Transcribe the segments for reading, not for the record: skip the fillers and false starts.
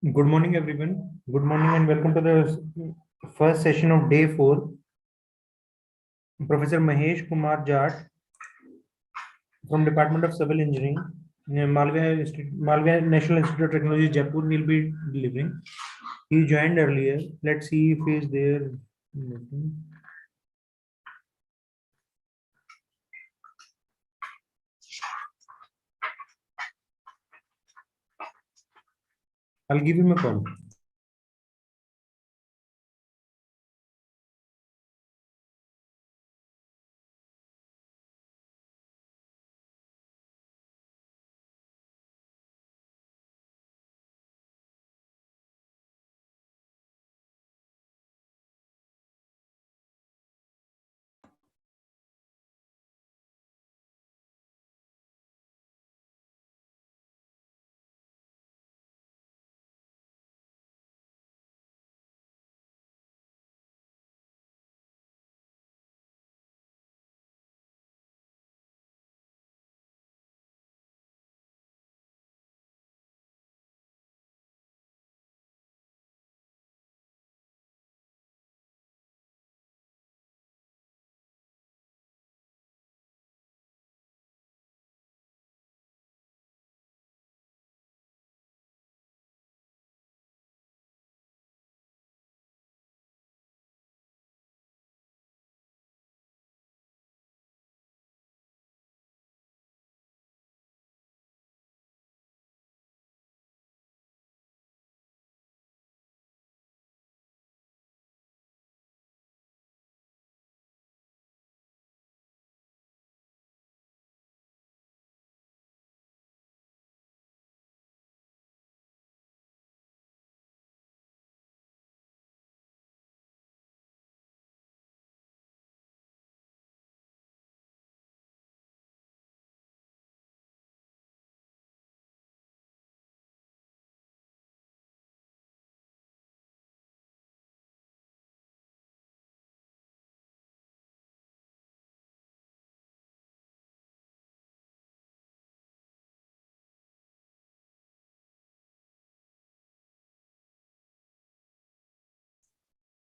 Good morning, everyone. Good morning and welcome to the first session of day 4. Professor Mahesh Kumar Jat from Department of Civil Engineering, Malaviya National Institute of Technology, Jaipur will be delivering. He joined earlier. Let's see if he is there. I'll give him a call.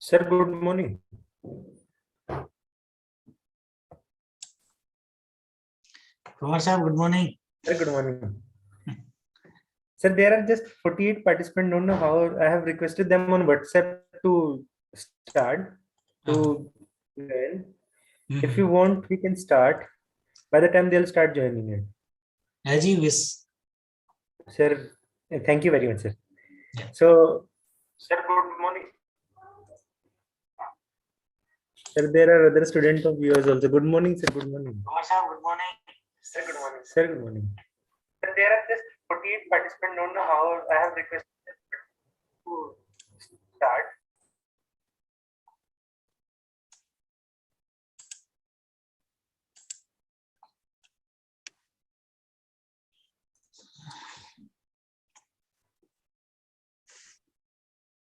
Sir, good morning. Sir, good morning. Sir, good morning. Sir, there are just 48 participants. Don't know how. I have requested them on WhatsApp to start. If you want, we can start. By the time they'll start joining it. As you wish. Sir, thank you very much, sir. So, sir, good morning. Sir, there are other students of yours also. Good morning, sir. Good morning. Sir, good morning. Sir, good morning. Sir, good morning. Sir, there are just 48 participants. Don't know how. I have requested them to start.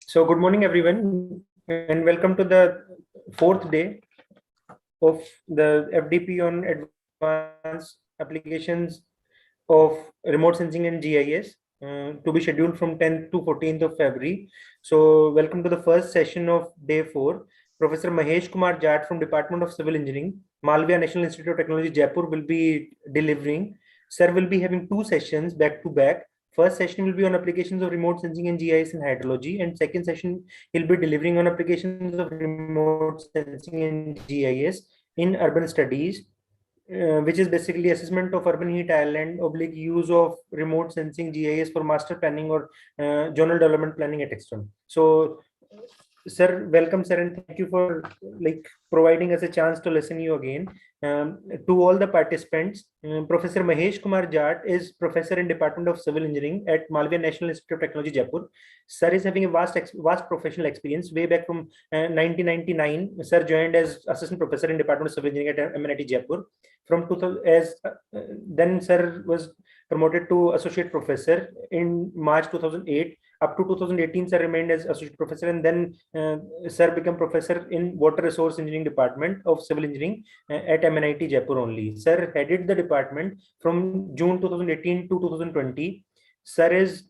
So, good morning, everyone, and welcome to the fourth day of the FDP on advanced applications of remote sensing and GIS to be scheduled from 10th to 14th of February. So, welcome to the first session of day 4. Professor Mahesh Kumar Jat from Department of Civil Engineering, Malaviya National Institute of Technology, Jaipur will be delivering. Sir will be having 2 sessions back to back. First session will be on applications of remote sensing and GIS in hydrology, and second session he'll be delivering on applications of remote sensing and GIS in urban studies, which is basically assessment of urban heat island oblique use of remote sensing GIS for master planning or zonal development planning at external. So, sir, welcome, sir, and thank you for providing us a chance to listen you again. To all the participants, Professor Mahesh Kumar Jat is professor in Department of Civil Engineering at Malaviya National Institute of Technology, Jaipur. Sir is having a vast professional experience way back from 1999. Sir joined as assistant professor in Department of Civil Engineering at MNIT Jaipur. From 2000, then sir was promoted to associate professor in March 2008. Up to 2018, sir remained as associate professor, and then sir became professor in water resource engineering department of civil engineering at MNIT Jaipur only. Sir headed the department from June 2018 to 2020. Sir is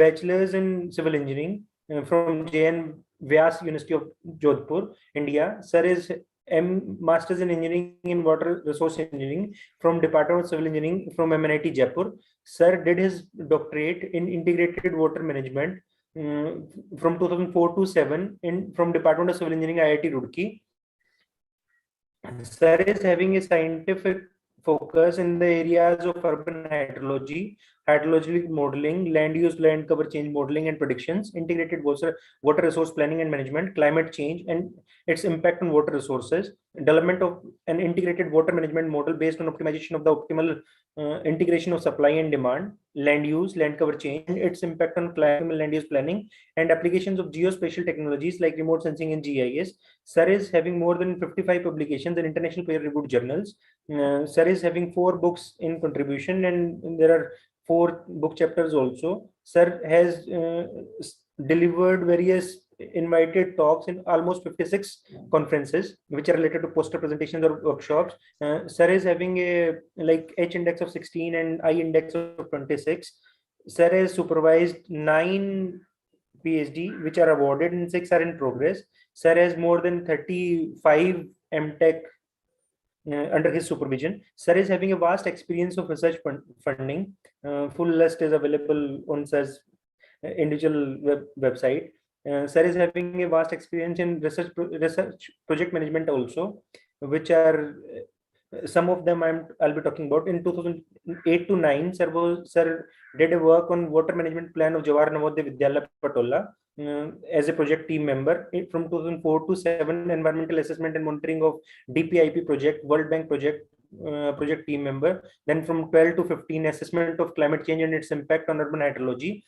bachelor's in civil engineering from JN Vyas University of Jodhpur, India. Sir is Masters in Engineering in Water Resource Engineering from Department of Civil Engineering from MNIT Jaipur. Sir did his doctorate in Integrated Water Management from 2004 to 7 from Department of Civil Engineering, IIT Roorkee. Sir is having a scientific focus in the areas of urban hydrology, hydrological modeling, land use, land cover change modeling and predictions, integrated water resource planning and management, climate change and its impact on water resources, development of an integrated water management model based on optimization of the optimal integration of supply and demand, land use, land cover change, and its impact on climate land use planning, and applications of geospatial technologies like remote sensing and GIS. Sir is having more than 55 publications in international peer-reviewed journals. Sir is having 4 books in contribution, and there are 4 book chapters also. Sir has delivered various invited talks in almost 56 conferences which are related to poster presentations or workshops. Sir is having a like H index of 16 and I index of 26. Sir has supervised 9 PhD which are awarded and 6 are in progress. Sir has more than 35 MTech under his supervision. Sir is having a vast experience of research funding. Full list is available on Sir's individual website. Sir is having a vast experience in research project management also, which are some of them I'll be talking about. In 2008 to 9, Sir did a work on water management plan of Jawahar Navodaya Vidyalaya Patola as a project team member. From 2004 to 7, environmental assessment and monitoring of DPIP project, World Bank project project team member. Then from 12 to 15, assessment of climate change and its impact on urban hydrology,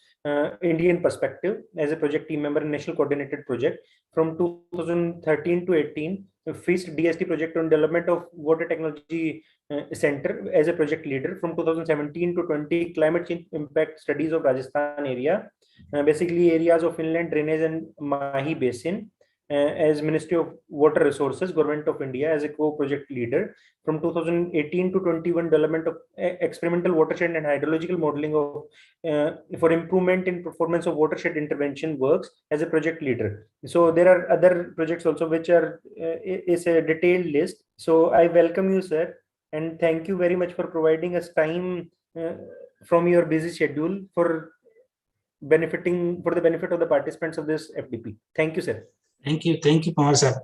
Indian perspective as a project team member in national coordinated project. From 2013 to 18, FEAST DST project on development of water technology center as a project leader. From 2017 to 20, climate change impact studies of Rajasthan area, basically areas of inland drainage and Mahi basin, as Ministry of Water Resources, Government of India as a co-project leader. From 2018 to 21, development of experimental watershed and hydrological modeling of for improvement in performance of watershed intervention works as a project leader. So there are other projects also which are is a detailed list. So I welcome you, sir, and thank you very much for providing us time from your busy schedule for the benefit of the participants of this FDP. Thank you, sir. Thank you, Kumar sir.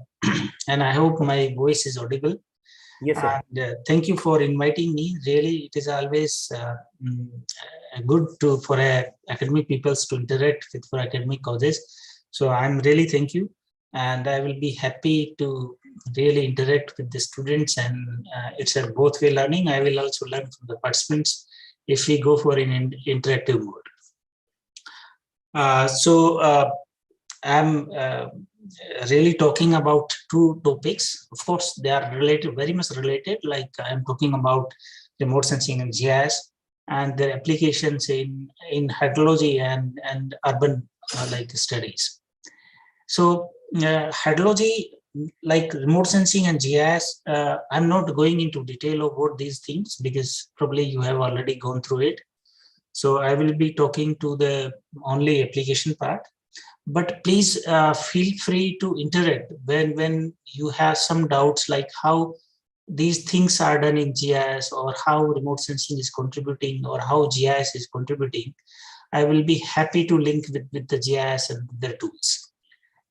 And I hope my voice is audible. Yes, sir. And thank you for inviting me. Really, it is always good for academic peoples to interact with for academic causes. So I'm really thank you, and I will be happy to really interact with the students. And it's a both way learning. I will also learn from the participants if we go for an interactive mode. I'm really talking about 2 topics. Of course, they are related, very much related. Like I'm talking about remote sensing and GIS and their applications in hydrology and urban like studies. So hydrology, like remote sensing and GIS, I'm not going into detail about these things because probably you have already gone through it. So I will be talking to the only application part. But please feel free to interact when you have some doubts, like how these things are done in GIS, or how remote sensing is contributing, or how GIS is contributing. I will be happy to link with the GIS and their tools.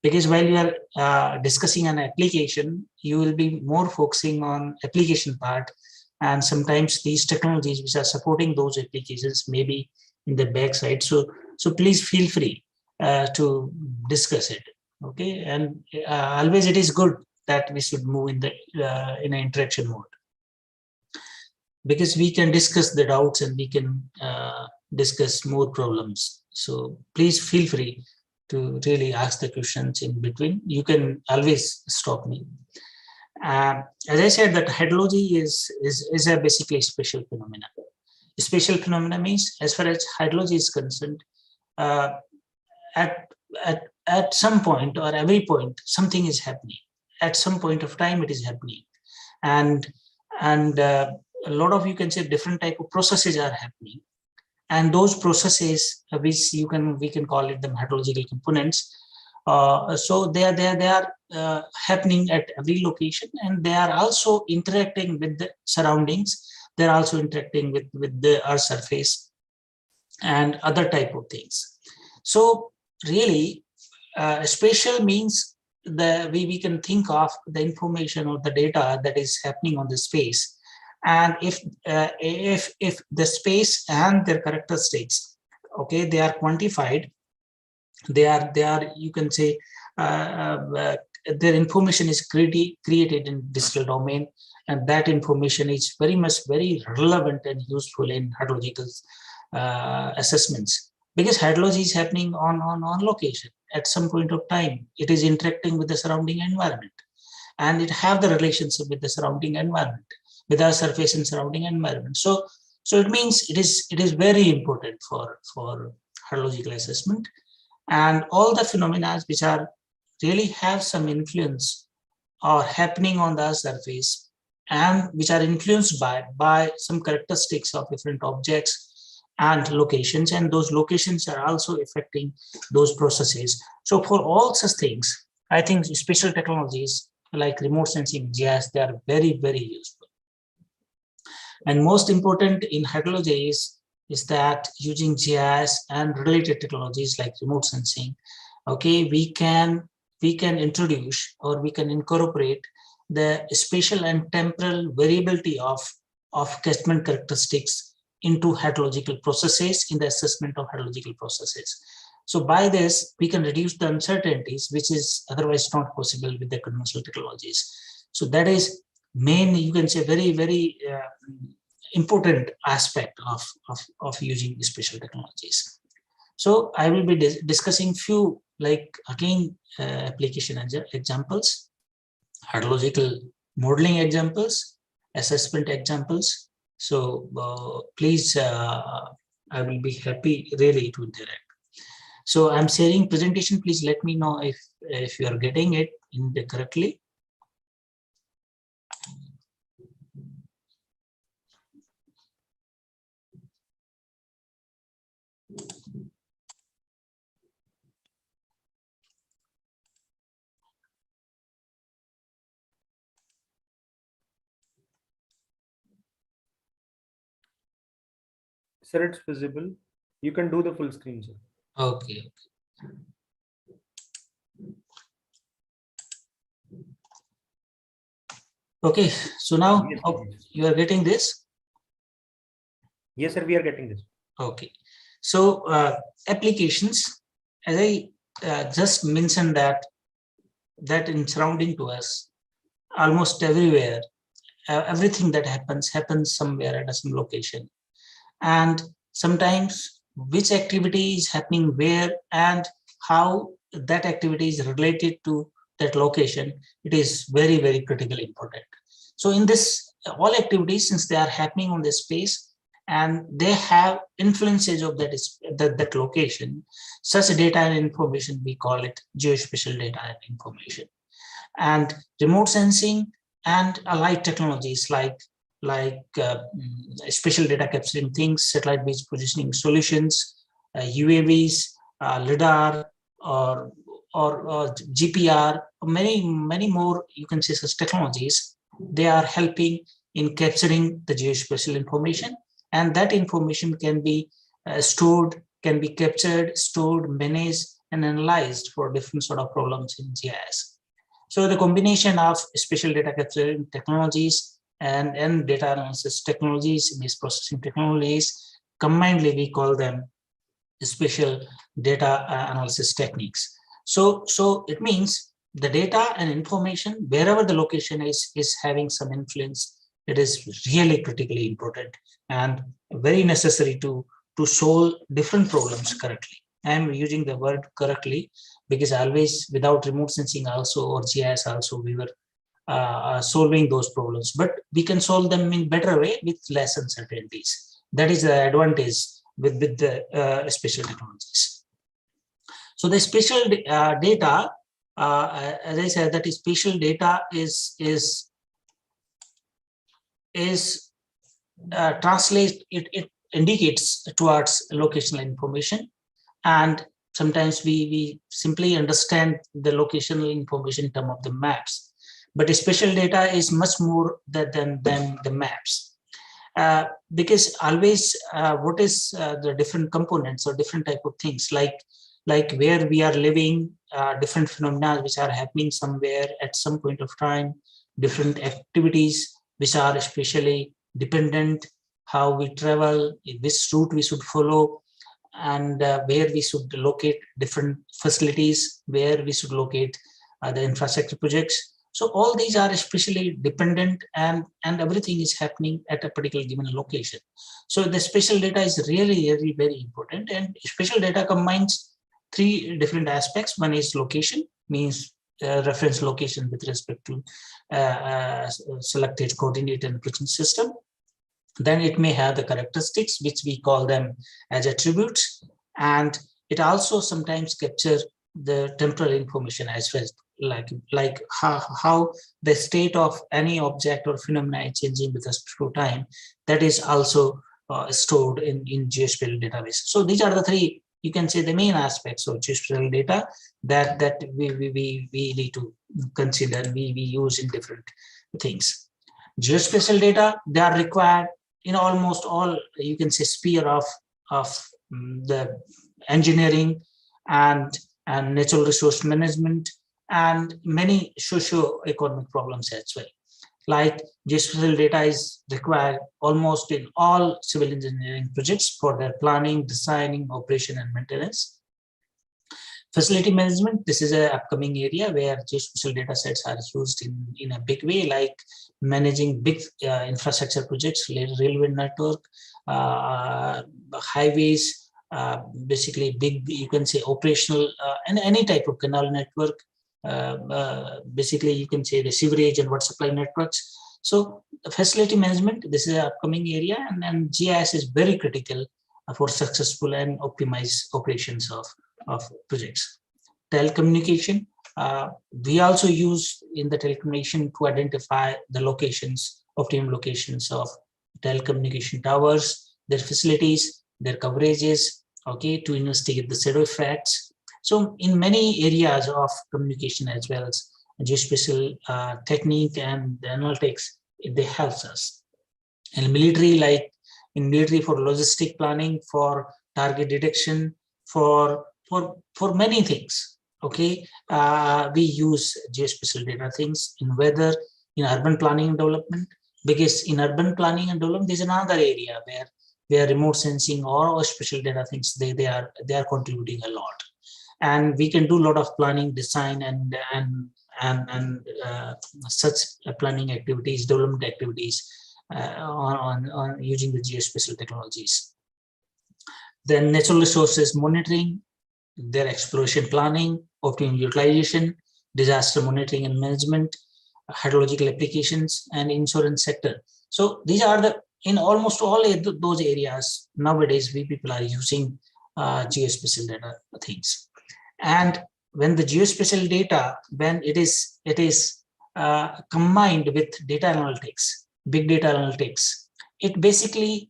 Because while you are discussing an application, you will be more focusing on application part. And sometimes these technologies which are supporting those applications may be in the backside. So please feel free to discuss it. Okay, and always it is good that we should move in an interaction mode, because we can discuss the doubts and we can discuss more problems. So please feel free to really ask the questions in between. You can always stop me. As I said, that hydrology is a basically special phenomena. Special phenomena means, as far as hydrology is concerned, at some point or every point, something is happening. At some point of time, it is happening, and a lot of, you can say, different type of processes are happening. and those processes, which we can call it the hydrological components. So they are happening at every location, and they are also interacting with the surroundings. They're also interacting with the earth surface and other type of things. So really, spatial means we can think of the information or the data that is happening on the space, and if the space and their characteristics, okay, they are quantified, they are you can say their information is created in digital domain, and that information is very relevant and useful in hydrological assessments, because hydrology is happening on location at some point of time. It is interacting with the surrounding environment, and it have the relationship with the surrounding environment, with our surface and surrounding environment. So it means it is very important for hydrological assessment, and all the phenomena which are really have some influence or happening on the surface, and which are influenced by some characteristics of different objects and locations, and those locations are also affecting those processes. So for all such things, I think special technologies like remote sensing, GIS, they are very useful. And most important in hydrology is that using GIS and related technologies like remote sensing, okay, we can introduce or we can incorporate the spatial and temporal variability of catchment characteristics into hydrological processes, in the assessment of hydrological processes. So by this, we can reduce the uncertainties, which is otherwise not possible with the conventional technologies. So that is main, you can say, very important aspect of using spatial technologies. So I will be discussing few, like again, application examples, hydrological modeling examples, assessment examples. So please, I will be happy really to interact. So I'm sharing presentation. Please let me know if you are getting it in the correctly. Sir, it's visible. You can do the full screen, sir. Okay. Okay, so now you are getting this? Yes, sir, we are getting this. Okay, so applications, as I just mentioned that in surrounding to us, almost everywhere, everything that happens somewhere at some location, and sometimes which activity is happening where and how that activity is related to that location, it is very critically important. So in this, all activities, since they are happening on the space and they have influences of that location, such data and information, we call it geospatial data and information. And remote sensing and allied technologies like spatial data capturing things, satellite-based positioning solutions, UAVs, LIDAR, or GPR, many more, you can say, such technologies. They are helping in capturing the geospatial information, and that information can be stored, can be captured, stored, managed, and analyzed for different sort of problems in GIS. So the combination of spatial data capturing technologies and data analysis technologies, image processing technologies, combinedly we call them spatial data analysis techniques. So it means the data and information, wherever the location is having some influence, it is really critically important and very necessary to solve different problems correctly. I am using the word correctly because always without remote sensing also, or GIS also, we were solving those problems, but we can solve them in better way with less uncertainties. That is the advantage with the spatial technologies. So the spatial data, as I said, that is spatial data is translate it indicates towards locational information, and sometimes we simply understand the locational information in terms of the maps. But spatial data is much more than the maps. Because always what is the different components or different type of things, like where we are living, different phenomena which are happening somewhere at some point of time, different activities which are especially dependent, how we travel, which route we should follow, and where we should locate different facilities, where we should locate the infrastructure projects. So all these are especially dependent, and everything is happening at a particular given location. So the spatial data is really very important, and spatial data combines three different aspects. One is location, means reference location with respect to selected coordinate and precision system. Then it may have the characteristics, which we call them as attributes, and it also sometimes captures the temporal information as well, like how the state of any object or phenomena is changing with respect to time. That is also stored in geospatial database. So these are the three, you can say, the main aspects of geospatial data that we need to consider, we use in different things. Geospatial data, they are required in almost all, you can say, sphere of the engineering and natural resource management, and many socio-economic problems as well. Like geospatial data is required almost in all civil engineering projects for their planning, designing, operation, and maintenance. Facility management, this is an upcoming area where geospatial data sets are used in a big way, like managing big infrastructure projects, railway network, highways, basically big, you can say, operational, and any type of canal network, basically you can say the sewerage and water supply networks. So facility management, this is an upcoming area, and GIS is very critical for successful and optimized operations of projects. Telecommunication, we also use in the telecommunication to identify the locations, optimum locations of telecommunication towers, their facilities, their coverages, okay, to investigate the shadow effects. So in many areas of communication as well as geospatial technique and analytics, they help us. And military, like in military, for logistic planning, for target detection, for many things, okay, we use geospatial data things. In weather, in urban planning and development, because in urban planning and development, there's another area where remote sensing or spatial data things, they are contributing a lot. And we can do a lot of planning, design, and such planning activities, development activities on using the geospatial technologies. Then natural resources monitoring, their exploration planning, optimum utilization, disaster monitoring and management, hydrological applications, and insurance sector. So these are the, in almost all those areas nowadays, we people are using geospatial data things. And when the geospatial data, when it is combined with data analytics, big data analytics, it basically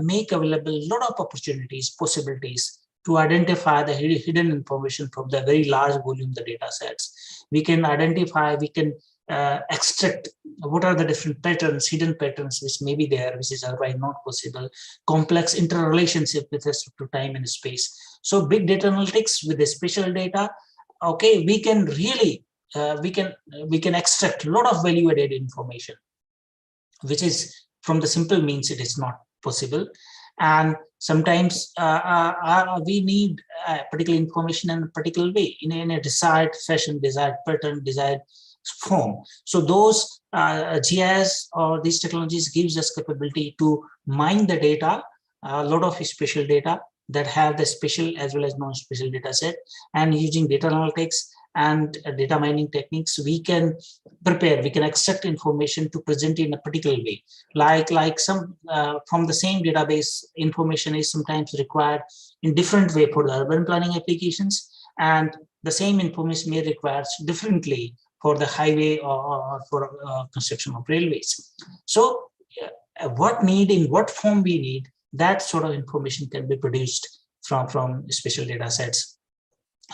make available a lot of opportunities, possibilities to identify the hidden information from the very large volume of the data sets. We can identify, we can extract what are the different patterns, hidden patterns which may be there, which is otherwise not possible, complex interrelationship with respect to time and space. So big data analytics with the spatial data, okay, we can really we can extract a lot of value-added information, which is from the simple means it is not possible. And sometimes we need particular information in a particular way, in a desired fashion, desired pattern, desired form. So those GIS or these technologies gives us capability to mine the data, a lot of spatial data that have the spatial as well as non-spatial data set, and using data analytics and data mining techniques, we can prepare, we can extract information to present in a particular way. Like some from the same database, information is sometimes required in different way for the urban planning applications, and the same information may require differently for the highway or for construction of railways. So what need, in what form we need, That sort of information can be produced from spatial data sets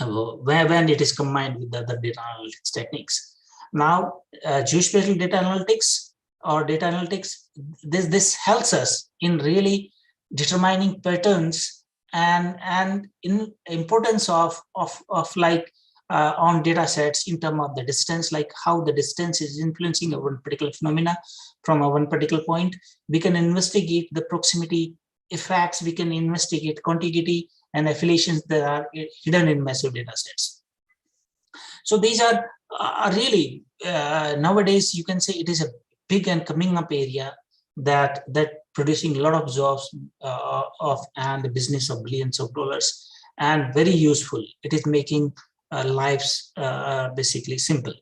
when it is combined with the other data analytics techniques. Now, geospatial data analytics or data analytics, this helps us in really determining patterns and in importance of like on data sets in terms of the distance, like how the distance is influencing a one particular phenomena from a one particular point. We can investigate the proximity effects, we can investigate contiguity and affiliations that are hidden in massive data sets. So these are really, nowadays you can say it is a big and coming up area that producing a lot of jobs and the business of billions of dollars, and very useful. It is making lives basically simple.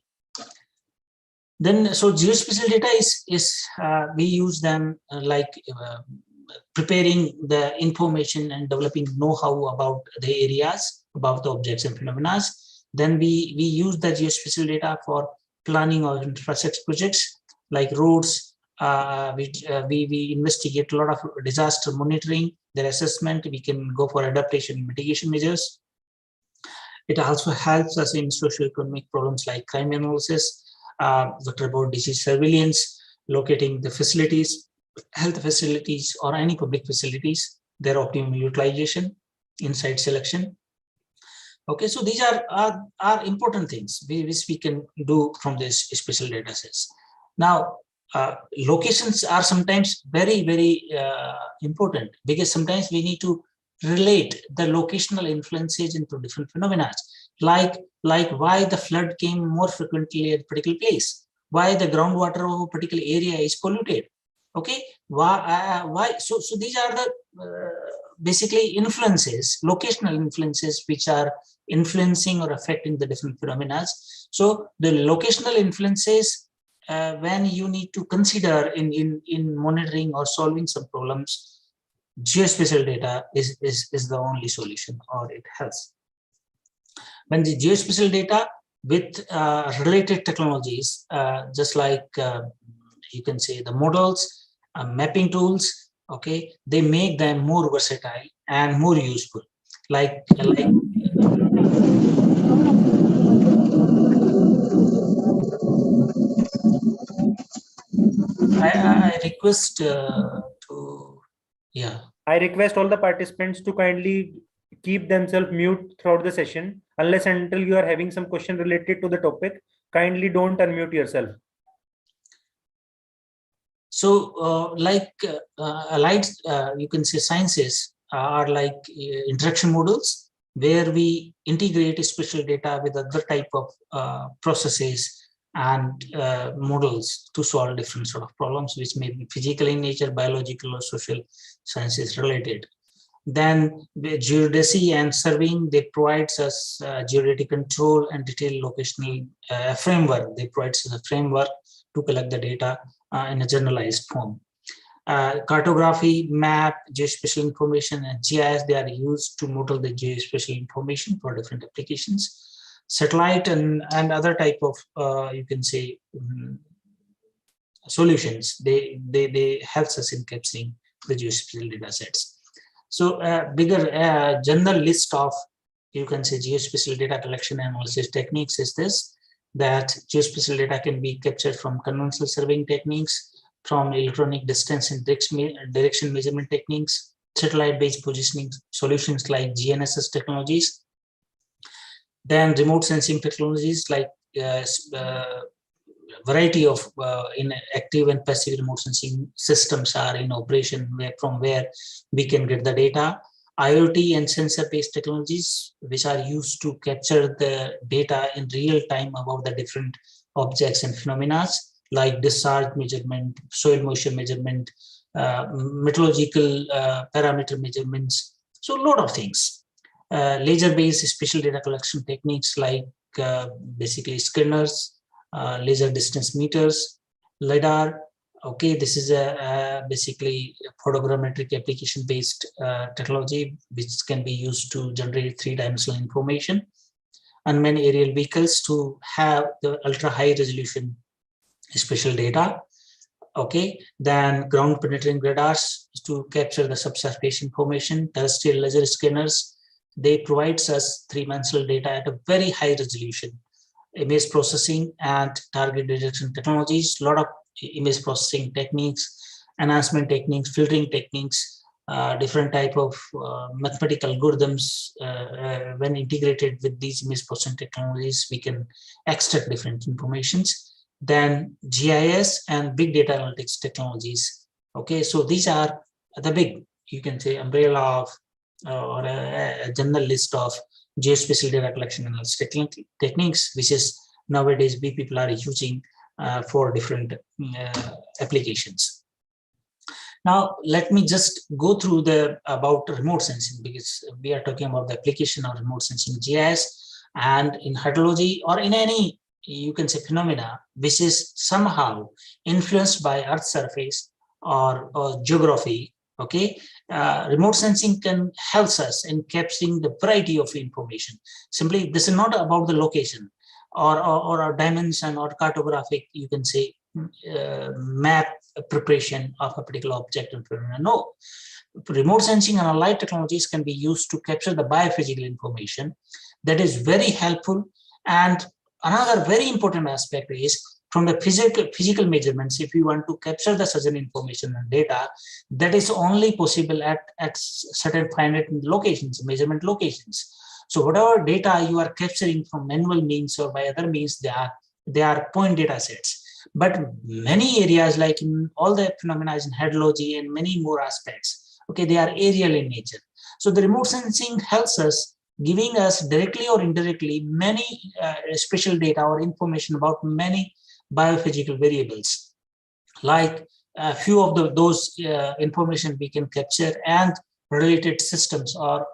Then, so geospatial data is we use them like preparing the information and developing know-how about the areas, about the objects and phenomena. Then we use the geospatial data for planning of infrastructure projects like roads. We investigate a lot of disaster monitoring, their assessment. We can go for adaptation and mitigation measures. It also helps us in socio-economic problems like crime analysis, what about disease surveillance, locating the facilities, health facilities or any public facilities, their optimum utilization, insight selection. Okay, so these are important things which we can do from this spatial data sets. Now, locations are sometimes very, very important, because sometimes we need to relate the locational influences into different phenomena, like why the flood came more frequently at a particular place, why the groundwater of a particular area is polluted. Okay, why? So these are the basically influences, locational influences, which are influencing or affecting the different phenomena. So the locational influences, when you need to consider in monitoring or solving some problems, geospatial data is the only solution, or it helps. When the geospatial data with related technologies, just like you can say the models, mapping tools, okay, they make them more versatile and more useful. Like I request to, yeah. I request all the participants to kindly keep themselves mute throughout the session, unless until you are having some question related to the topic. Kindly don't unmute yourself. So allied, you can say sciences are like interaction models, where we integrate spatial data with other type of processes and models to solve different sort of problems, which may be physical in nature, biological or social sciences related. Then the geodesy and surveying, they provides us geodetic control and detailed locational framework. They provide us a framework to collect the data in a generalized form. Cartography, map, geospatial information, and GIS, they are used to model the geospatial information for different applications. Satellite and other type of, you can say, solutions, they helps us in capturing the geospatial data sets. So bigger general list of, you can say, geospatial data collection and analysis techniques is this, that geospatial data can be captured from conventional surveying techniques, from electronic distance and direction measurement techniques, satellite-based positioning solutions like GNSS technologies, then remote sensing technologies like variety of in active and passive remote sensing systems are in operation, from where we can get the data. IoT and sensor-based technologies, which are used to capture the data in real time about the different objects and phenomena, like discharge measurement, soil moisture measurement, meteorological parameter measurements. So a lot of things. Laser-based spatial data collection techniques like basically scanners, laser distance meters, LiDAR. Okay, this is a basically a photogrammetric application-based technology, which can be used to generate three-dimensional information. Unmanned aerial vehicles to have the ultra-high resolution spatial data. Okay, then ground penetrating radars to capture the subsurface information. Terrestrial laser scanners, they provides us three-dimensional data at a very high resolution. Image processing and target detection technologies, a lot of image processing techniques, enhancement techniques, filtering techniques, different type of mathematical algorithms. When integrated with these image processing technologies, we can extract different informations. Then GIS and big data analytics technologies. Okay, so these are the big, you can say, umbrella of or a general list of geospatial data collection analysis techniques, which is nowadays we people are using for different applications. Now, let me just go through about remote sensing, because we are talking about the application of remote sensing GIS, and in hydrology or in any, you can say, phenomena which is somehow influenced by Earth surface or geography. Okay, remote sensing can help us in capturing the variety of information. Simply, this is not about the location or a dimension or cartographic, you can say, map preparation of a particular object. No, remote sensing and allied technologies can be used to capture the biophysical information. That is very helpful. And another very important aspect is from the physical measurements. If you want to capture the certain information and data, that is only possible at certain finite locations, measurement locations. So whatever data you are capturing from manual means or by other means, they are point data sets. But many areas, like in all the phenomena in hydrology and many more aspects, okay, they are aerial in nature. So the remote sensing helps us, giving us directly or indirectly many special data or information about many biophysical variables, like a few of those information we can capture, and related systems or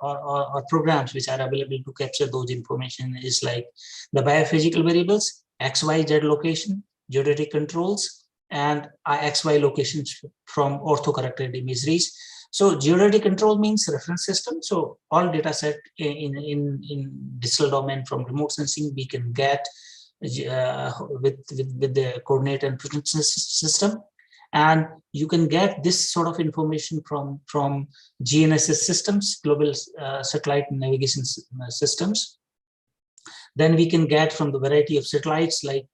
programs which are available to capture those information is like the biophysical variables, XYZ location, geodetic controls, and XY locations from orthocorrected imageries. So geodetic control means reference system. So all data set in digital domain from remote sensing we can get with the coordinate and position system, and you can get this sort of information from GNSS systems, global satellite navigation systems. Then we can get from the variety of satellites, like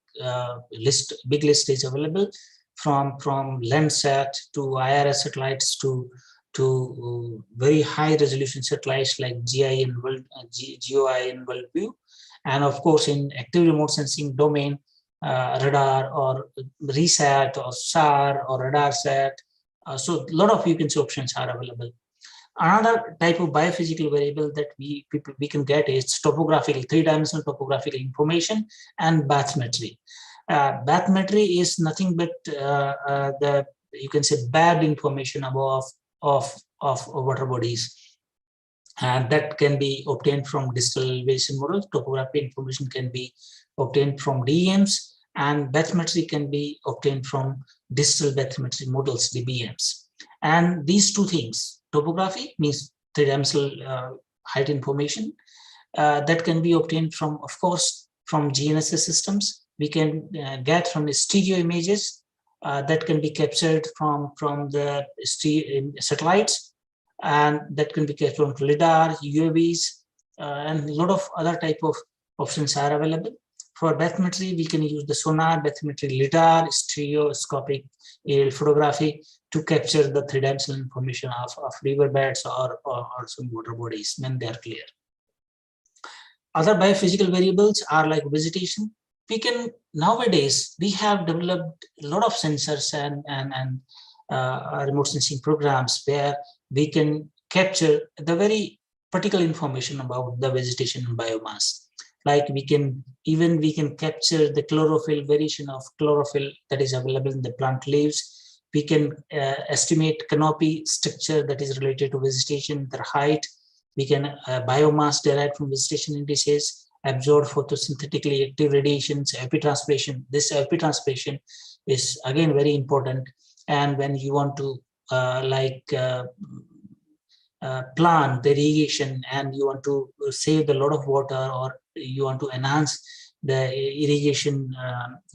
big list is available from Landsat to IRS satellites to very high resolution satellites like GI and GOI and WorldView. And of course, in active remote sensing domain, radar or RESAT or SAR or RadarSat. So a lot of, you can say, options are available. Another type of biophysical variable that we can get is topographical, three-dimensional topographical information and bathymetry. Bathymetry is nothing but you can say, bad information of water bodies, and that can be obtained from digital elevation models. Topography information can be obtained from DEMs, and bathymetry can be obtained from digital bathymetry models, DBMs. And these two things, topography means three-dimensional height information, that can be obtained from, of course, from GNSS systems. We can get from the stereo images that can be captured from the satellites, and that can be captured from LIDAR, UAVs, and a lot of other type of options are available. For bathymetry, we can use the sonar, bathymetry, LIDAR, stereoscopic aerial photography to capture the three-dimensional information of riverbeds or some water bodies when they are clear. Other biophysical variables are like vegetation. We can, nowadays, we have developed a lot of sensors and remote sensing programs where we can capture the very particular information about the vegetation and biomass. Like we can capture the chlorophyll, variation of chlorophyll that is available in the plant leaves. We can estimate canopy structure that is related to vegetation, their height. We can biomass derived from vegetation indices, absorb photosynthetically active radiations, epitranspiration. This epitranspiration is again very important. And when you want to plan the irrigation and you want to save a lot of water, or you want to enhance the irrigation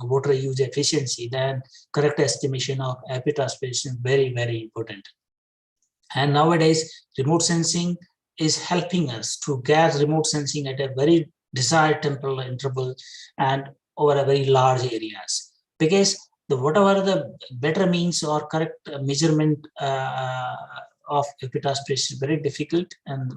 water use efficiency, then correct estimation of epitranspiration is very, very important. And nowadays, remote sensing is helping us to get remote sensing at a very desired temporal interval and over a very large areas. Because whatever the better means or correct measurement of epitranspiration is very difficult, and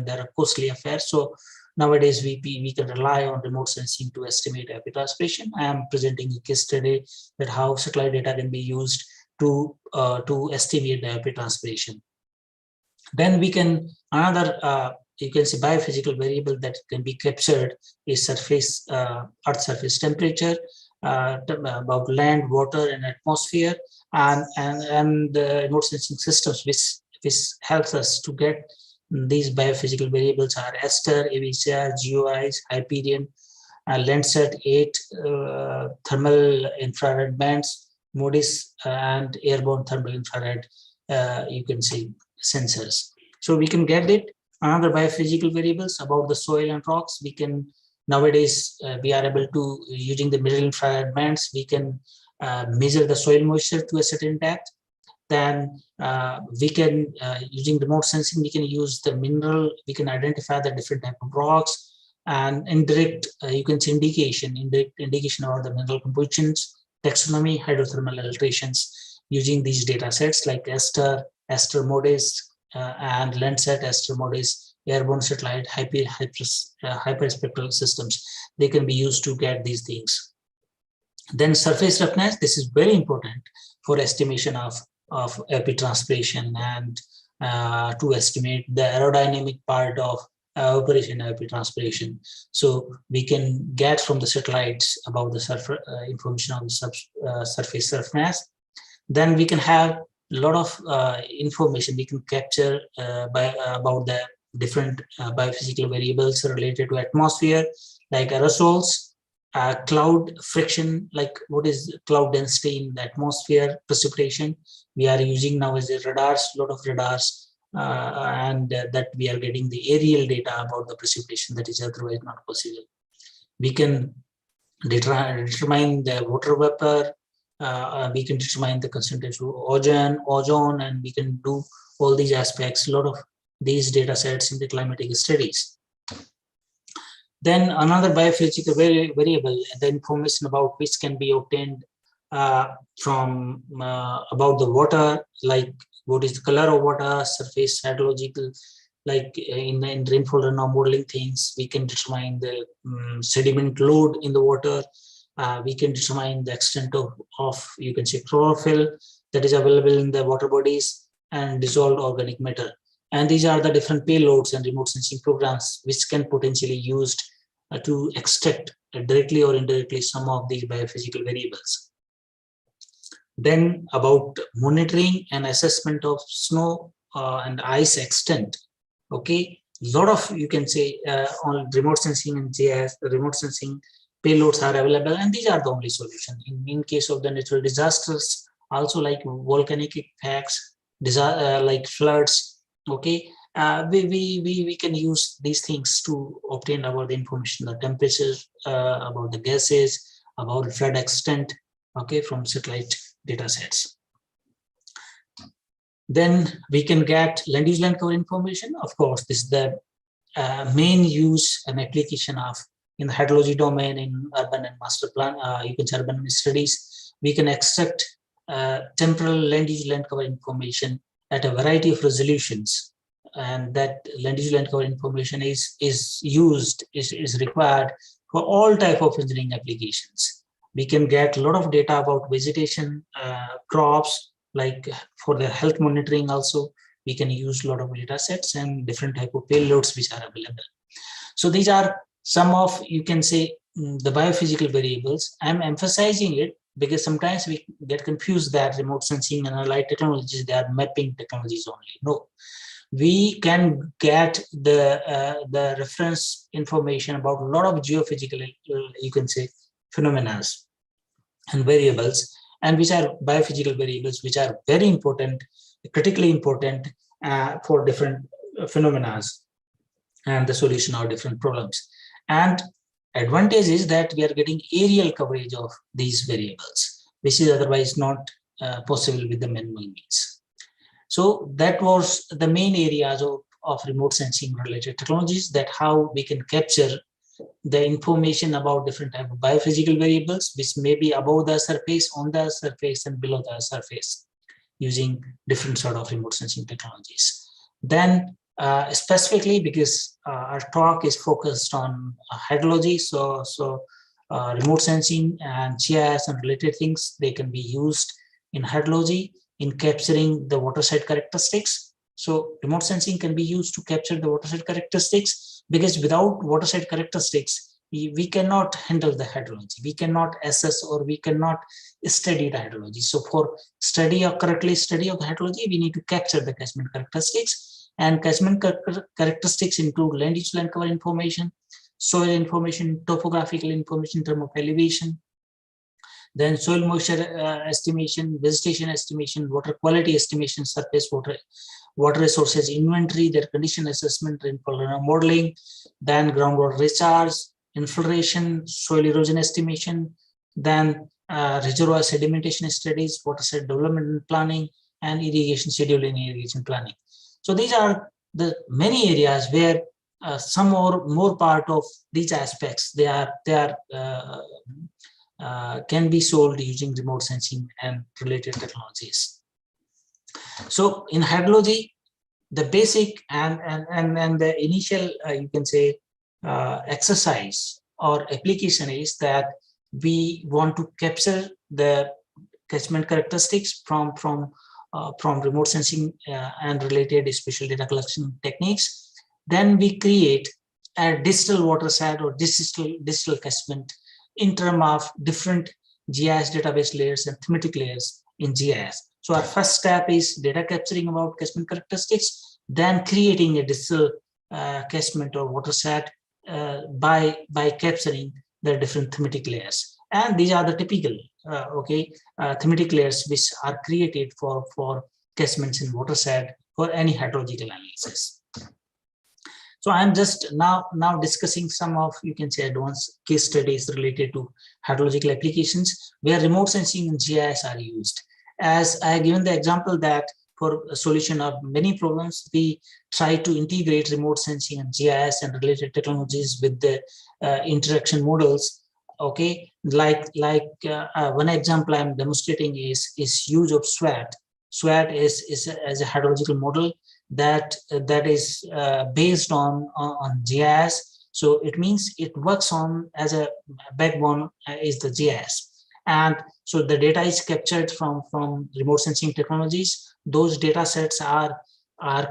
there are costly affairs. So nowadays we can rely on remote sensing to estimate epitranspiration. I am presenting a case study that how satellite data can be used to estimate the epitranspiration. Then we can another you can say biophysical variable that can be captured is surface earth surface temperature, about land, water, and atmosphere, and the remote sensing systems which helps us to get these biophysical variables are Ester, AVCR, GOIs, Hyperion, Landsat 8 thermal infrared bands, MODIS, and airborne thermal infrared, you can see sensors. So we can get it. Another biophysical variables about the soil and rocks. We can nowadays we are able to, using the middle infrared bands, we can measure the soil moisture to a certain depth. Then we can, using remote sensing, we can use the mineral, we can identify the different type of rocks, and indirect, you can see indirect indication of the mineral compositions, taxonomy, hydrothermal alterations, using these data sets like Ester, MODIS, and Landsat, Ester, MODIS, airborne satellite, hyperspectral systems. They can be used to get these things. Then surface roughness, this is very important for estimation of epitranspiration and to estimate the aerodynamic part of operation epitranspiration. So we can get from the satellites about the information on the surface roughness. Then we can have a lot of information we can capture about the different biophysical variables related to atmosphere, like aerosols, cloud friction, like what is cloud density in the atmosphere, precipitation. We are using now as a radars, a lot of radars, and that we are getting the aerial data about the precipitation that is otherwise not possible. We can determine the water vapor, we can determine the concentration of ozone, and we can do all these aspects, a lot of these data sets in the climatic studies. Then another biophysical variable, the information about which can be obtained from about the water, like what is the color of water, surface hydrological, like in rainfall runoff modeling things. We can determine the sediment load in the water. We can determine the extent of you can say chlorophyll that is available in the water bodies, and dissolved organic matter. And these are the different payloads and remote sensing programs which can potentially used to extract directly or indirectly some of these biophysical variables. Then about monitoring and assessment of snow and ice extent. Okay, a lot of, you can say, on remote sensing and GIS, the remote sensing payloads are available, and these are the only solution. In case of the natural disasters, also like volcanic impacts, like floods, okay, we can use these things to obtain about the information, the temperatures, about the gases, about flood extent, okay, from satellite data sets. Then we can get land use land cover information. Of course, this is the main use and application of in the hydrology domain, in urban and master plan, you can say urban studies. We can extract temporal land use land cover information at a variety of resolutions, and that land use land cover information is required for all type of engineering applications. We can get a lot of data about vegetation, crops, like for the health monitoring also. We can use a lot of data sets and different type of payloads which are available. So these are some of, you can say, the biophysical variables. I'm emphasizing it because sometimes we get confused that remote sensing and allied technologies, they are mapping technologies only. No, we can get the reference information about a lot of geophysical, you can say, phenomena and variables, and which are biophysical variables, which are very important, critically important for different phenomena and the solution of different problems. And advantage is that we are getting aerial coverage of these variables, which is otherwise not possible with the manual means. So that was the main areas of remote sensing related technologies, that how we can capture the information about different type of biophysical variables, which may be above the surface, on the surface, and below the surface, using different sort of remote sensing technologies. Then specifically, because our talk is focused on hydrology, so remote sensing and GIS and related things, they can be used in hydrology in capturing the watershed characteristics. So remote sensing can be used to capture the watershed characteristics, because without watershed characteristics, we cannot handle the hydrology. We cannot assess, or we cannot study the hydrology. So for correctly study of the hydrology, we need to capture the catchment characteristics, and catchment characteristics include land use, land cover information, soil information, topographical information in terms of elevation, then soil moisture estimation, vegetation estimation, water quality estimation, surface water resources inventory, their condition assessment, rainfall modeling, then groundwater recharge, infiltration, soil erosion estimation, then reservoir sedimentation studies, watershed development planning, and irrigation scheduling and irrigation planning. So these are the many areas where some or more part of these aspects can be solved using remote sensing and related technologies. So in hydrology, the basic and the initial you can say exercise or application is that we want to capture the catchment characteristics from remote sensing and related spatial data collection techniques. Then we create a digital watershed or digital catchment in terms of different GIS database layers and thematic layers in GIS. So our first step is data capturing about catchment characteristics, then creating a digital catchment or watershed by capturing the different thematic layers. And these are the typical thematic layers which are created for catchments in watershed for any hydrological analysis. So I'm just now discussing some of, you can say, advanced case studies related to hydrological applications where remote sensing and GIS are used. As I have given the example that for a solution of many problems, we try to integrate remote sensing and GIS and related technologies with the interaction models. Okay, like one example I'm demonstrating is use of SWAT. SWAT is a hydrological model that is based on GIS. So it means it works on as a backbone is the GIS. And so the data is captured from remote sensing technologies. Those data sets are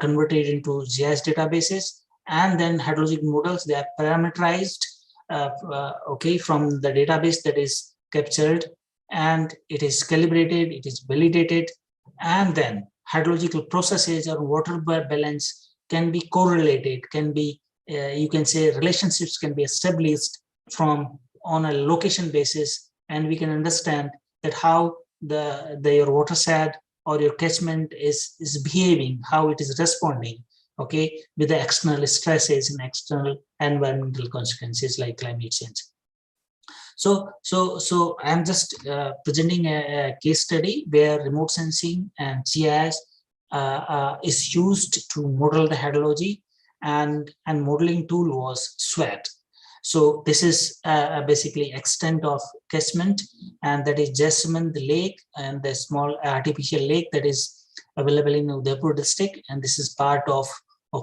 converted into GIS databases, and then hydrologic models, they are parameterized from the database that is captured, and it is calibrated, it is validated, and then hydrological processes or water balance can be correlated, can be you can say relationships can be established on a location basis, and we can understand that how your watershed or your catchment is behaving, how it is responding, okay, with the external stresses and external environmental consequences like climate change. So I'm just presenting a case study where remote sensing and GIS is used to model the hydrology, and modeling tool was SWAT. So this is basically extent of catchment, and that is Jasmine the lake and the small artificial lake that is available in Jaipur district, and this is part of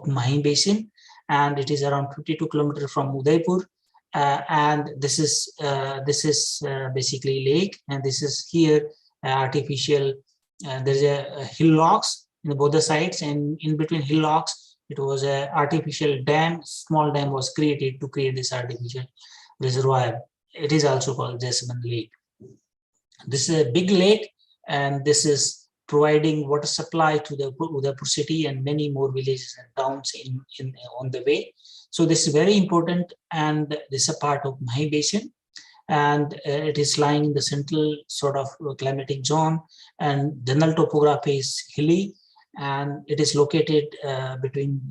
Mahi basin, and it is around 52 kilometers from Udaipur. And this is basically lake, and this is here artificial. There's a hillocks in both the sides, and in between hillocks it was a artificial dam. Small dam was created to create this artificial reservoir. It is also called Jasmine Lake. This is a big lake, and this is providing water supply to the Udaipur city and many more villages and towns on the way. So this is very important, and this is a part of Mahi basin, and it is lying in the central sort of climatic zone, and general topography is hilly, and it is located between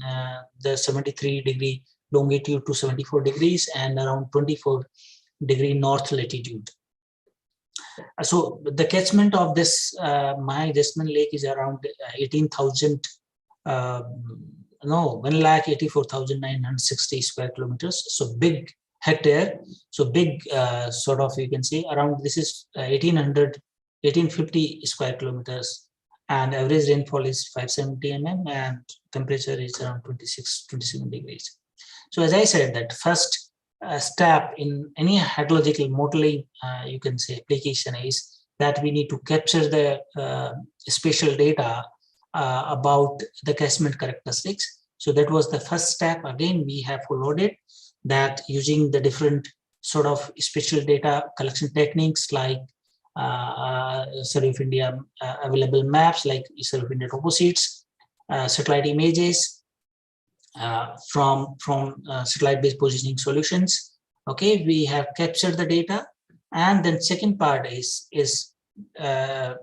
the 73-degree longitude to 74 degrees and around 24-degree north latitude. So the catchment of this Mahesh Lake is around 18,000, no, 1,84,960 square kilometers. So big hectare. So big sort of, you can say around, this is 1850 square kilometers, and average rainfall is 570 and temperature is around 27 degrees. So as I said, that first step in any hydrological modeling, you can say application, is that we need to capture the spatial data about the catchment characteristics. So that was the first step. Again, we have followed it, that using the different sort of spatial data collection techniques like Survey of India available maps, like Survey of India toposheets, satellite images, from satellite-based positioning solutions. Okay, we have captured the data, and then second part is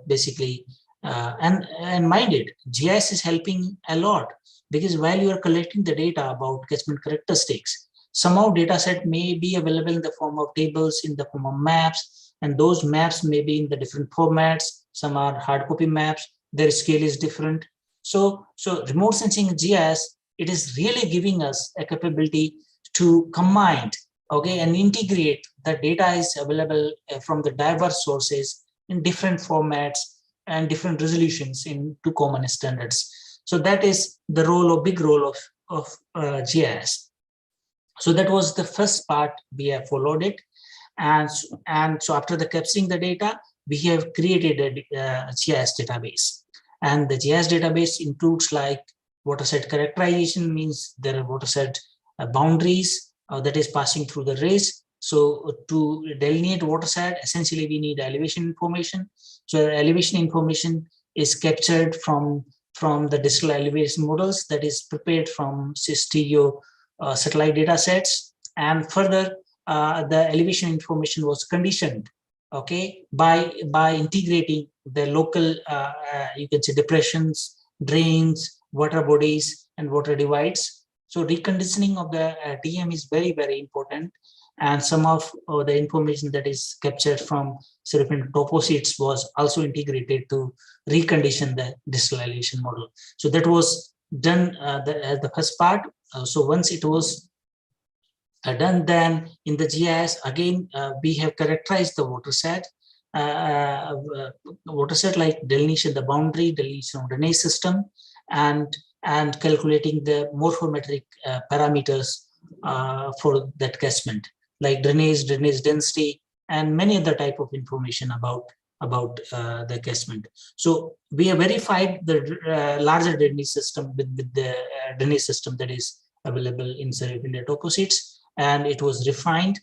basically and mind it, GIS is helping a lot, because while you are collecting the data about catchment characteristics, somehow data set may be available in the form of tables, in the form of maps, and those maps may be in the different formats. Some are hard copy maps, their scale is different. So remote sensing GIS, it is really giving us a capability to combine, okay, and integrate the data is available from the diverse sources in different formats and different resolutions into common standards. So that is the big role of GIS. So that was the first part, we have followed it. And so after the capturing the data, we have created a GIS database. And the GIS database includes like watershed characterization, means there are watershed boundaries that is passing through the ridge. So to delineate watershed, essentially we need elevation information. So elevation information is captured from the digital elevation models that is prepared from stereo satellite data sets. And further, the elevation information was conditioned, okay, by integrating the local, you can say, depressions, drains, water bodies, and water divides. So reconditioning of the DM is very, very important. And some of the information that is captured from different toposheets was also integrated to recondition the digital elevation model. So that was done as the first part. So once it was done, then in the GIS, again, we have characterized the watershed. Watershed like delineation, the boundary, delineation of the drainage system, and calculating the morphometric parameters for that catchment, like drainage density, and many other type of information about the catchment. So we have verified the larger drainage system with the drainage system that is available in Survey of India toposheets, and it was refined.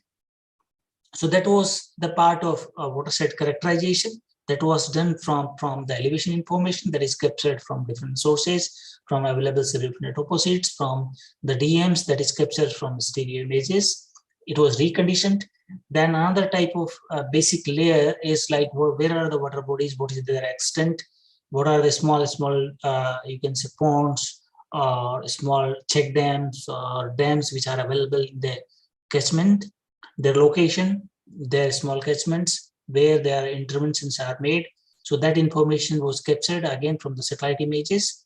So that was the part of watershed characterization that was done from the elevation information that is captured from different sources, from available Survey of India toposheets, from the DMs that is captured from stereo images. It was reconditioned. Then another type of basic layer is like, where are the water bodies, what is their extent, what are the small you can say ponds or small check dams or dams which are available in the catchment, their location, their small catchments, where their interventions are made. So that information was captured again from the satellite images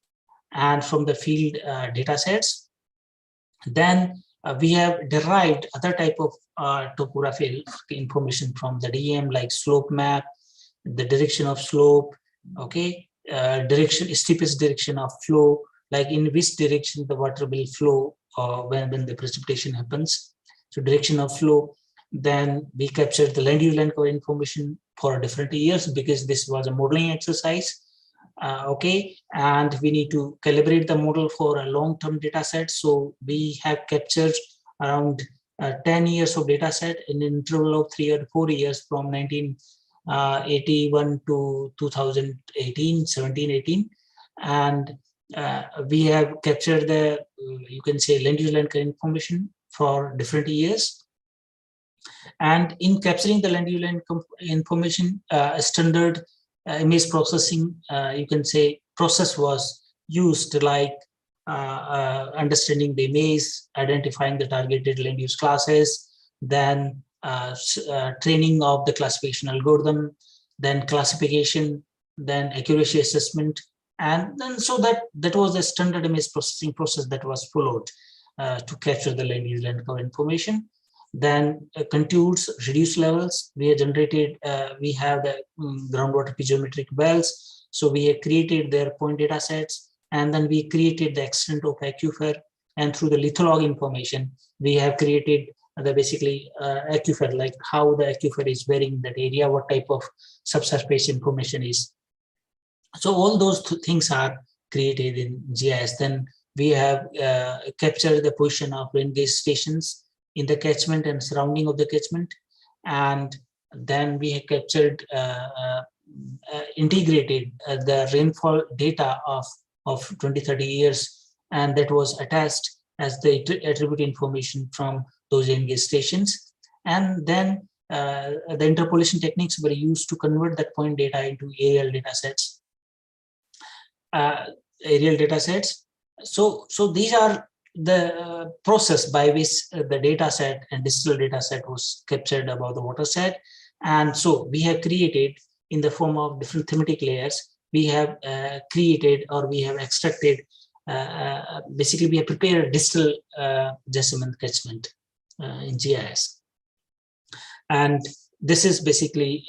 and from the field data sets. Then we have derived other type of topographical information from the DM, like slope map, the direction of slope, okay, steepest direction of flow, like in which direction the water will flow when the precipitation happens. So direction of flow. Then we captured the land use land cover information for different years, because this was a modeling exercise. Okay, and we need to calibrate the model for a long-term data set. So we have captured around 10 years of data set in an interval of 3 or 4 years, from 1981 to 2018, 17, 18. And we have captured the, you can say, land use land cover information for different years. And in capturing the land use land information, standard image processing, you can say, process was used, like understanding the image, identifying the targeted land use classes, then training of the classification algorithm, then classification, then accuracy assessment, and then so that was the standard image processing process that was followed to capture the land use land cover information. Then contours, reduced levels, we have generated, we have the groundwater piezometric wells. So we have created their point data sets, and then we created the extent of aquifer, and through the litholog information, we have created the basically aquifer, like how the aquifer is varying in that area, what type of subsurface information is. So all those things are created in GIS. Then we have captured the position of rain gauge stations in the catchment and surrounding of the catchment, and then we have captured integrated the rainfall data of 20-30 years, and that was attached as the attribute information from those rain gauge stations. And then the interpolation techniques were used to convert that point data into aerial data sets. So these are the process by which the data set and digital data set was captured about the water set. And so we have created in the form of different thematic layers, we have created, or we have extracted, basically we have prepared a digital Jessamine catchment in GIS. And this is basically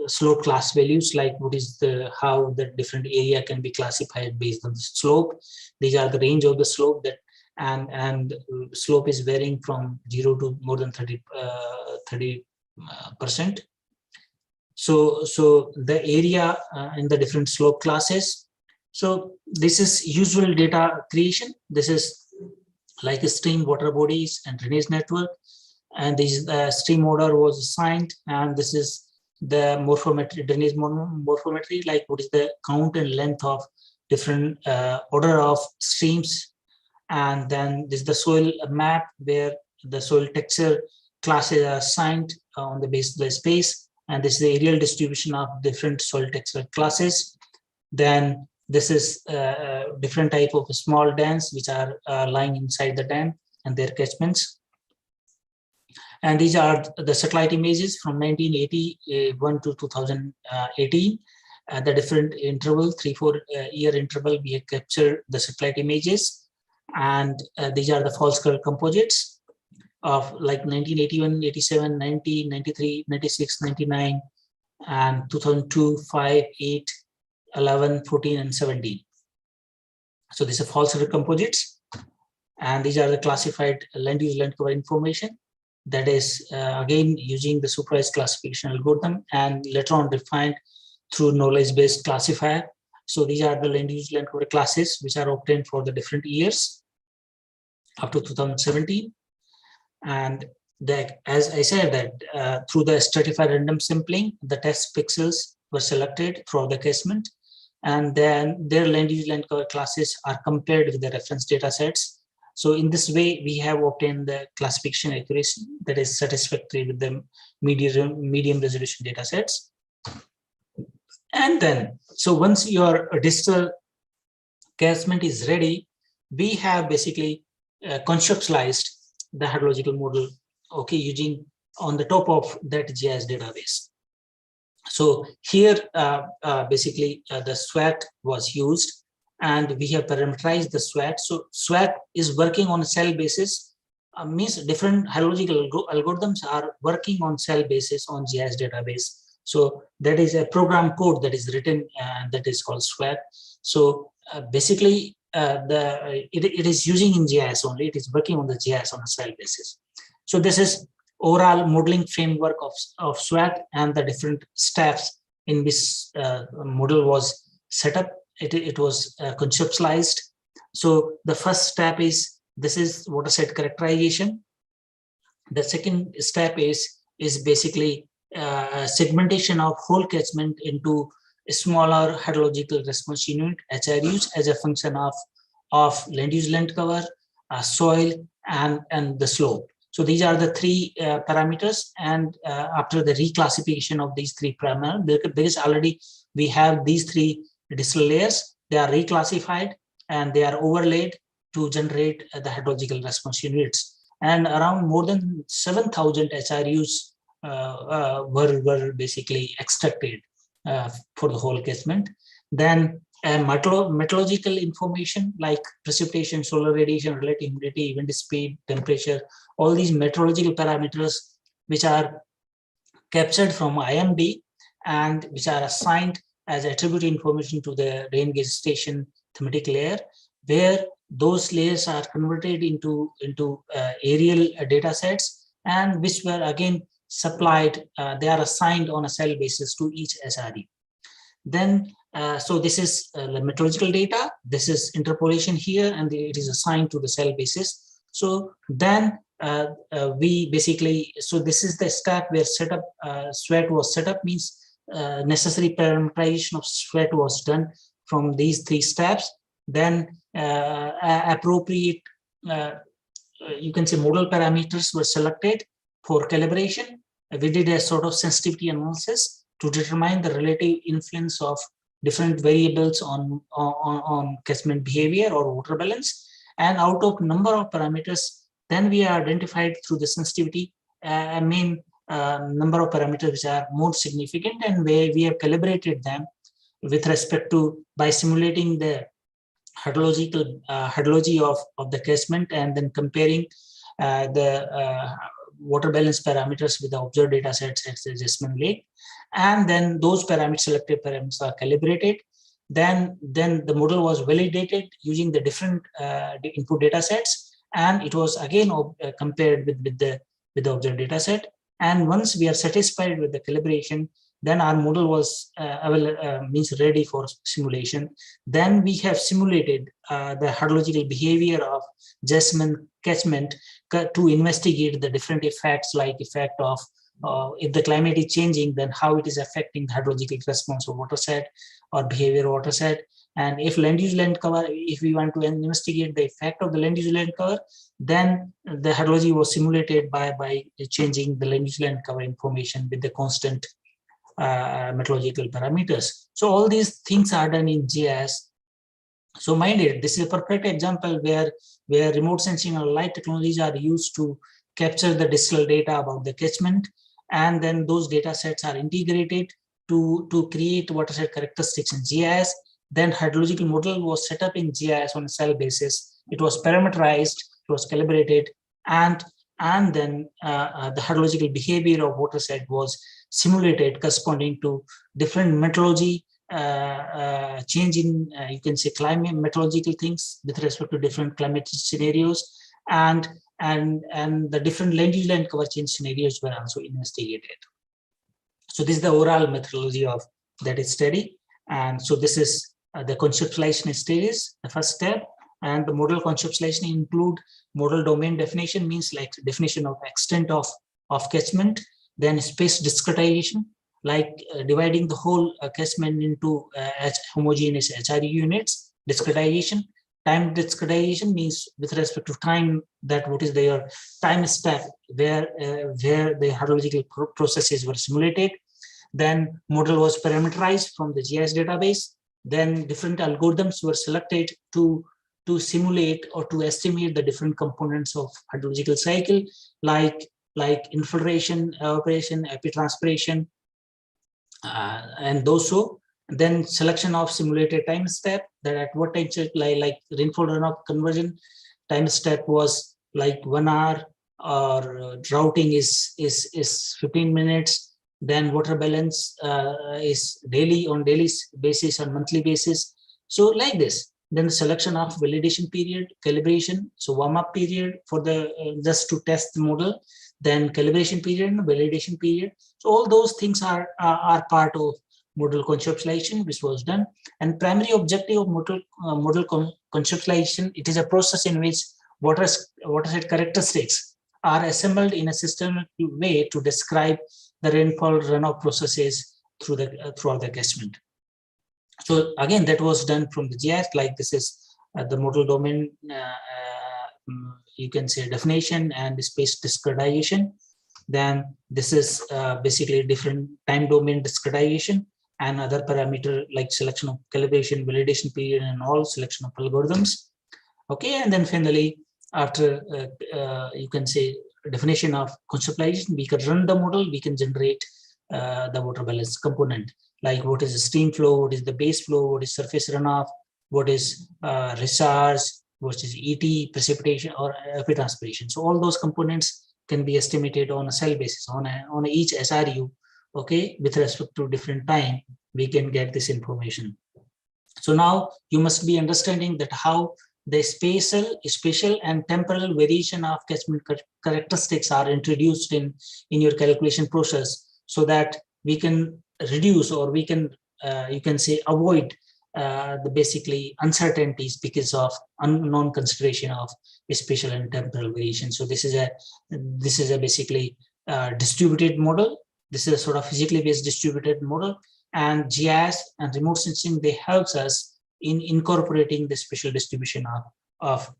slope class values, like what is how the different area can be classified based on the slope. These are the range of the slope that, and slope is varying from 0 to more than 30%. So the area in the different slope classes. So this is usual data creation. This is like a stream, water bodies, and drainage network. And this stream order was assigned, and this is the morphometry, drainage morphometry, like what is the count and length of different order of streams. And then this is the soil map, where the soil texture classes are assigned on the base of the space, and this is the aerial distribution of different soil texture classes. Then this is different type of small dams which are lying inside the dam and their catchments. And these are the satellite images from 1981 to 2018. The different interval, 3-4 year interval, we have captured the satellite images. And these are the false color composites of like 1981, 87, 90, 93, 96, 99, and 2002, 5, 8, 11, 14, and 17. So these are false color composites. And these are the classified land use land cover information. That is, again, using the supervised classification algorithm and later on defined through knowledge-based classifier. So these are the land use land cover classes which are obtained for the different years up to 2017. And that, as I said, that through the stratified random sampling, the test pixels were selected throughout the catchment, and then their land use land cover classes are compared with the reference data sets. So in this way, we have obtained the classification accuracy that is satisfactory with the medium resolution data sets. And then, so once your digital catchment is ready, we have basically conceptualized the hydrological model, okay, using on the top of that GIS database. So here, basically, the SWAT was used, and we have parameterized the SWAT. So SWAT is working on a cell basis, means different hydrological algorithms are working on cell basis on GIS database. So that is a program code that is written, that is called SWAT. So basically, it is using in GIS only. It is working on the GIS on a cell basis. So this is overall modeling framework of SWAT and the different steps in which model was set up. It was conceptualized. So the first step is, this is water set characterization. The second step is basically segmentation of whole catchment into a smaller hydrological response unit, HRUs, as a function of land use land cover, soil, and the slope. So these are the three parameters, and after the reclassification of these three parameters, there is already, we have these three digital layers. They are reclassified and they are overlaid to generate the hydrological response units. and around more than 7,000 HRUs were basically extracted for the whole catchment. Then meteorological information like precipitation, solar radiation, relative humidity, wind speed, temperature, all these meteorological parameters which are captured from IMD and which are assigned as attribute information to the rain gauge station thematic layer, where those layers are converted into aerial data sets, and which were again supplied, they are assigned on a cell basis to each SRE. Then, so this is the meteorological data, this is interpolation here, and it is assigned to the cell basis. So then we basically, so this is the step where setup, SWAT was set up, means necessary parameterization of SWAT was done from these three steps. Then appropriate, you can say model parameters were selected for calibration. We did a sort of sensitivity analysis to determine the relative influence of different variables on catchment behavior or water balance. And out of number of parameters, then we are identified through the sensitivity main number of parameters which are more significant, and where we have calibrated them with respect to by simulating the hydrology of the catchment, and then comparing the water balance parameters with the observed data sets at the adjustment lake. And then those parameters, selected parameters, are calibrated. Then the model was validated using the different input data sets, and it was again compared with the observed data set. And once we are satisfied with the calibration, then our model was means ready for simulation. Then we have simulated the hydrological behavior of Jasmine catchment to investigate the different effects, like effect of if the climate is changing, then how it is affecting the hydrological response of water set or behavior of water set. And if land use land cover, if we want to investigate the effect of the land use land cover, then the hydrology was simulated by changing the land use land cover information with the constant meteorological parameters. So all these things are done in GIS. So mind it, this is a perfect example where remote sensing or light technologies are used to capture the digital data about the catchment, and then those data sets are integrated to create watershed characteristics in GIS. Then hydrological model was set up in GIS on a cell basis. It was parameterized, it was calibrated, and then the hydrological behavior of watershed was simulated corresponding to different meteorology change in you can say climate meteorological things with respect to different climate scenarios, and the different land use land cover change scenarios were also investigated. So this is the overall methodology of that study. And so this is the conceptualization stages, the first step. And the model conceptualization include model domain definition, means like definition of extent of catchment, then space discretization, like dividing the whole catchment into homogeneous HRE units, discretization. Time discretization means with respect to time, that what is their time step where the hydrological processes were simulated. Then model was parameterized from the GIS database. Then different algorithms were selected to simulate or to estimate the different components of hydrological cycle, like infiltration, evaporation, epitranspiration, and those. So then selection of simulated time step, that at what time, like rainfall runoff conversion time step was like 1 hour, or routing is 15 minutes. Then water balance is on daily basis, on monthly basis. So like this. Then the selection of validation period, calibration, so warm-up period for the just to test the model, then calibration period and validation period. So all those things are part of model conceptualization, which was done. And primary objective of model conceptualization, it is a process in which watershed characteristics are assembled in a systematic way to describe the rainfall runoff processes throughout the catchment. So again, that was done from the GIS, like this is the model domain, you can say definition and space discretization. Then this is basically different time domain discretization and other parameter like selection of calibration, validation period, and all selection of algorithms. Okay, and then finally, after you can say definition of conceptualization, we can run the model, we can generate the water balance component, like what is the stream flow, what is the base flow, what is surface runoff, what is recharge, what is ET, precipitation, or evapotranspiration. So all those components can be estimated on a cell basis, on each SRU, okay, with respect to different time, we can get this information. So now you must be understanding that how the spatial and temporal variation of catchment characteristics are introduced in your calculation process, so that we can reduce, or we can you can say avoid the basically uncertainties because of unknown consideration of spatial and temporal variation. So this is a basically distributed model. This is a sort of physically based distributed model, and GIS and remote sensing, they helps us in incorporating the spatial distribution of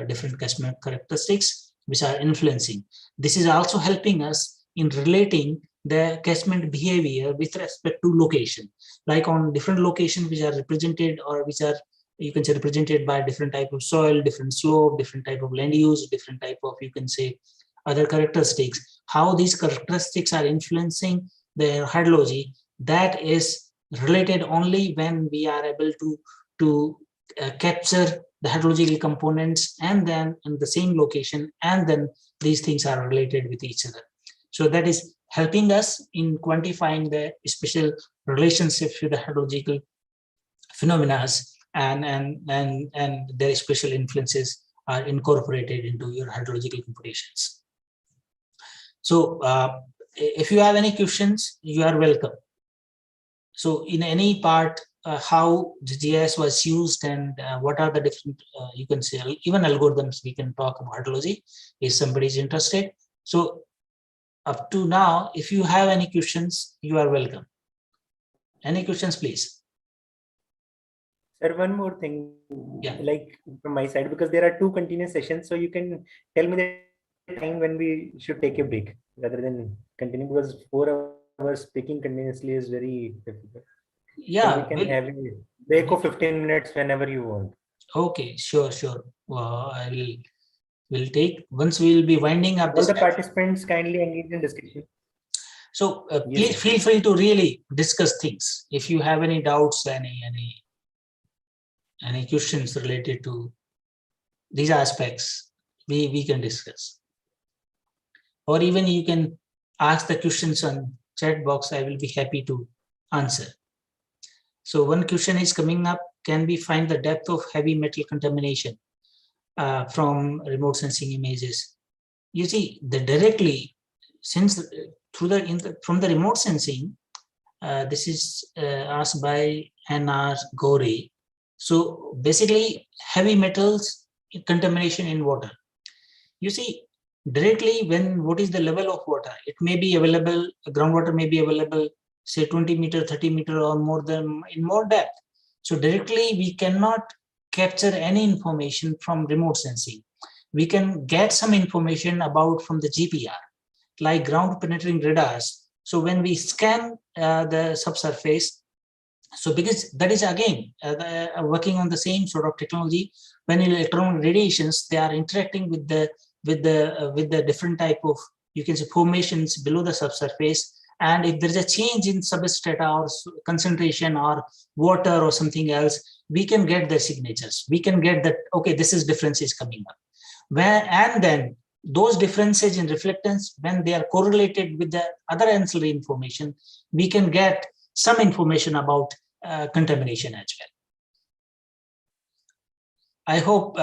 different catchment characteristics which are influencing. This is also helping us in relating the catchment behavior with respect to location, like on different locations which are represented, or which are, you can say, represented by different type of soil, different slope, different type of land use, different type of, you can say, other characteristics, how these characteristics are influencing the hydrology. That is related only when we are able to capture the hydrological components, and then in the same location, and then these things are related with each other. So that is helping us in quantifying the spatial relationships with the hydrological phenomena, and their spatial influences are incorporated into your hydrological computations. So if you have any questions, you are welcome. So in any part, how the GIS was used, and what are the different, you can say, even algorithms, we can talk about hydrology if somebody is interested. So up to now, if you have any questions, you are welcome. Any questions, please? Sir, one more thing, Yeah. like from my side, because there are 2 continuous sessions, so you can tell me the time when we should take a break rather than continue, because 4 hours speaking continuously is very difficult. Yeah, so we can have a break of 15 minutes whenever you want. Okay, sure. I will take, once we will be winding up All this. the participants kindly engage in discussion. So Yes, please feel free to really discuss things. If you have any doubts, any questions related to these aspects, we can discuss. Or even you can ask the questions on chat box. I will be happy to answer. So one question is coming up: can we find the depth of heavy metal contamination from remote sensing images? You see, directly, since from the remote sensing, this is asked by N.R. Gore. So basically, heavy metals contamination in water. You see, directly, what is the level of water? It may be available, groundwater may be available, say 20 meter, 30 meter, or more than in more depth. So directly, we cannot capture any information from remote sensing. We can get some information about from the GPR, like ground penetrating radars. So when we scan the subsurface, so because that is again working on the same sort of technology, when electron radiations, they are interacting with the different type of, you can say, formations below the subsurface. And if there's a change in substrata or concentration or water or something else, we can get the signatures. We can get that, okay, this is difference is coming up. And then those differences in reflectance, when they are correlated with the other ancillary information, we can get some information about contamination as well. I hope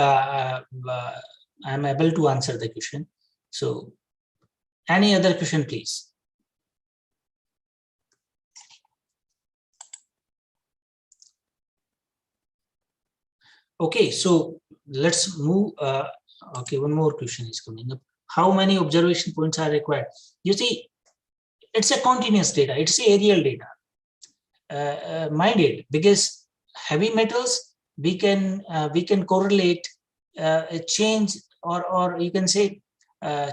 I'm able to answer the question. So any other question, please? Okay, so let's move. Okay, one more question is coming up. How many observation points are required? You see, it's a continuous data. It's a aerial data. Mind it, because heavy metals, we can correlate a change, or you can say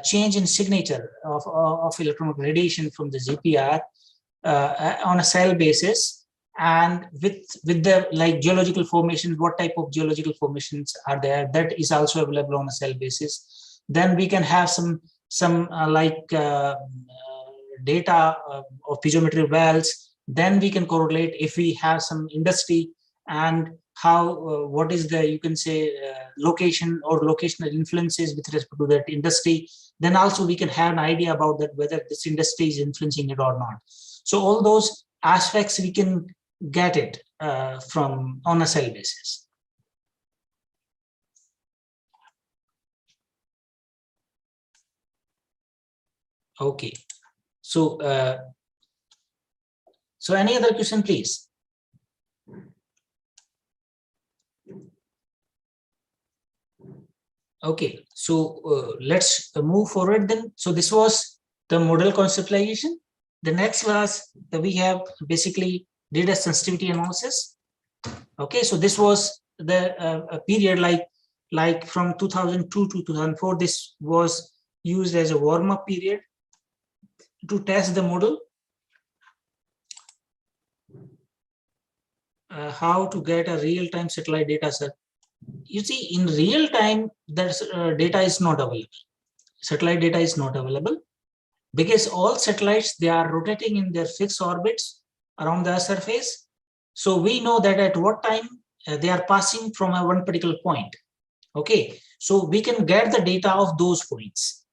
change in signature of electronic radiation from the GPR on a cell basis, and with the like geological formations, what type of geological formations are there, that is also available on a cell basis. Then we can have some data of piezometric wells. Then we can correlate if we have some industry and how what is the, you can say, location or locational influences with respect to that industry. Then also we can have an idea about that whether this industry is influencing it or not. So all those aspects we can get it from on a cell basis. Okay, so so any other question, please? Okay, so let's move forward then. So this was the model conceptualization. The next class that we have basically did a sensitivity analysis. Okay, so this was the period like from 2002 to 2004. This was used as a warm-up period to test the model. How to get a real-time satellite data set. You see, in real time, there's data is not available. Satellite data is not available because all satellites, they are rotating in their fixed orbits around the surface. So we know that at what time they are passing from a one particular point. Okay, so we can get the data of those points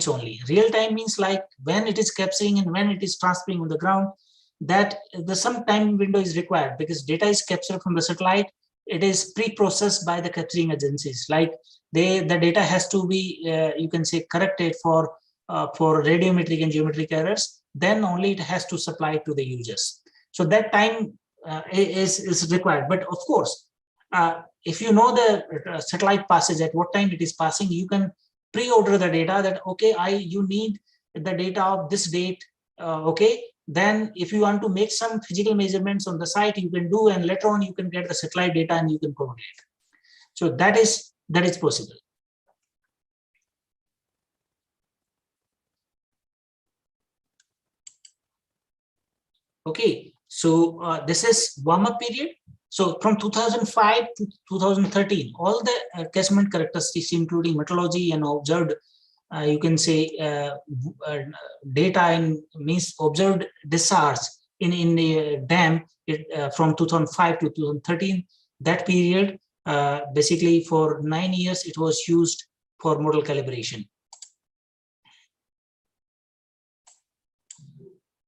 only. Real time means like when it is capturing and when it is transferring on the ground, that the some time window is required because data is captured from the satellite. It is pre-processed by the capturing agencies. Like the data has to be, you can say, corrected for radiometric and geometric errors. Then only it has to supply to the users. So that time is required. But of course, if you know the satellite passes at what time it is passing, you can pre-order the data that okay, you need the data of this date. Okay. Then if you want to make some physical measurements on the site, you can do, and later on you can get the satellite data and you can correlate. So that is possible. Okay, so this is warm-up period. So from 2005 to 2013, all the catchment characteristics, including meteorology and observed, you can say data in means observed discharge in the dam from 2005 to 2013. That period, basically for 9 years, it was used for model calibration.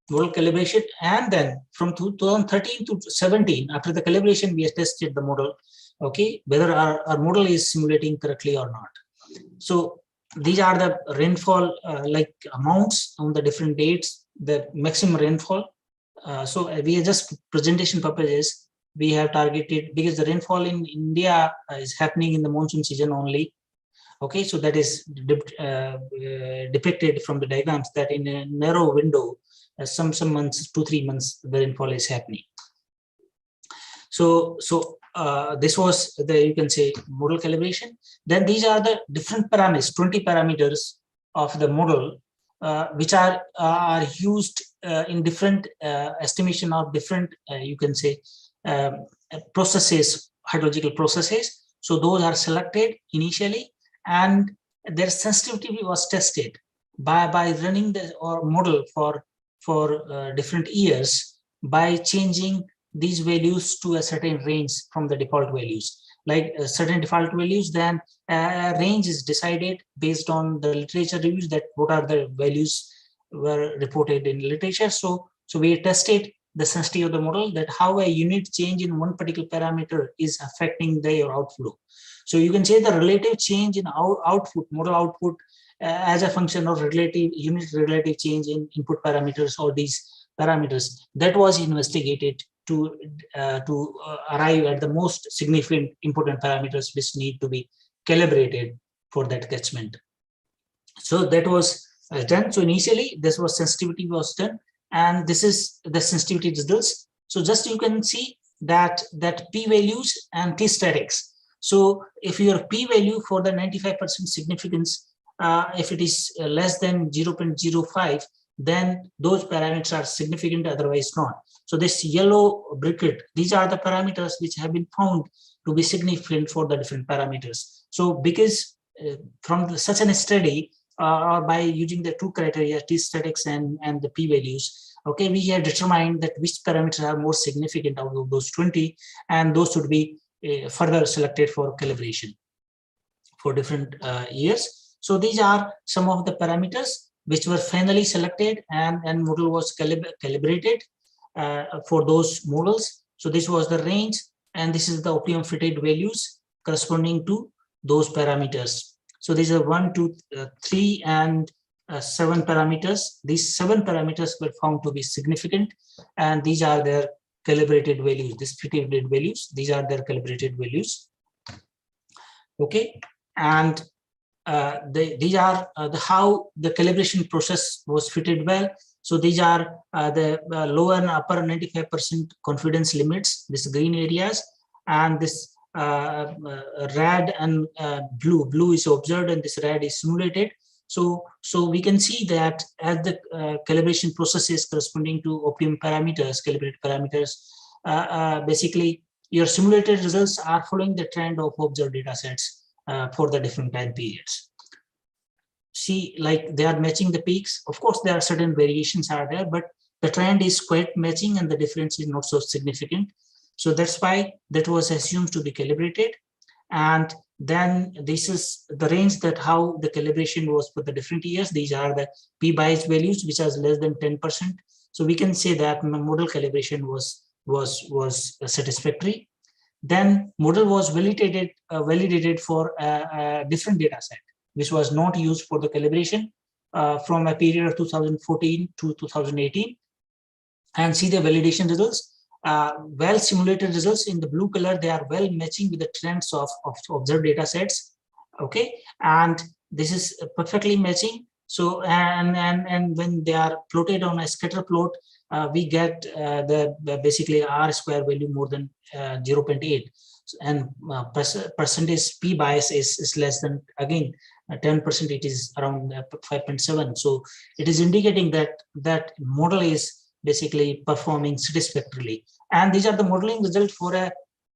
Model calibration, and then from 2013 to 17, after the calibration, we have tested the model, okay, whether our model is simulating correctly or not. So these are the rainfall like amounts on the different dates, the maximum rainfall. So we are just presentation purposes, we have targeted because the rainfall in India is happening in the monsoon season only. Okay, so that is depicted from the diagrams that in a narrow window, some months, 2-3 months, the rainfall is happening. So this was the, you can say, model calibration. Then these are the different parameters, 20 parameters of the model, which are used in different estimation of different, you can say, processes, hydrological processes. So those are selected initially, and their sensitivity was tested by running the model for different years by changing these values to a certain range from the default values. Like certain default values, then a range is decided based on the literature reviews that what are the values were reported in literature. So we tested the sensitivity of the model, that how a unit change in one particular parameter is affecting their outflow. So you can say the relative change in output, model output, as a function of unit relative change in input parameters or these parameters, that was investigated to arrive at the most significant important parameters which need to be calibrated for that catchment. So that was done. So initially this was sensitivity was done, and this is the sensitivity results. So just you can see that p values and t statics. So if your p value for the 95% significance, if it is less than 0.05, then those parameters are significant, otherwise not. So this yellow briquette, these are the parameters which have been found to be significant for the different parameters. So because from such a study, or by using the two criteria, T statics and the p values, okay, we have determined that which parameters are more significant out of those 20, and those should be further selected for calibration for different years. So these are some of the parameters which were finally selected, and model was calibrated for those models. So this was the range, and this is the optimum fitted values corresponding to those parameters. So these are 1, 2, 3, and 7 parameters. These 7 parameters were found to be significant, and these are their calibrated values. These fitted values, these are their calibrated values. Okay, and these are how the calibration process was fitted well. So these are the lower and upper 95% confidence limits, these green areas, and this red and blue. Blue is observed and this red is simulated. So we can see that as the calibration process is corresponding to optimum parameters, calibrated parameters, basically your simulated results are following the trend of observed data sets for the different time periods. See, like they are matching the peaks. Of course, there are certain variations are there, but the trend is quite matching and the difference is not so significant. So that's why that was assumed to be calibrated. And then this is the range that how the calibration was for the different years. These are the p-bias values, which are less than 10%. So we can say that model calibration was satisfactory. Then model was validated for a different data set, which was not used for the calibration from a period of 2014 to 2018. And see the validation results. Well simulated results in the blue color, they are well matching with the trends of observed data sets. Okay, and this is perfectly matching. So and when they are plotted on a scatter plot, we get the basically R square value more than 0.8, and percentage p bias is less than, again, 10%. It is around 5.7. So it is indicating that model is basically performing satisfactorily. And these are the modeling results for a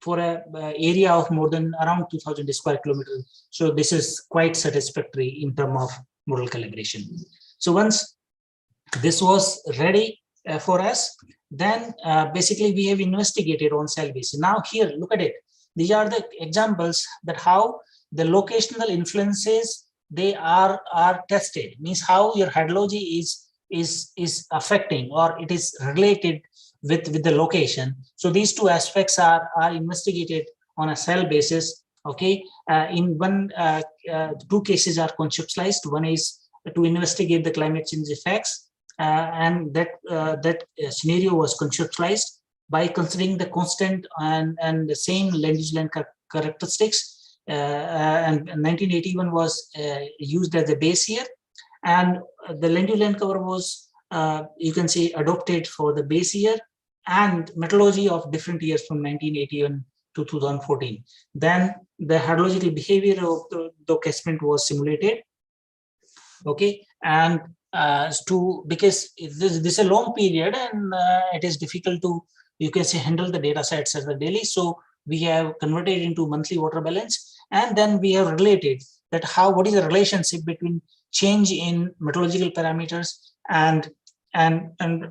area of more than around 2,000 square kilometers. So this is quite satisfactory in terms of model calibration. So once this was ready for us, then basically we have investigated on cell basis. Now here, look at it. These are the examples that how the locational influences, they are tested. Means how your hydrology is affecting, or it is related with the location. So these two aspects are investigated on a cell basis. Okay, in one two cases are conceptualized. One is to investigate the climate change effects, and that scenario was conceptualized by considering the constant and the same land use land characteristics. And 1981 was used as a base year, and the land use land cover was you can say adopted for the base year, and methodology of different years from 1981 to 2014. Then the hydrological behavior of the catchment was simulated. Okay, and because this is a long period, and it is difficult to, you can say, handle the data sets as a daily. So we have converted into monthly water balance, and then we have related that what is the relationship between change in meteorological parameters and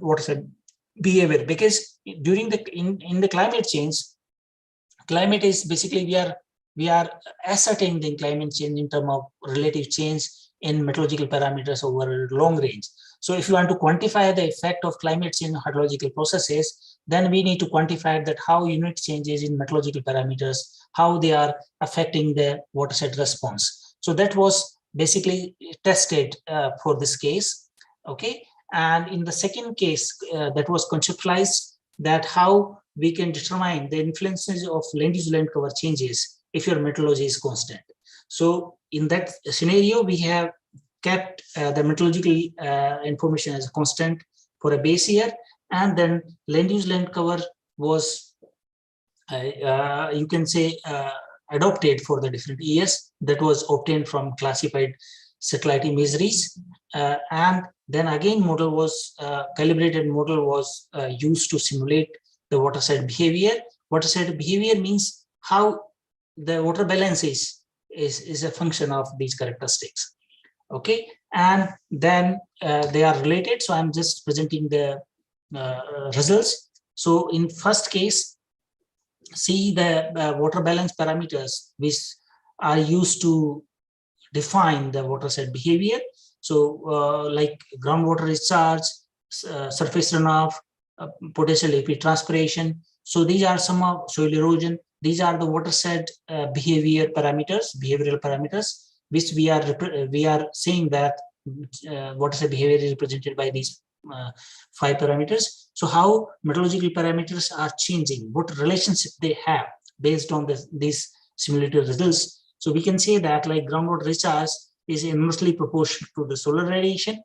what is it, behavior. Because during in the climate change, climate is basically we are ascertaining the climate change in terms of relative change in meteorological parameters over a long range. So if you want to quantify the effect of climate change on hydrological processes, then we need to quantify that how unit changes in meteorological parameters, how they are affecting the watershed response. So that was basically tested for this case. Okay, and in the second case that was conceptualized, that how we can determine the influences of land use land cover changes if your methodology is constant. So in that scenario, we have kept the meteorological information as a constant for a base year, and then land use land cover was you can say adopted for the different years, that was obtained from classified satellite imageries, and Then again, model was calibrated model was used to simulate the watershed behavior. Watershed behavior means how the water balance is a function of these characteristics. Okay, and then they are related. So I'm just presenting the results. So in first case, see the water balance parameters which are used to define the watershed behavior. So like groundwater discharge, surface runoff, potential evapotranspiration. So these are some of soil erosion. These are the watershed behavioral parameters, which we are saying that watershed behavior is represented by these 5 parameters. So how meteorological parameters are changing, what relationship they have based on these simulated results. So we can say that like groundwater recharge is inversely proportional to the solar radiation.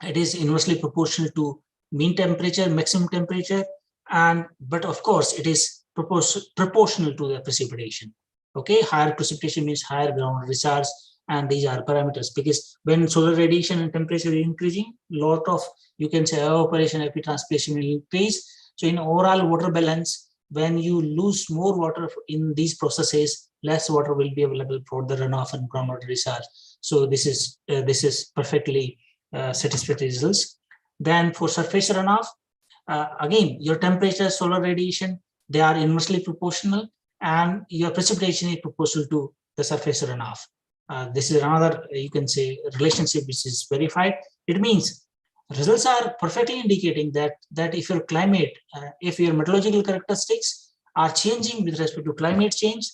It is inversely proportional to mean temperature, maximum temperature, but of course it is proportional to the precipitation. Okay, higher precipitation means higher groundwater recharge, and these are parameters, because when solar radiation and temperature is increasing, lot of, you can say, evaporation, evapotranspiration will increase. So in overall water balance, when you lose more water in these processes, less water will be available for the runoff and groundwater recharge. So this is perfectly satisfactory results. Then for surface runoff, again, your temperature, solar radiation, they are inversely proportional, and your precipitation is proportional to the surface runoff. This is another, you can say, relationship which is verified. It means results are perfectly indicating that if your climate, if your meteorological characteristics are changing with respect to climate change,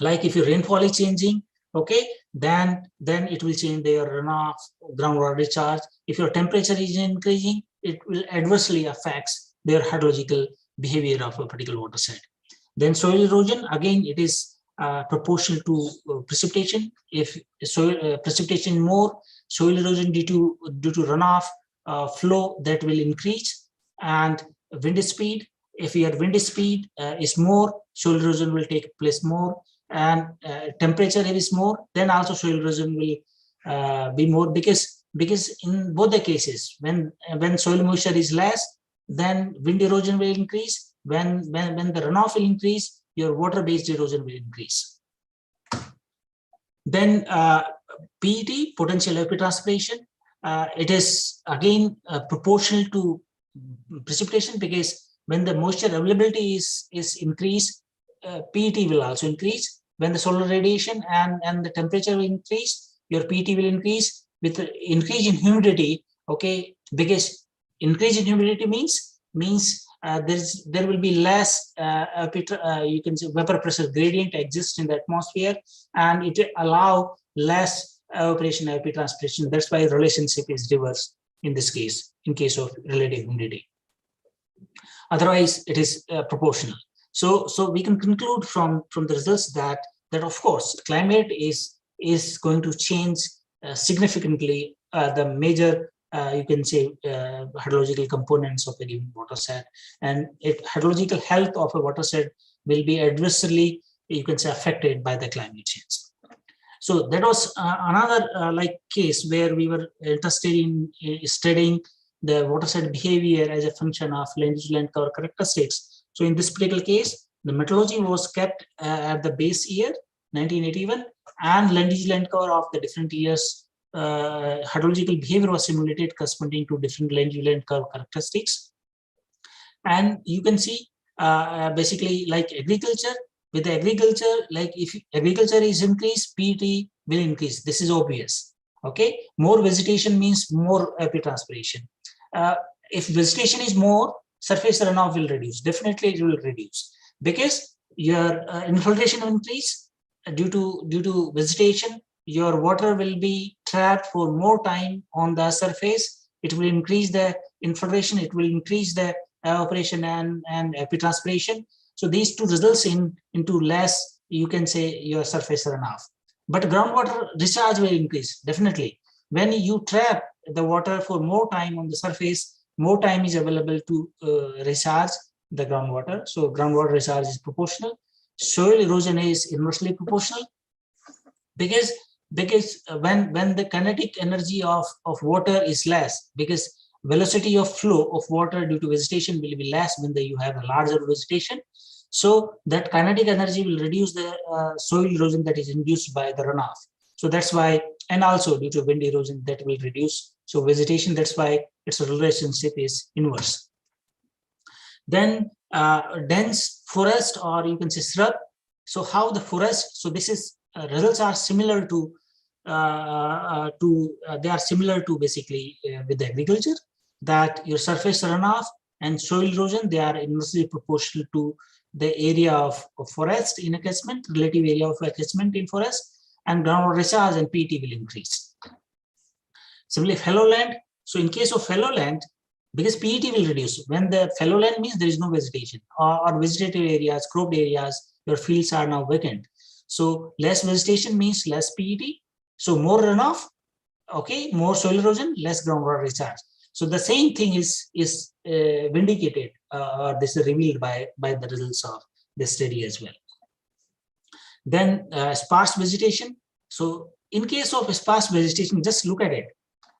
like if your rainfall is changing, okay, then it will change their runoff, groundwater recharge. If your temperature is increasing, it will adversely affect their hydrological behavior of a particular watershed. Then soil erosion, again, it is proportional to precipitation. If soil precipitation more, soil erosion due to runoff flow, that will increase. And wind speed, if your wind speed is more, soil erosion will take place more. And temperature is more, then also soil erosion will be more, because in both the cases, when soil moisture is less, then wind erosion will increase. When the runoff will increase, your water-based erosion will increase. Then PET, potential evapotranspiration, it is again proportional to precipitation, because when the moisture availability is increased, PET will also increase. When the solar radiation and the temperature will increase, your PET will increase. With the increase in humidity, okay, because increase in humidity means there will be less you can say vapor pressure gradient exists in the atmosphere, and it allow less evaporation, evapotranspiration. That's why relationship is reversed in this case, in case of relative humidity. Otherwise, it is proportional. So we can conclude from the results that of course climate is going to change significantly the major you can say hydrological components of a given watershed, and hydrological health of a watershed will be adversely, you can say, affected by the climate change. So that was another like case where we were interested in studying the watershed behavior as a function of land use land cover characteristics. So in this particular case, the methodology was kept at the base year 1981, and land use land cover of the different years hydrological behavior was simulated corresponding to different land use land cover characteristics. And you can see basically like agriculture. With agriculture, like if agriculture is increased, PET will increase. This is obvious. Okay, more vegetation means more evapotranspiration. If vegetation is more, surface runoff will reduce. Definitely, it will reduce because your infiltration will increase due to vegetation. Your water will be trapped for more time on the surface. It will increase the infiltration. It will increase the evaporation and evapotranspiration. So these two results into less, you can say, your surface runoff. But groundwater recharge will increase, definitely. When you trap the water for more time on the surface, more time is available to recharge the groundwater. So groundwater recharge is proportional. Soil erosion is inversely proportional, because because when the kinetic energy of water is less, because velocity of flow of water due to vegetation will be less when you have a larger vegetation. So that kinetic energy will reduce the soil erosion that is induced by the runoff. So that's why, and also due to wind erosion that will reduce. So vegetation, that's why its relationship is inverse. Then dense forest, or you can say shrub. So how the forest, so this is results are similar to they are similar to basically with the agriculture, that your surface runoff and soil erosion, they are inversely proportional to the area of forest in a catchment, relative area of a catchment in forest, and groundwater recharge and PET will increase. Similarly, fallow land. So in case of fallow land, because PET will reduce. When the fallow land means there is no vegetation, or vegetative areas, cropped areas, your fields are now vacant. So less vegetation means less PET. So more runoff, okay, more soil erosion, less groundwater recharge. So the same thing is vindicated, or this is revealed by the results of this study as well. Then sparse vegetation. So in case of sparse vegetation, just look at it.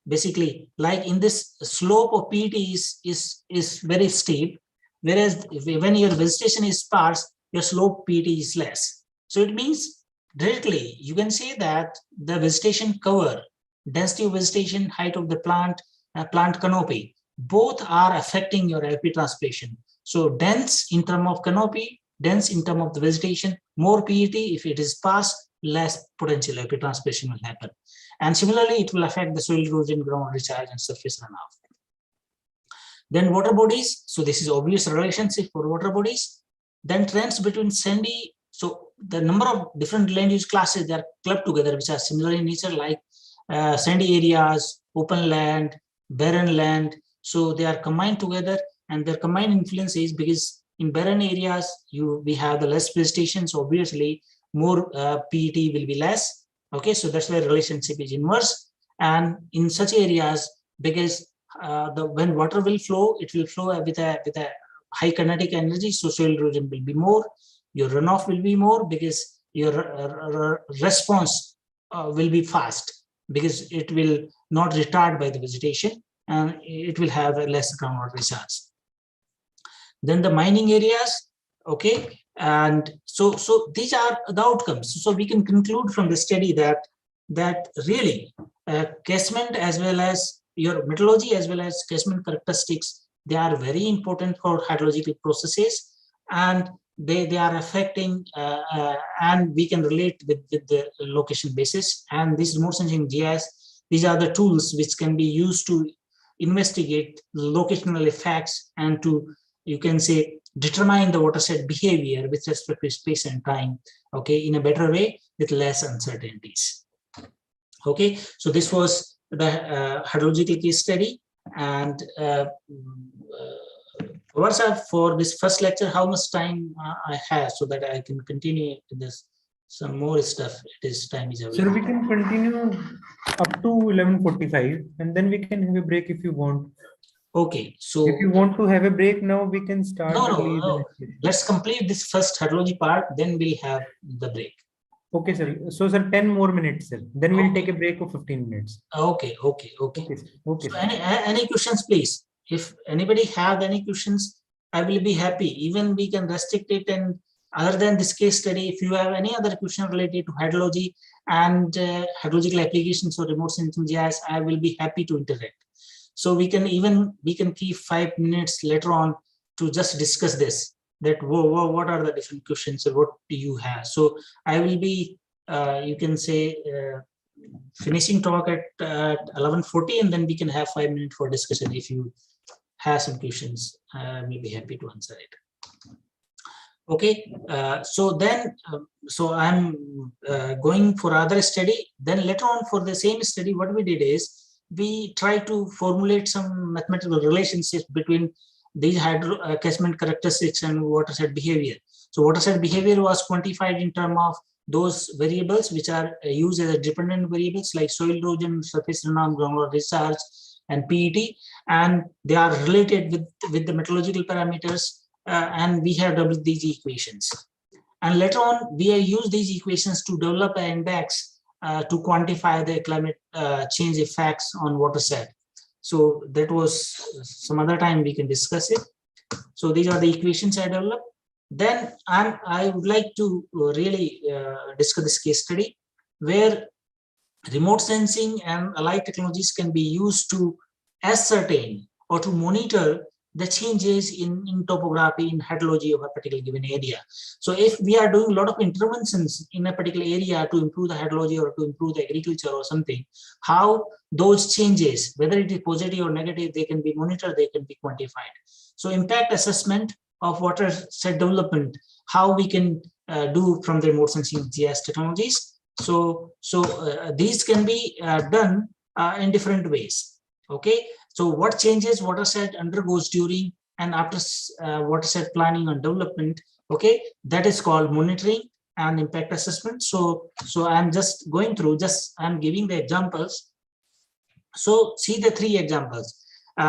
Basically, like in this, slope of PET is very steep, whereas when your vegetation is sparse, your slope PET is less. So it means directly you can say that the vegetation cover, density of vegetation, height of the plant canopy, both are affecting your LP transpiration. So dense in terms of canopy, dense in terms of the vegetation, more PET. If it is sparse, less potential LP transpiration will happen. And similarly, it will affect the soil erosion, ground recharge, and surface runoff. Then water bodies. So this is obvious relationship for water bodies. Then trends between sandy. So the number of different land use classes, they are clubbed together, which are similar in nature, like sandy areas, open land, barren land. So they are combined together, and their combined influence is because in barren areas, we have the less vegetation. So obviously, more PET will be less. Okay, so that's why relationship is inverse. And in such areas, because when water will flow, it will flow with a high kinetic energy, so soil erosion will be more. Your runoff will be more because your response will be fast, because it will not retard by the vegetation, and it will have a less groundwater recharge. Then the mining areas, okay, and so these are the outcomes. So we can conclude from the study that really catchment, as well as your metallurgy, as well as catchment characteristics, they are very important for hydrological processes, and they are affecting and we can relate with the location basis. And this remote sensing GIS, these are the tools which can be used to investigate locational effects and to, you can say, determine the watershed behavior with respect to space and time, okay, in a better way with less uncertainties. Okay, so this was the hydrological case study. And for this first lecture, how much time I have, so that I can continue this some more stuff. This time is available. So we can continue up to 11:45, and then we can have a break if you want. Okay, so if you want to have a break now, we can start. No. Let's complete this first hydrology part, then we'll have the break. Okay, sir. So, sir, 10 more minutes, sir. Then we'll take a break of 15 minutes. Okay. Okay, so any questions, please? If anybody have any questions, I will be happy. Even we can restrict it, and other than this case study, if you have any other question related to hydrology and hydrological applications or remote sensing GIS, I will be happy to interact. So we can keep 5 minutes later on to just discuss this, that what are the different questions or what do you have. So I will be, you can say, finishing talk at 11:40, and then we can have 5 minutes for discussion. If you have some questions, I will be happy to answer it. Okay, so then, so I'm going for other study. Then later on for the same study, what we did is, we try to formulate some mathematical relationships between these catchment characteristics and watershed behavior. So watershed behavior was quantified in terms of those variables which are used as a dependent variables, like soil erosion, surface runoff, groundwater recharge, and PET, and they are related with the metallurgical parameters, and we have developed these equations. And later on, we have used these equations to develop an index to quantify the climate change effects on watershed. So that was some other time we can discuss it. So these are the equations I developed. Then I would like to really discuss this case study where remote sensing and allied technologies can be used to ascertain or to monitor the changes in topography, in hydrology of a particular given area. So if we are doing a lot of interventions in a particular area to improve the hydrology or to improve the agriculture or something, how those changes, whether it is positive or negative, they can be monitored, they can be quantified. So impact assessment of watershed development, how we can do from the remote sensing GIS technologies. So these can be done in different ways. Okay, so what changes watershed undergoes during and after watershed planning and development, okay, that is called monitoring and impact assessment. So I'm just going through, I'm giving the examples. So see the 3 examples,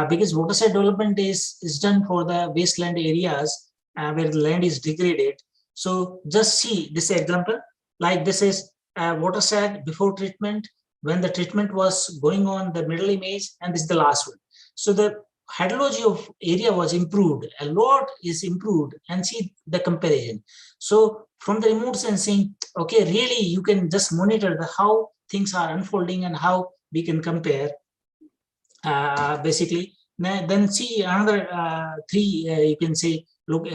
because watershed development is done for the wasteland areas where the land is degraded. So just see this example, like this is watershed before treatment, when the treatment was going on, the middle image, and this is the last one. So the hydrology of area was improved, a lot is improved, and see the comparison. So from the remote sensing, okay, really you can just monitor the how things are unfolding and how we can compare basically. Then see another 3 you can say look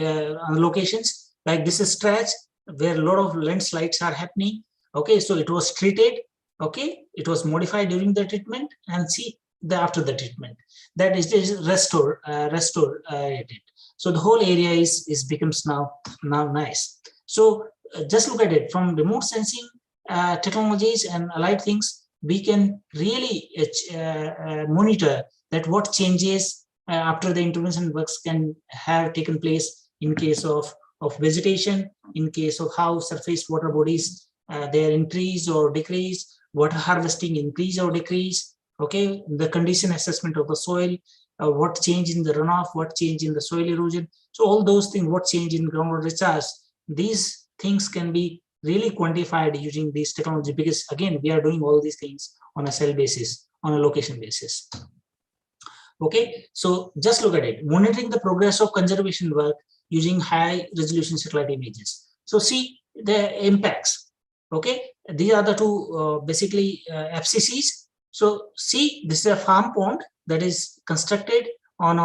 locations, like this is stretch where a lot of landslides are happening. Okay, so it was treated, okay, it was modified during the treatment, and see the after the treatment, that is restored. So the whole area is becomes now nice. So just look at it from remote sensing technologies and allied things, we can really monitor that what changes after the intervention works can have taken place in case of vegetation, in case of how surface water bodies they are increase or decrease, water harvesting increase or decrease, okay, the condition assessment of the soil, what change in the runoff, what change in the soil erosion. So all those things, what change in groundwater recharge, these things can be really quantified using this technology, because again, we are doing all these things on a cell basis, on a location basis. Okay, so just look at it, monitoring the progress of conservation work using high resolution satellite images. So see the impacts. Okay, these are the 2 basically FCCs. So see, this is a farm pond that is constructed on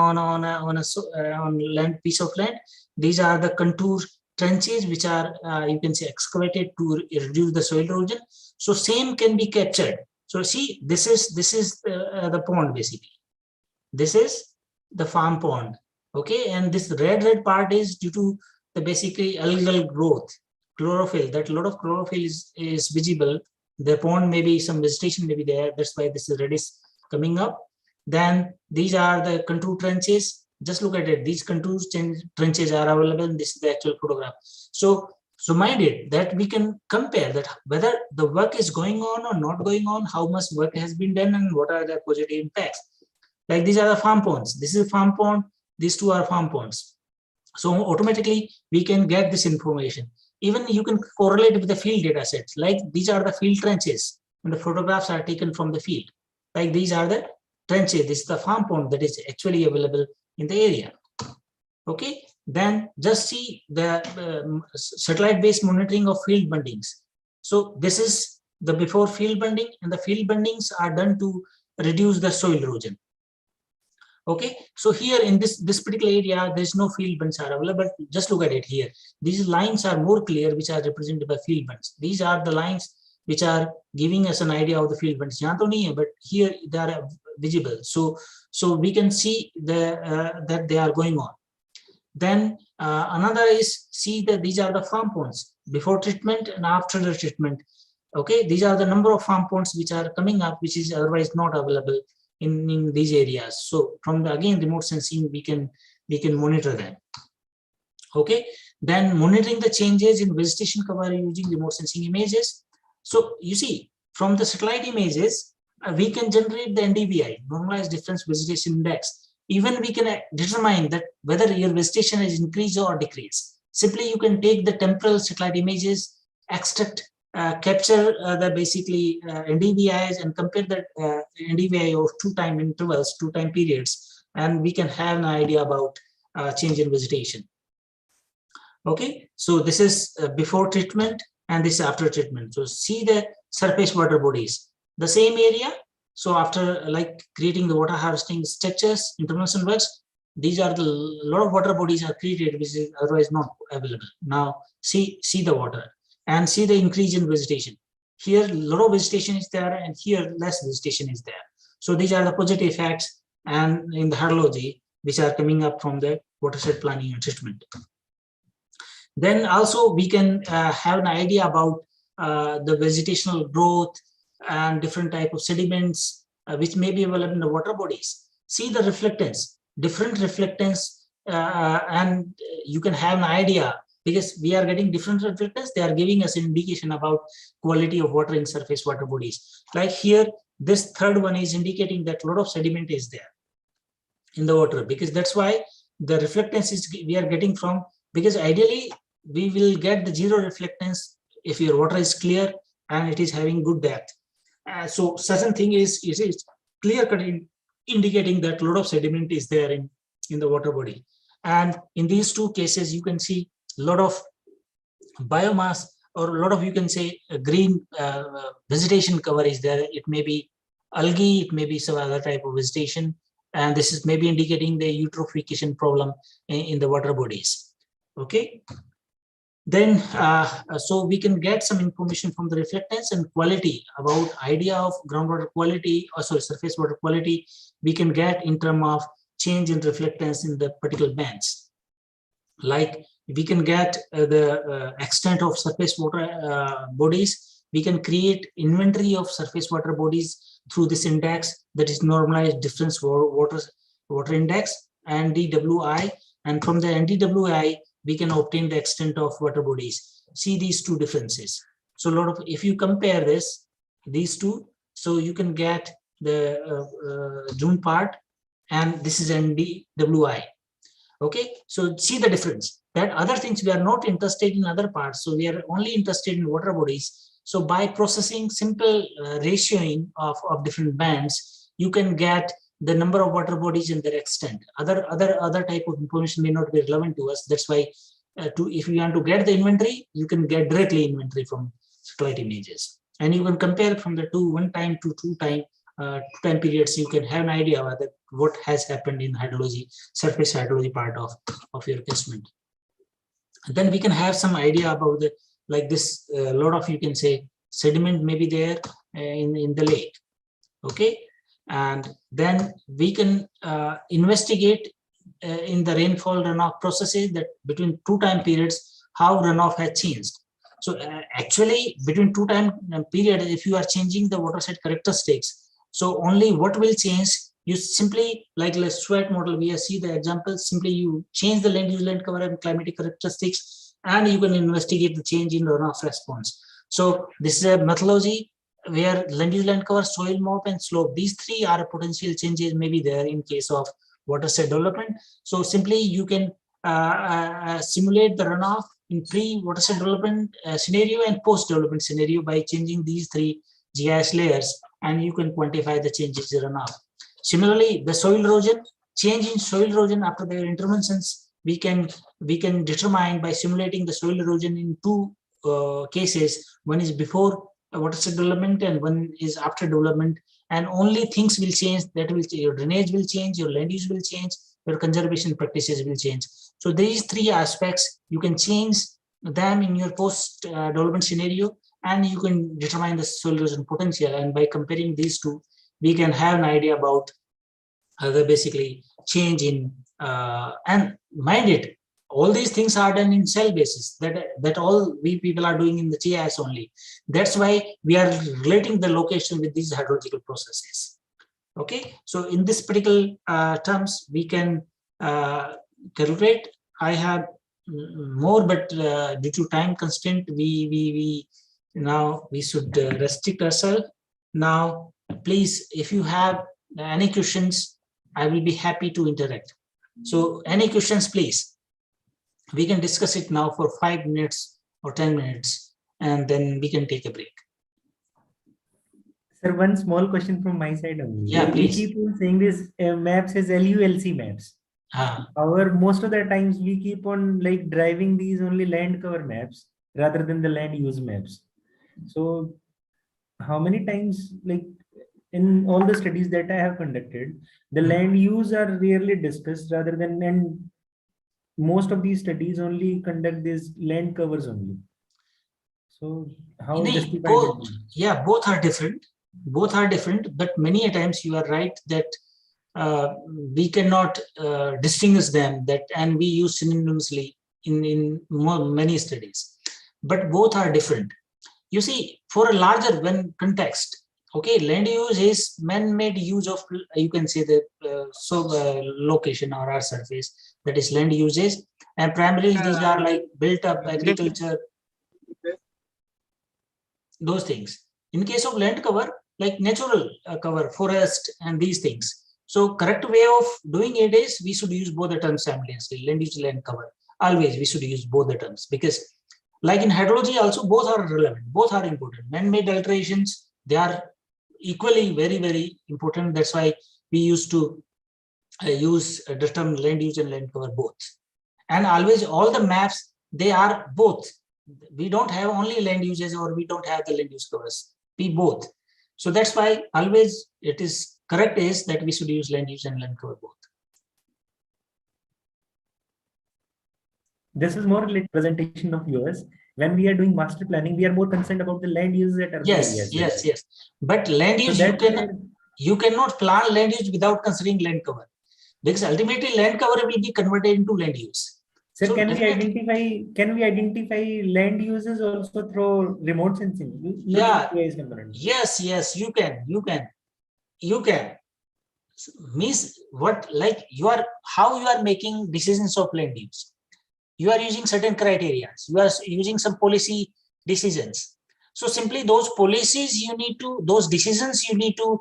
land, piece of land. These are the contour trenches which are you can say excavated to reduce the soil erosion. So same can be captured. So see, this is the pond basically. This is the farm pond. Okay, and this red part is due to the basically algal growth, chlorophyll. That a lot of chlorophyll is visible. The pond maybe some vegetation may be there. That's why this is reddish coming up. Then these are the contour trenches. Just look at it. These contour trenches are available. This is the actual photograph. So mind it that we can compare that whether the work is going on or not going on, how much work has been done, and what are the positive impacts. Like these are the farm ponds. This is a farm pond. These 2 are farm ponds. So automatically we can get this information. Even you can correlate with the field data sets. Like these are the field trenches, and the photographs are taken from the field. Like these are the trenches. This is the farm pond that is actually available in the area. Okay, then just see the satellite-based monitoring of field bundings. So this is the before field bunding, and the field bundings are done to reduce the soil erosion. Okay, so here in this particular area, there's no field bunds are available. Just look at it here. These lines are more clear, which are represented by field bunds. These are the lines which are giving us an idea of the field bunds. But here they are visible. So we can see that they are going on. Then another is see that these are the farm ponds before treatment and after the treatment. Okay, these are the number of farm ponds which are coming up, which is otherwise not available in these areas. So from the again remote sensing, we can monitor them. Okay, then monitoring the changes in vegetation cover using remote sensing images. So you see from the satellite images, we can generate the NDVI, normalized difference vegetation index. Even we can determine that whether your vegetation is increased or decreased. Simply you can take the temporal satellite images, extract capture the basically NDVIs and compare that NDVI of 2 time intervals, 2 time periods, and we can have an idea about change in vegetation. Okay, so this is before treatment and this is after treatment. So see the surface water bodies, the same area. So after like creating the water harvesting structures, intervention works, these are the lot of water bodies are created which is otherwise not available. Now see the water and see the increase in vegetation. Here a lot of vegetation is there and here less vegetation is there. So these are the positive effects and in the hydrology which are coming up from the watershed planning and treatment. Then also we can have an idea about the vegetational growth and different type of sediments which may be available in the water bodies. See the reflectance, different reflectance, and you can have an idea because we are getting different reflectance. They are giving us an indication about quality of water in surface water bodies. Like here, this third one is indicating that a lot of sediment is there in the water, because that's why the reflectance is we are getting from, because ideally we will get the zero reflectance if your water is clear and it is having good depth. So certain thing is clear cut indicating that a lot of sediment is there in the water body. And in these two cases, you can see a lot of biomass or a lot of, you can say, green vegetation cover is there. It may be algae, it may be some other type of vegetation. And this is maybe indicating the eutrophication problem in the water bodies. Okay. Then, so we can get some information from the reflectance and quality about idea of groundwater quality, or sorry, surface water quality. We can get in terms of change in reflectance in the particular bands. Like we can get the extent of surface water bodies. We can create inventory of surface water bodies through this index, that is normalized difference water index, and NDWI. And from the NDWI, we can obtain the extent of water bodies. See these two differences. So a lot of, if you compare this, these two, so you can get the June part, and this is NDWI. Okay, so see the difference. That other things we are not interested in other parts, so we are only interested in water bodies. So by processing simple ratioing of different bands, you can get the number of water bodies and their extent. Other type of information may not be relevant to us. That's why if you want to get the inventory, you can get directly inventory from satellite images, and you can compare from the 1 time to 2 time periods. You can have an idea about what has happened in hydrology, surface hydrology part of your catchment. Then we can have some idea about the, like this lot of, you can say, sediment may be there in the lake. Okay. And then we can investigate in the rainfall runoff processes that between 2 time periods, how runoff has changed. So actually between 2 time periods, if you are changing the watershed characteristics, so only what will change, you simply, like the SWOT model, we see the example, simply you change the land use, land cover and climatic characteristics, and you can investigate the change in runoff response. So this is a methodology where land use, land cover, soil mop and slope, these three are potential changes maybe there in case of watershed development. So simply you can simulate the runoff in pre-watershed development scenario and post-development scenario by changing these 3 GIS layers, and you can quantify the changes in runoff. Similarly, the soil erosion, change in soil erosion after their interventions, we can determine by simulating the soil erosion in 2 cases. One is before watershed development and one is after development, and only things will change that will, your drainage will change, your land use will change, your conservation practices will change. So these 3 aspects, you can change them in your post development scenario, and you can determine the soil erosion potential. And by comparing these 2, we can have an idea about the basically change in and mind it, all these things are done in cell basis, that all we people are doing in the GIS only. That's why we are relating the location with these hydrological processes. Okay, so in this particular terms, we can calculate. I have more, but due to time constraint, we now we should restrict ourselves. Now, please, if you have any questions, I will be happy to interact. So any questions, please. We can discuss it now for 5 minutes or 10 minutes. and then we can take a break. Sir, one small question from my side only. Yeah, We please. keep on saying this maps as LULC maps. However, most of the times we keep on like driving these only land cover maps rather than the land use maps. So how many times, like in all the studies that I have conducted, the land use are rarely discussed rather than, and most of these studies only conduct these land covers only. So how justified is both, it? yeah, both are different. Both are different, but many a times you are right that we cannot distinguish them, that, and we use synonymously in many studies, but both are different. You see, for a larger when context, okay, land use is man-made use of, you can say the location or our surface, that is land uses, and primarily these are like built up agriculture, those things. In case of land cover, like natural cover, forest, and these things. So correct way of doing it is we should use both the terms simultaneously, land use, land cover. Always we should use both the terms, because like in hydrology also both are relevant, both are important. Man-made alterations, they are equally very, very important. That's why we used to use the term land use and land cover both. And always all the maps, they are both. We don't have only land uses or we don't have the land use covers. We both. So that's why always it is correct is that we should use land use and land cover both. This is more like presentation of yours. When we are doing master planning, we are more concerned about the land uses at urban areas. Yes. But land use, you cannot plan land use without considering land cover, because ultimately land cover will be converted into land use. Sir, so can we identify land uses also through remote sensing? Yeah. Yes, you can. Means what, like how you are making decisions of land use. You are using certain criteria. You are using some policy decisions. So simply those policies those decisions you need to,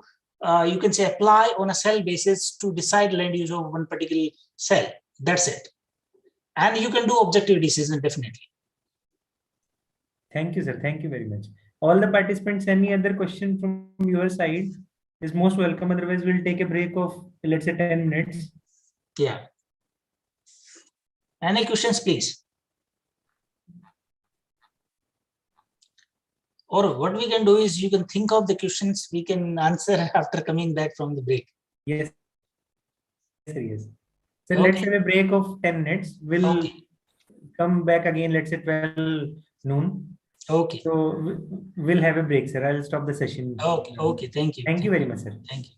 you can say, apply on a cell basis to decide land use of one particular cell. That's it. And you can do objective decision definitely. Thank you, sir. Thank you very much. All the participants, any other question from your side is most welcome. Otherwise, we'll take a break of, let's say, 10 minutes. Yeah. Any questions, please? Or what we can do is you can think of the questions we can answer after coming back from the break. Yes. Yes. So let's have a break of 10 minutes. We'll come back again, let's say 12 noon. Okay. So we'll have a break, sir. I'll stop the session. Okay. Thank you. Thank you very much, sir. Thank you.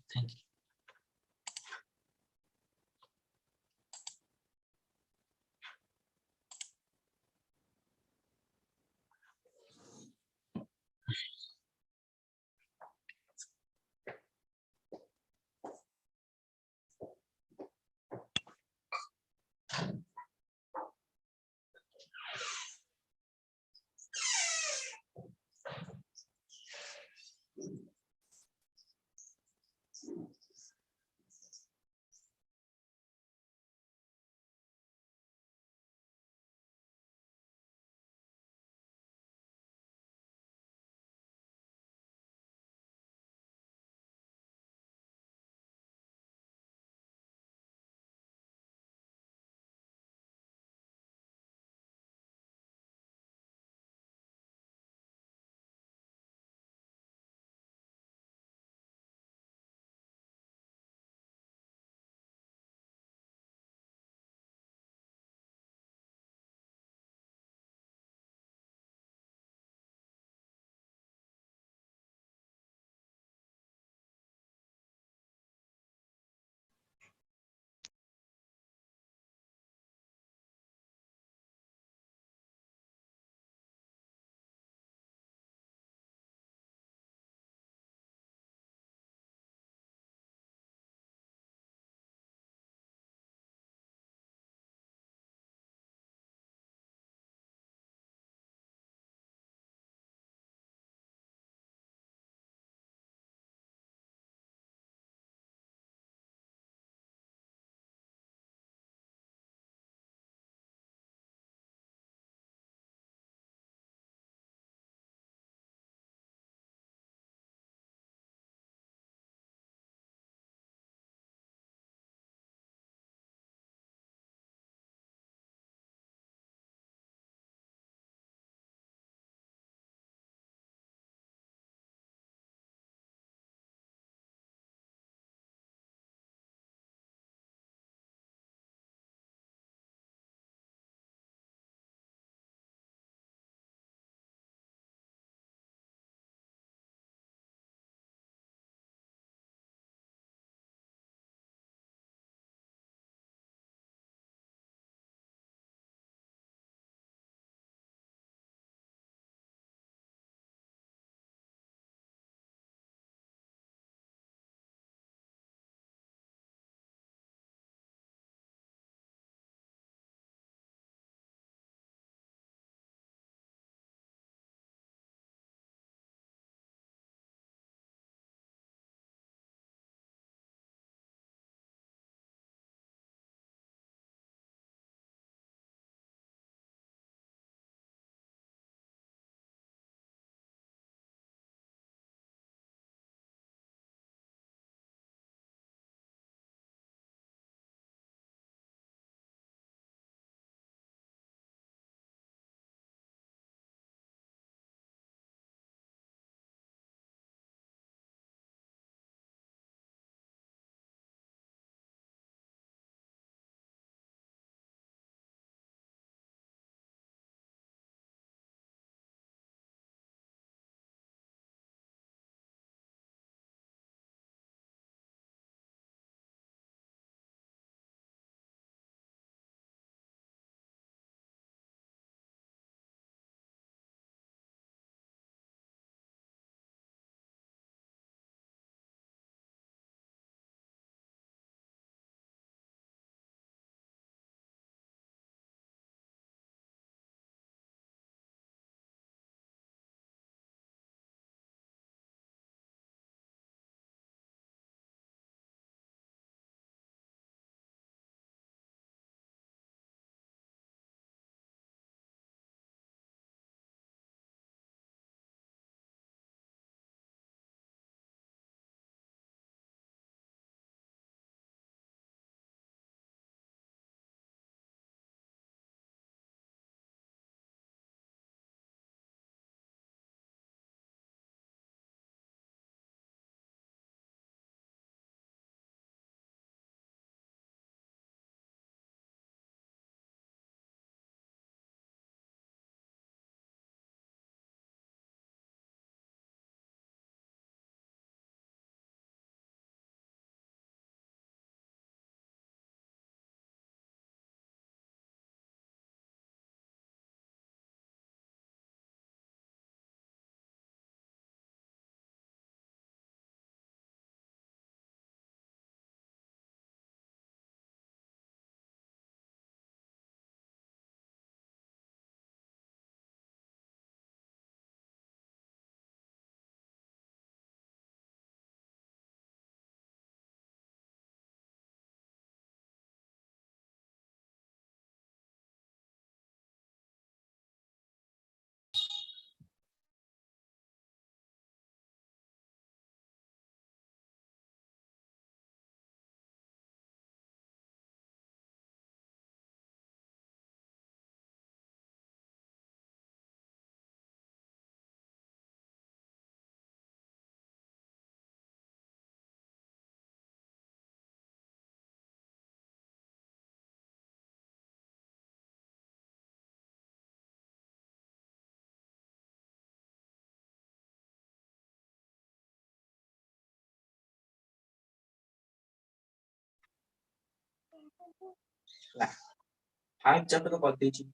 Hai chapter about teaching.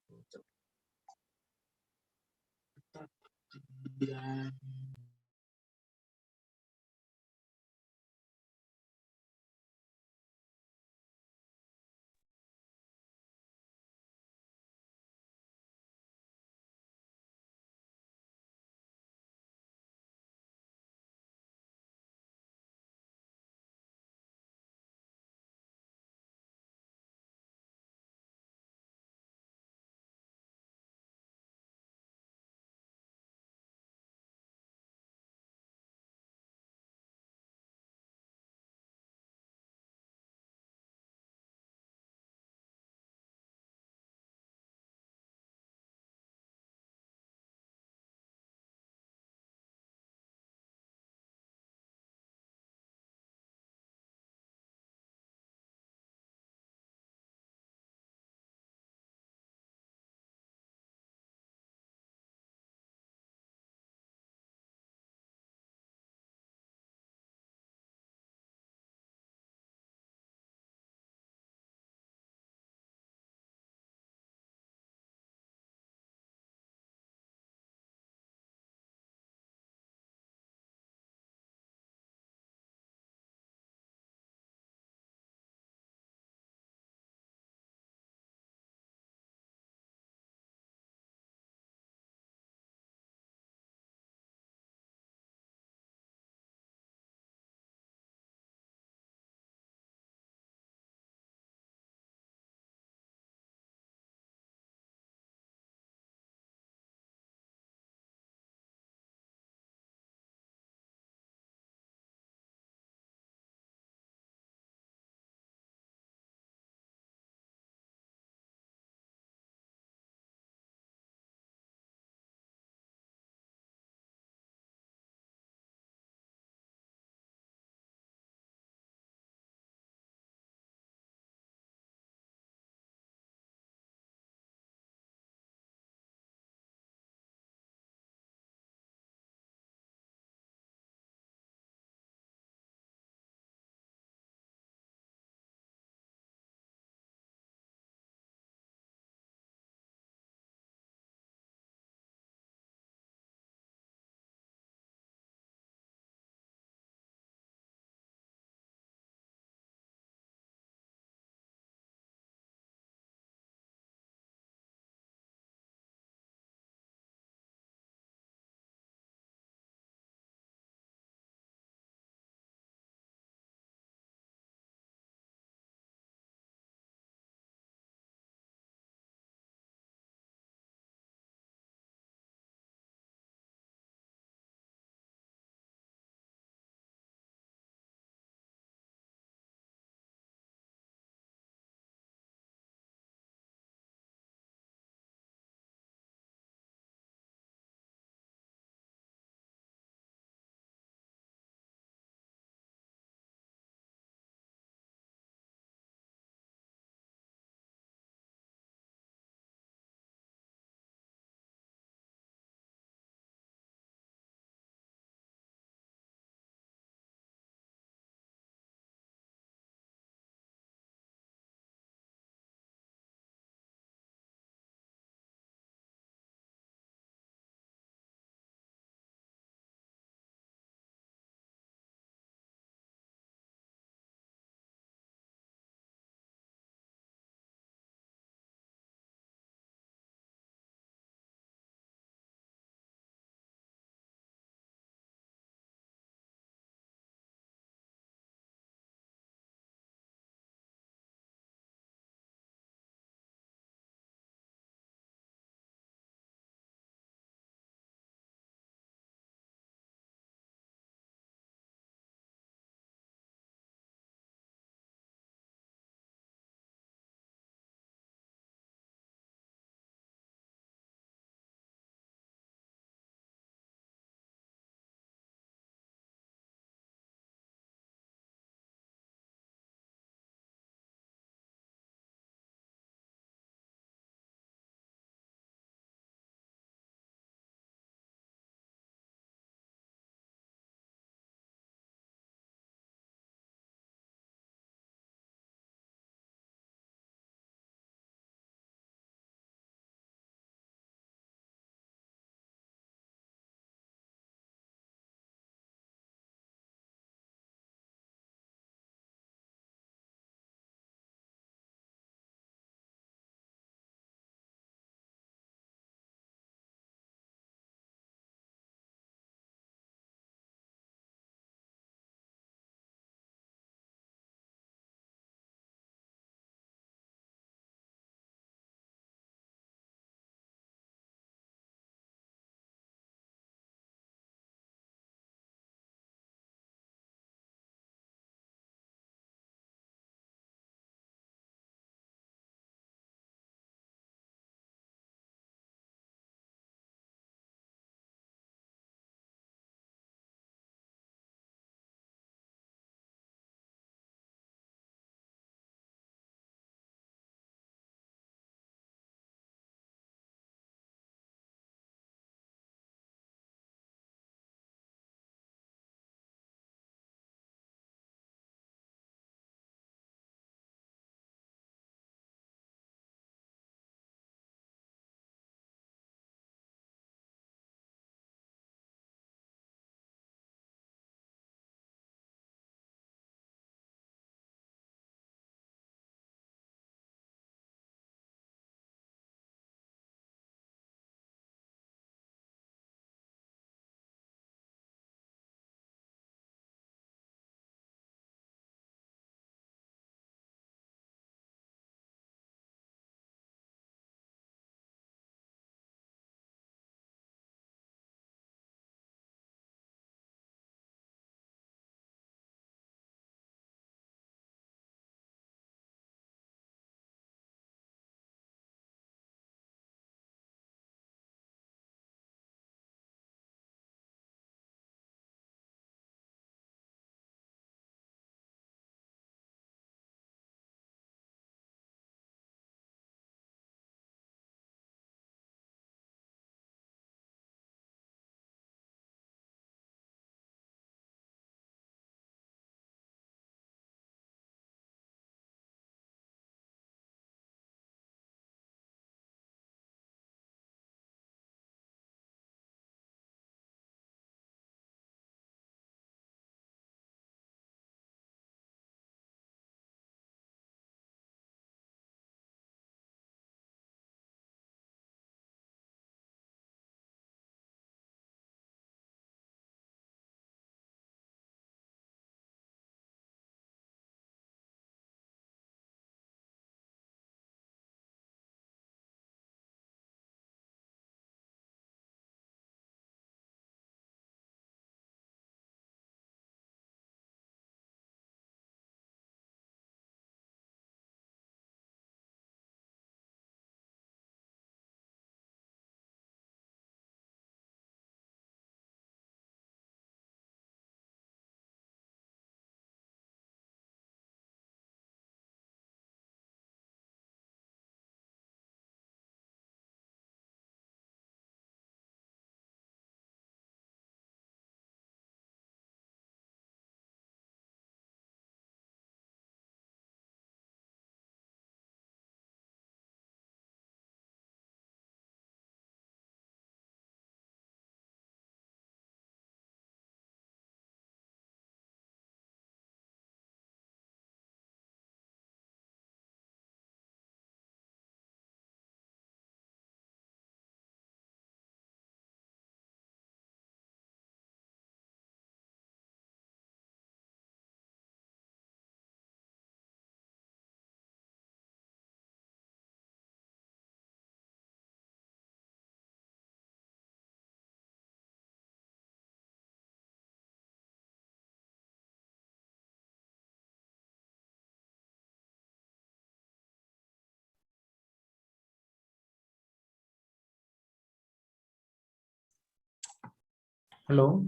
Hello.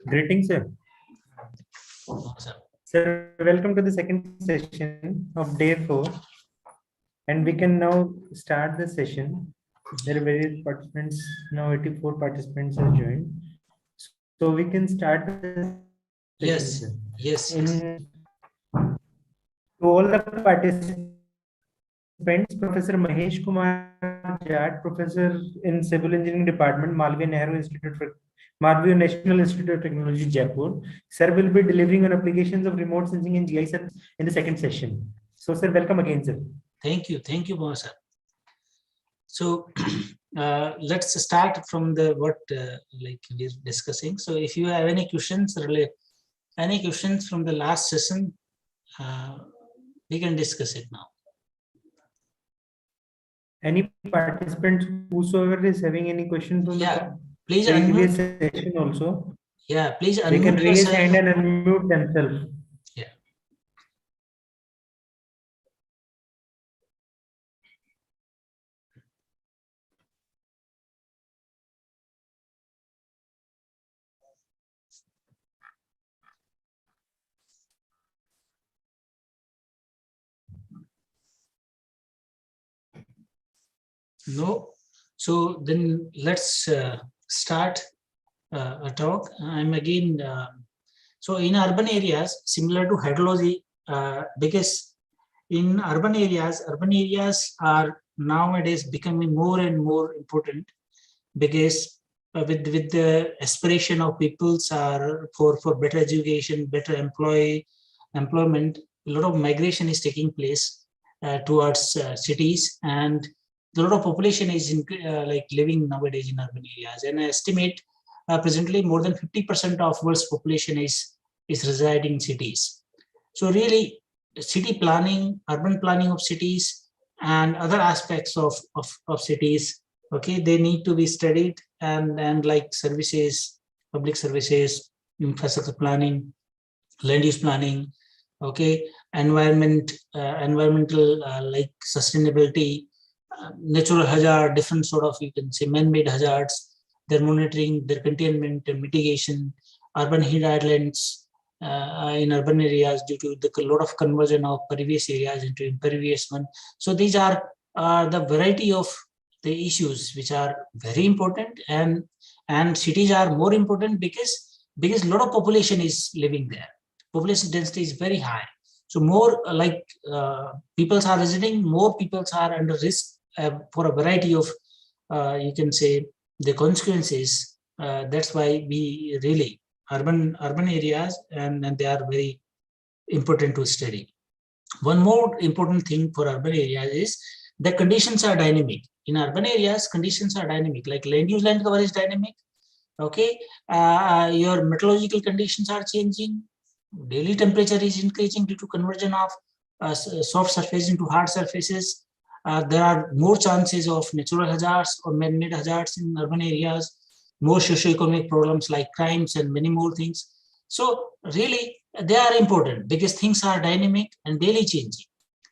Greetings, sir. Sir, welcome to the second session of day 4. And we can now start the session. There are various participants, now 84 participants are joined. So we can start the session. Yes, sir. yes. To all the participants, Professor Mahesh Kumar Jat, Professor in Civil Engineering Department, Malaviya National Institute of Technology, Jaipur. Sir will be delivering on applications of remote sensing and GIS in the second session. So, sir, welcome again, sir. Thank you, Mahesh. So let's start from the what like we're discussing. So if you have any questions from the last session, we can discuss it now. Any participant whosoever is having any question from Yeah, the please previous unmute. session also. Yeah, please unmute. They can raise yourself. hand and unmute themselves. Yeah. No. So then let's start a talk. I'm again. So in urban areas, similar to hydrology, because in urban areas are nowadays becoming more and more important, because with the aspiration of peoples are for better education, better employment, a lot of migration is taking place towards cities, and a lot of population is like living nowadays in urban areas. And I estimate presently more than 50% of world's population is residing in cities. So really, city planning, urban planning of cities, and other aspects of cities, okay, they need to be studied, and like services, public services, infrastructure planning, land use planning, okay, environmental like sustainability, natural hazard, different sort of, you can say, man-made hazards, their monitoring, their containment and mitigation, urban heat islands in urban areas due to the lot of conversion of pervious areas into impervious one. So these are the variety of the issues which are very important, and cities are more important because a lot of population is living there. Population density is very high. So more peoples are visiting, more peoples are under risk for a variety of, you can say, the consequences. That's why we really urban areas, and they are very important to study. One more important thing for urban areas is the conditions are dynamic. In urban areas, conditions are dynamic, like land use, land cover is dynamic. Okay, your meteorological conditions are changing. Daily temperature is increasing due to conversion of soft surface into hard surfaces. There are more chances of natural hazards or man-made hazards in urban areas, more socioeconomic problems like crimes and many more things. So really, they are important because things are dynamic and daily changing.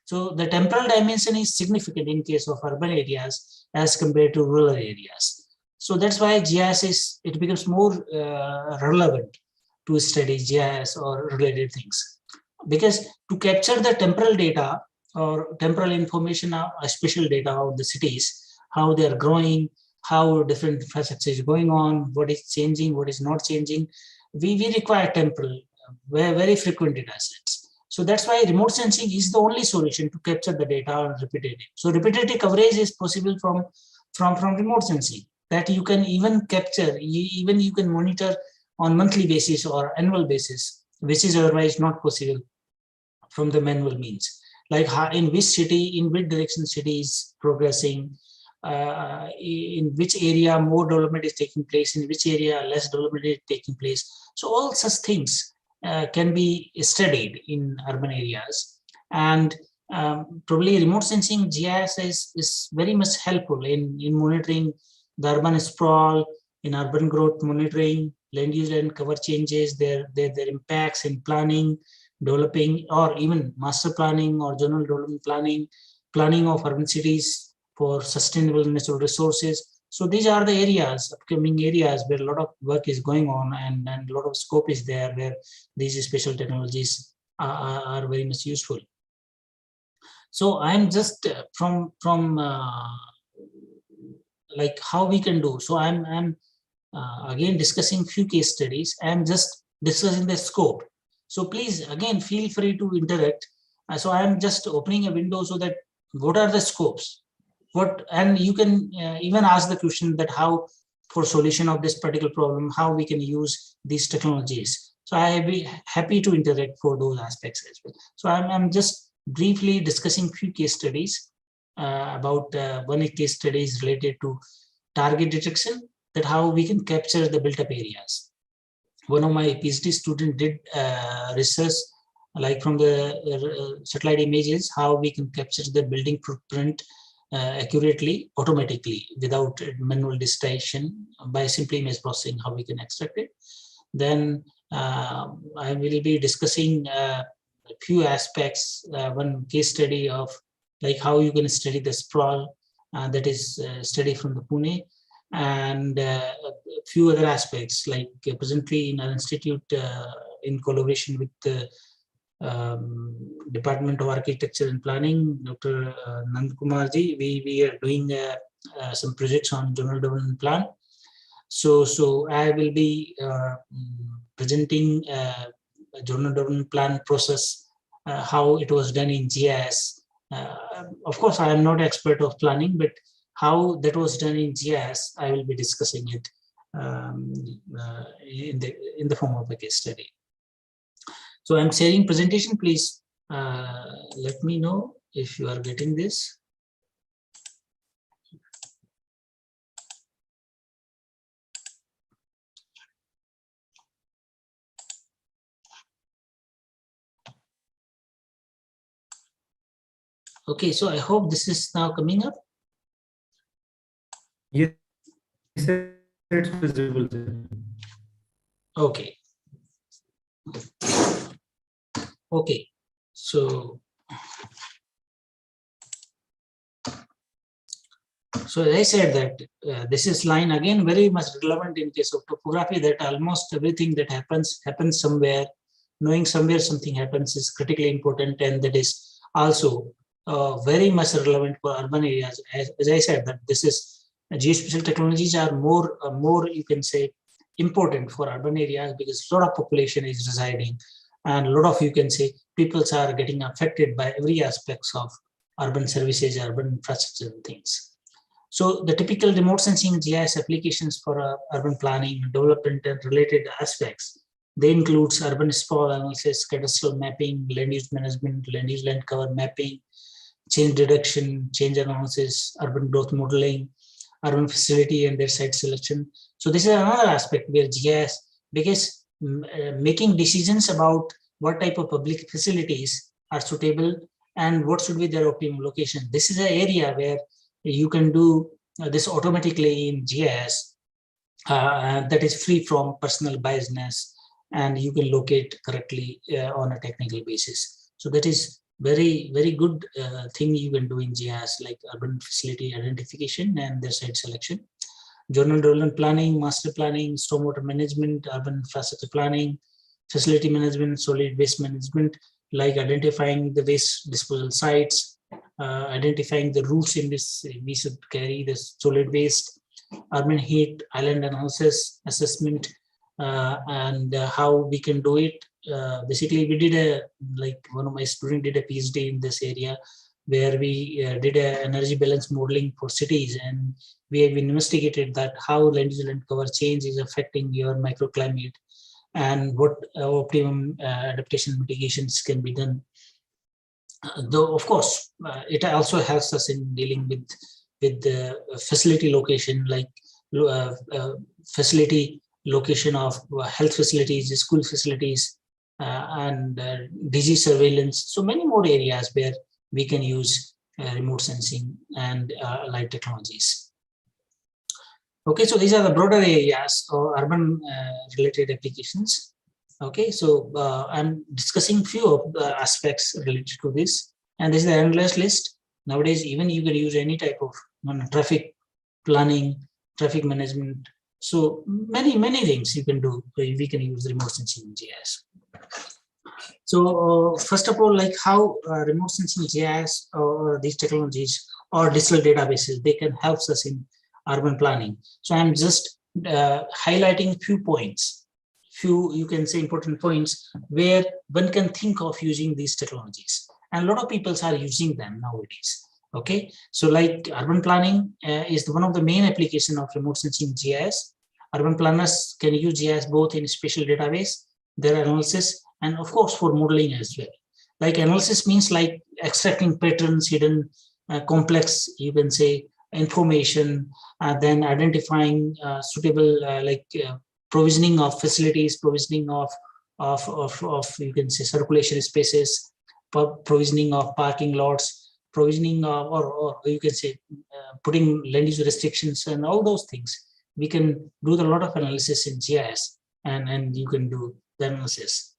So the temporal dimension is significant in case of urban areas as compared to rural areas. So that's why GIS it becomes more relevant to study GIS or related things, because to capture the temporal data or temporal information, spatial data of the cities, how they are growing, how different infrastructure is going on, what is changing, what is not changing, we require temporal, very frequent data sets. So that's why remote sensing is the only solution to capture the data on repetitive. So repetitive coverage is possible from remote sensing, that you can even capture, even you can monitor on monthly basis or annual basis, which is otherwise not possible from the manual means. Like in which city, in which direction city is progressing, in which area more development is taking place, in which area less development is taking place. So all such things can be studied in urban areas. And probably remote sensing GIS is very much helpful in monitoring the urban sprawl, in urban growth monitoring, land use and cover changes, their impacts in planning, developing, or even master planning or zonal development planning, planning of urban cities for sustainable natural resources. So these are the areas, upcoming areas where a lot of work is going on, and a lot of scope is there where these special technologies are very much useful. So I'm just from like how we can do. So I'm again discussing few case studies. I'm just discussing the scope. So please again feel free to interact. So I'm just opening a window so that what are the scopes? And you can even ask the question that how, for solution of this particular problem, how we can use these technologies. So I'll be happy to interact for those aspects as well. So I'm just briefly discussing few case studies about one case study is related to target detection, that how we can capture the built up areas. One of my PhD students did research like from the satellite images, how we can capture the building footprint accurately, automatically, without manual digitation, by simply image processing, how we can extract it. Then I will be discussing a few aspects, one case study of like how you can study the sprawl, that is study from the Pune, and a few other aspects like presently in our institute in collaboration with the Department of Architecture and Planning, Dr. Kumar ji, we are doing some projects on Zonal Development Plan. So I will be presenting a Zonal Development Plan process, how it was done in GIS. Of course, I am not expert of planning, but how that was done in GIS, I will be discussing it in the form of a case study. So I'm sharing presentation. Please let me know if you are getting this. Okay, so I hope this is now coming up. Yes, it's visible. Okay. Okay, so as I said that this is line again very much relevant in case of topography, that almost everything that happens somewhere. Knowing somewhere something happens is critically important, and that is also very much relevant for urban areas. As I said, that this is geospatial technologies are more you can say important for urban areas, because a lot of population is residing, and a lot of you can say peoples are getting affected by every aspects of urban services, urban infrastructure and things. So the typical remote sensing GIS applications for urban planning, development and related aspects, they include urban sprawl analysis, cadastral mapping, land use management, land use land cover mapping, change reduction, change analysis, urban growth modeling, urban facility and their site selection. So this is another aspect where GIS, because making decisions about what type of public facilities are suitable and what should be their optimum location. This is an area where you can do this automatically in GIS that is free from personal biasness, and you can locate correctly on a technical basis. So that is very good thing you can do in GIS, like urban facility identification and their site selection. Zonal development planning, master planning, stormwater management, urban infrastructure planning, facility management, solid waste management, like identifying the waste disposal sites, identifying the routes in which we should carry the solid waste, urban heat, island analysis, assessment, and how we can do it. Basically, we did one of my students did a PhD in this area, where we did a energy balance modeling for cities, and we have investigated that how land use land cover change is affecting your microclimate, and what optimum adaptation mitigations can be done. Though of course it also helps us in dealing with the facility location, like facility location of health facilities, school facilities, and disease surveillance. So many more areas where we can use remote sensing and light technologies. Okay, so these are the broader areas or urban related applications. Okay, so I'm discussing few of the aspects related to this, and this is the endless list. Nowadays, even you can use any type of traffic planning, traffic management. So many things you can do. We can use remote sensing in GIS. So first of all, like how remote sensing GIS or these technologies or digital databases, they can help us in urban planning. So I'm just highlighting a few points, you can say important points where one can think of using these technologies. And a lot of people are using them nowadays. Okay, so like urban planning is one of the main application of remote sensing GIS. Urban planners can use GIS both in spatial database, their analysis, and of course for modeling as well. Like analysis means like extracting patterns, hidden complex, you can say, information, then identifying suitable provisioning of facilities, provisioning of you can say circulation spaces, provisioning of parking lots, provisioning of, or you can say putting land use restrictions and all those things. We can do a lot of analysis in GIS, and you can do the analysis.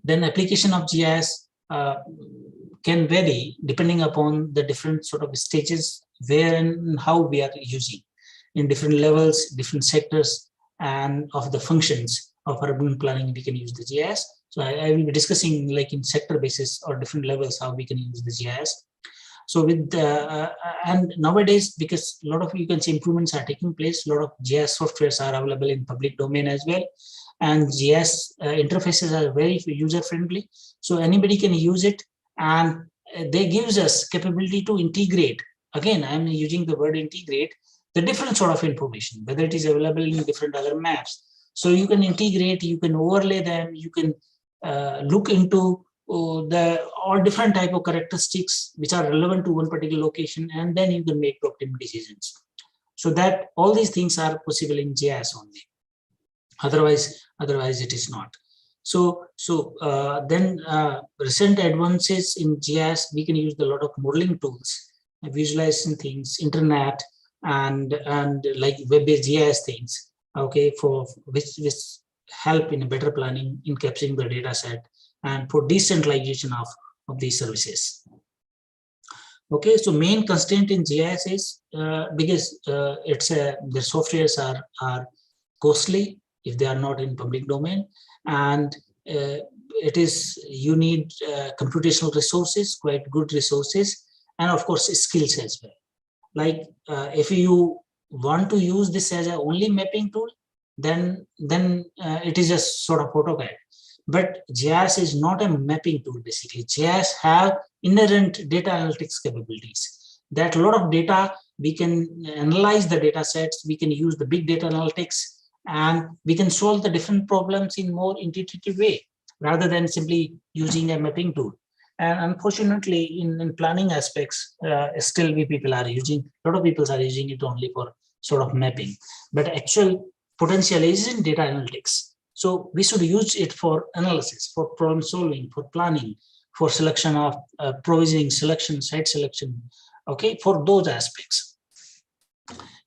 Then application of GIS can vary depending upon the different sort of stages where and how we are using in different levels, different sectors, and of the functions of urban planning. We can use the GIS. So I will be discussing like in sector basis or different levels how we can use the GIS. So with and nowadays, because a lot of you can see improvements are taking place, a lot of GIS softwares are available in public domain as well, and GIS interfaces are very user friendly, so anybody can use it, and they gives us capability to integrate. Again, I'm using the word integrate, the different sort of information, whether it is available in different other maps. So you can integrate, you can overlay them, you can look into the all different type of characteristics which are relevant to one particular location, and then you can make optimal decisions. So that all these things are possible in GIS only. Otherwise it is not. So then recent advances in GIS, we can use a lot of modeling tools, visualizing things, internet, and like web-based GIS things. Okay, for which help in better planning, in capturing the data set, and for decentralization of these services. Okay, so main constraint in GIS is because it's their softwares are costly if they are not in public domain, and it is you need computational resources, quite good resources, and of course skills as well. Like if you want to use this as a only mapping tool, then it is just sort of AutoCAD. But GIS is not a mapping tool. Basically, GIS have inherent data analytics capabilities. That a lot of data, we can analyze the data sets, we can use the big data analytics, and we can solve the different problems in more intuitive way rather than simply using a mapping tool. And unfortunately, in planning aspects, still people are using, a lot of people are using it only for sort of mapping. But actual potential is in data analytics. So we should use it for analysis, for problem solving, for planning, for selection of provisioning, selection, site selection, okay, for those aspects.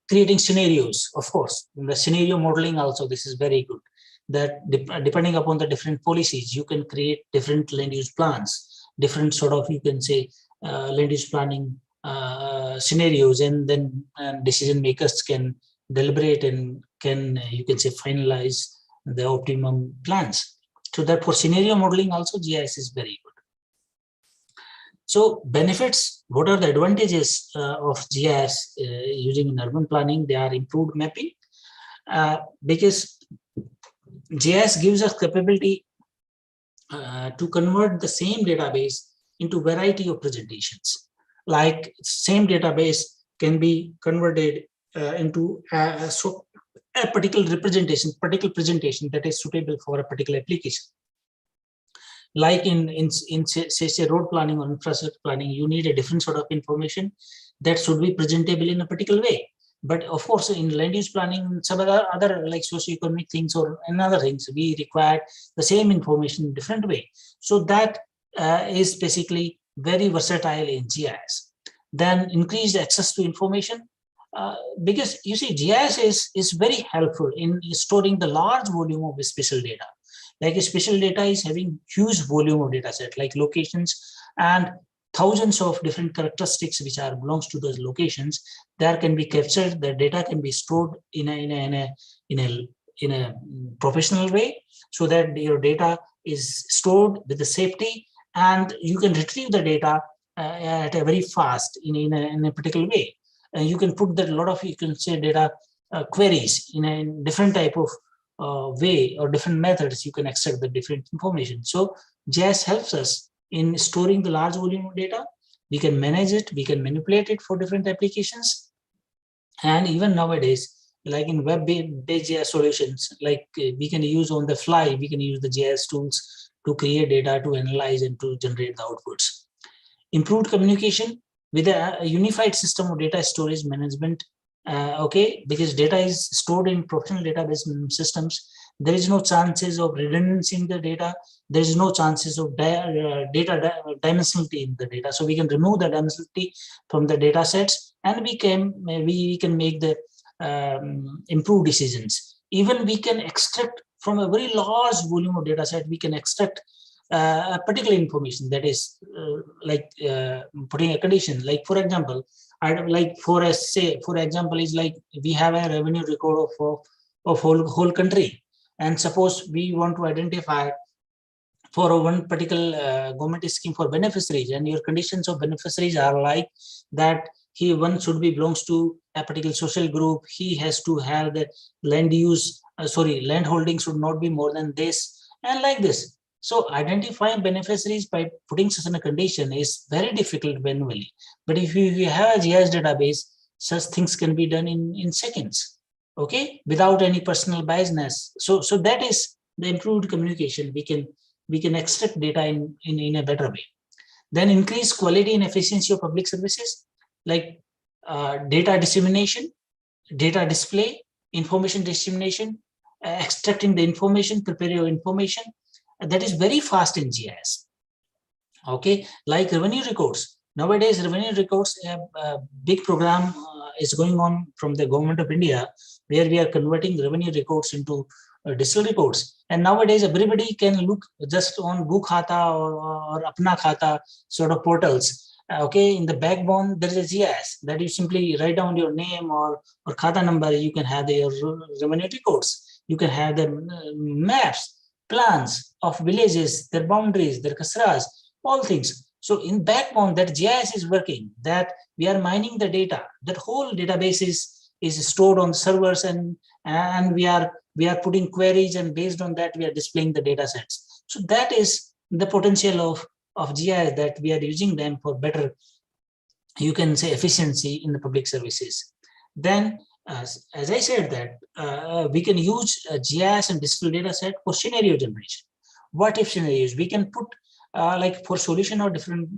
Creating scenarios, of course, in the scenario modeling also, this is very good. That depending upon the different policies, you can create different land use plans, different sort of, you can say, land use planning scenarios, and then decision makers can deliberate and can, you can say, finalize the optimum plans. So that for scenario modeling also GIS is very good. So benefits, what are the advantages of GIS using in urban planning? They are improved mapping, because GIS gives us capability to convert the same database into variety of presentations. Like same database can be converted into a particular representation, particular presentation that is suitable for a particular application. Like in say road planning or infrastructure planning, you need a different sort of information that should be presentable in a particular way. But of course, in land use planning, some other like socioeconomic things or another things, we require the same information in different way. So that is basically very versatile in GIS. Then increased access to information. Because you see, GIS is very helpful in storing the large volume of spatial data. Like spatial data is having huge volume of data set, like locations, and thousands of different characteristics which are belongs to those locations. There can be captured, the data can be stored in a professional way, so that your data is stored with the safety, and you can retrieve the data at a very fast in a particular way. And you can put that a lot of, you can say, data queries in a different type of way, or different methods you can extract the different information. So GIS helps us in storing the large volume of data. We can manage it, we can manipulate it for different applications. And even nowadays, like in web-based GIS solutions, like we can use on the fly, we can use the GIS tools to create data, to analyze, and to generate the outputs. Improved communication with a unified system of data storage management. Okay, because data is stored in professional database systems, there is no chances of redundancy in the data. There is no chances of data dimensionality in the data. So we can remove the dimensionality from the data sets, and we can make the improved decisions. Even we can extract from a very large volume of data set, we can extract a particular information, that is putting a condition. Like for example, for example is like we have a revenue record of whole country, and suppose we want to identify for one particular government scheme for beneficiaries, and your conditions of beneficiaries are like that one should be belongs to a particular social group, he has to have the land use, land holding should not be more than this, and like this. So identifying beneficiaries by putting such a condition is very difficult manually. But if you have a GIS database, such things can be done in seconds, okay, without any personal biasness. So that is the improved communication. We can extract data in a better way. Then increase quality and efficiency of public services, like data dissemination, data display, information dissemination, extracting the information, prepare your information. That is very fast in GIS. Okay, like revenue records. Nowadays, revenue records, a big program is going on from the government of India, where we are converting revenue records into digital records. And nowadays, everybody can look just on Book Khata or Apna Khata sort of portals. Okay, in the backbone, there is a GIS that you simply write down your name or Khata number. You can have your revenue records. You can have the maps, plans of villages, their boundaries, their kasras, all things. So in backbone, that GIS is working, that we are mining the data, that whole database is stored on servers, and we are putting queries, and based on that we are displaying the data sets. So that is the potential of GIS, that we are using them for better, you can say, efficiency in the public services. Then as I said that we can use GIS and digital data set for scenario generation. What if scenarios? We can put like for solution of different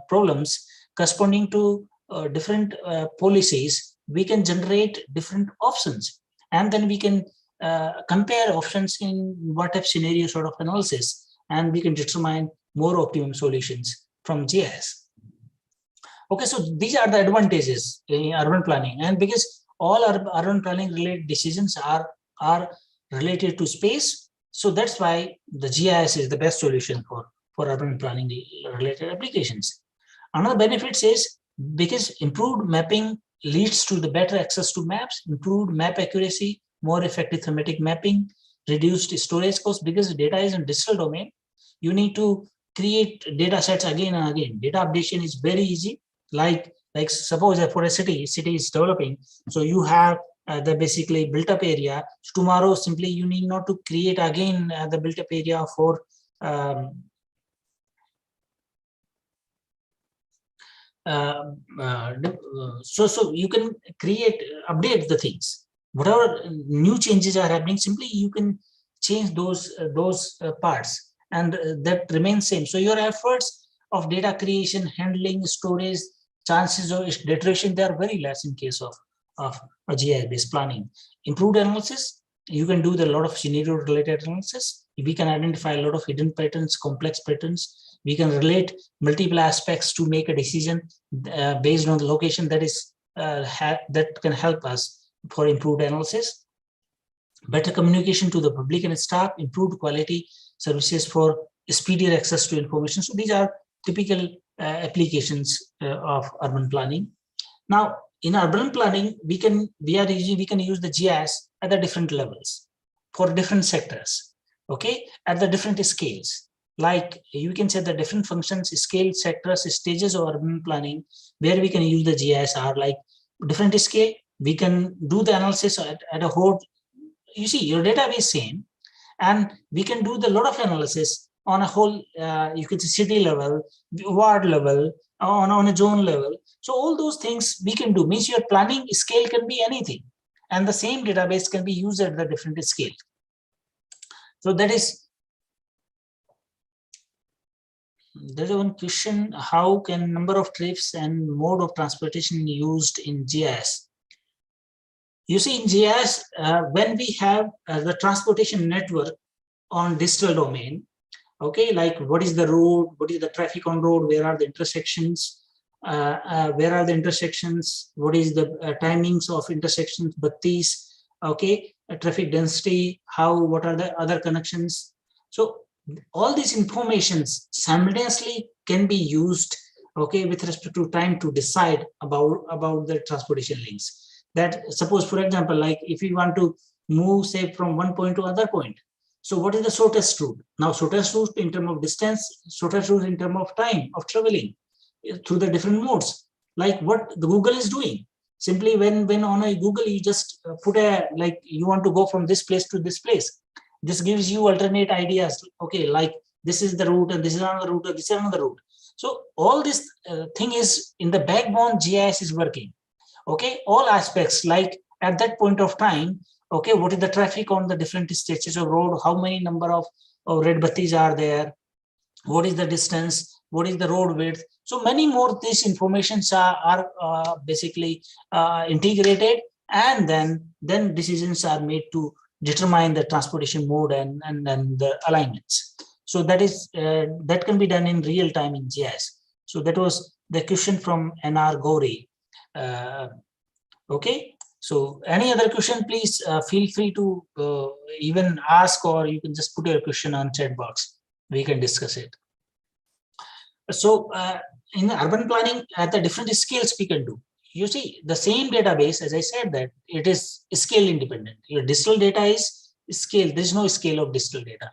problems corresponding to different policies, we can generate different options, and then we can compare options in what if scenario sort of analysis, and we can determine more optimum solutions from GIS. Okay, so these are the advantages in urban planning, and because all urban planning related decisions are related to space, so that's why the GIS is the best solution for urban planning related applications. Another benefit is because improved mapping leads to the better access to maps, improved map accuracy, more effective thematic mapping, reduced storage costs. Because data is in digital domain, you need to create data sets again and again. Data updation is very easy. Like suppose for a city is developing, so you have the basically built up area. So tomorrow simply you need not to create again the built up area for so you can update the things. Whatever new changes are happening, simply you can change those parts, and that remains same. So your efforts of data creation, handling, storage, chances of deterioration, they are very less in case of a GIS-based planning. Improved analysis, you can do a lot of scenario-related analysis. We can identify a lot of hidden patterns, complex patterns. We can relate multiple aspects to make a decision based on the location that is that can help us for improved analysis. Better communication to the public and staff, improved quality services for speedier access to information. So these are typical applications of urban planning. Now, in urban planning, we can use the GIS at the different levels for different sectors, okay, at the different scales. Like you can say the different functions, scale, sectors, stages of urban planning, where we can use the GIS are like different scale. We can do the analysis at a whole. You see, your database same, and we can do the lot of analysis on a whole. You could say city level, ward level, on a zone level. So all those things we can do. Means your planning scale can be anything, and the same database can be used at the different scale. So that is. There's one question: how can number of trips and mode of transportation used in GIS? You see, in GIS, when we have the transportation network on digital domain, okay, like what is the road, what is the traffic on road, where are the intersections, what is the timings of intersections, battis, okay, traffic density, what are the other connections. So all these informations simultaneously can be used, okay, with respect to time to decide about the transportation links. That suppose, for example, like if we want to move, say, from one point to other point, so what is the shortest route? Now, shortest route in terms of distance, shortest route in terms of time of traveling through the different modes, like what the Google is doing. Simply when on a Google, you just put like you want to go from this place to this place. This gives you alternate ideas. Okay, like this is the route and this is another route, or this is another route. So all this thing is in the backbone, GIS is working. Okay, all aspects, like at that point of time, okay, what is the traffic on the different stretches of road, how many number of red battis are there, what is the distance, what is the road width. So many more these informations are basically integrated, and then decisions are made to determine the transportation mode and the alignments. So that can be done in real time in GIS. So that was the question from NR Gauri. Okay, so any other question, please feel free to even ask, or you can just put your question on chat box. We can discuss it. So in urban planning, at the different scales we can do. You see, the same database, as I said, that it is scale independent. Your digital data is scale. There is no scale of digital data.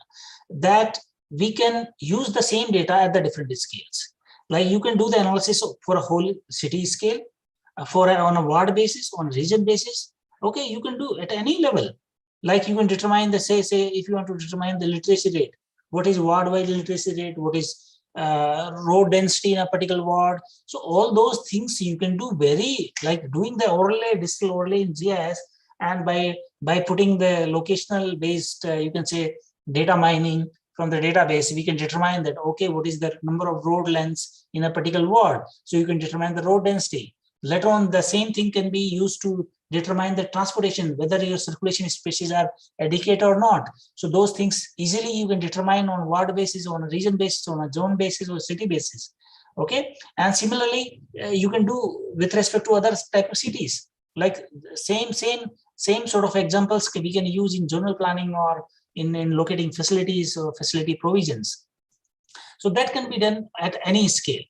That we can use the same data at the different scales. Like you can do the analysis for a whole city scale, on a ward basis, on region basis. Okay, you can do at any level. Like you can determine the say if you want to determine the literacy rate, what is ward-wide literacy rate, what is road density in a particular ward. So all those things you can do like doing the overlay, digital overlay in GIS, and by putting the locational based, you can say, data mining from the database, we can determine that, okay, what is the number of road lengths in a particular ward. So you can determine the road density. Later on, the same thing can be used to determine the transportation, whether your circulation spaces are adequate or not. So those things easily you can determine on ward basis, on a region basis, on a zone basis, or city basis. Okay, and similarly, you can do with respect to other type of cities. Like same sort of examples we can use in zonal planning or in locating facilities or facility provisions. So that can be done at any scale.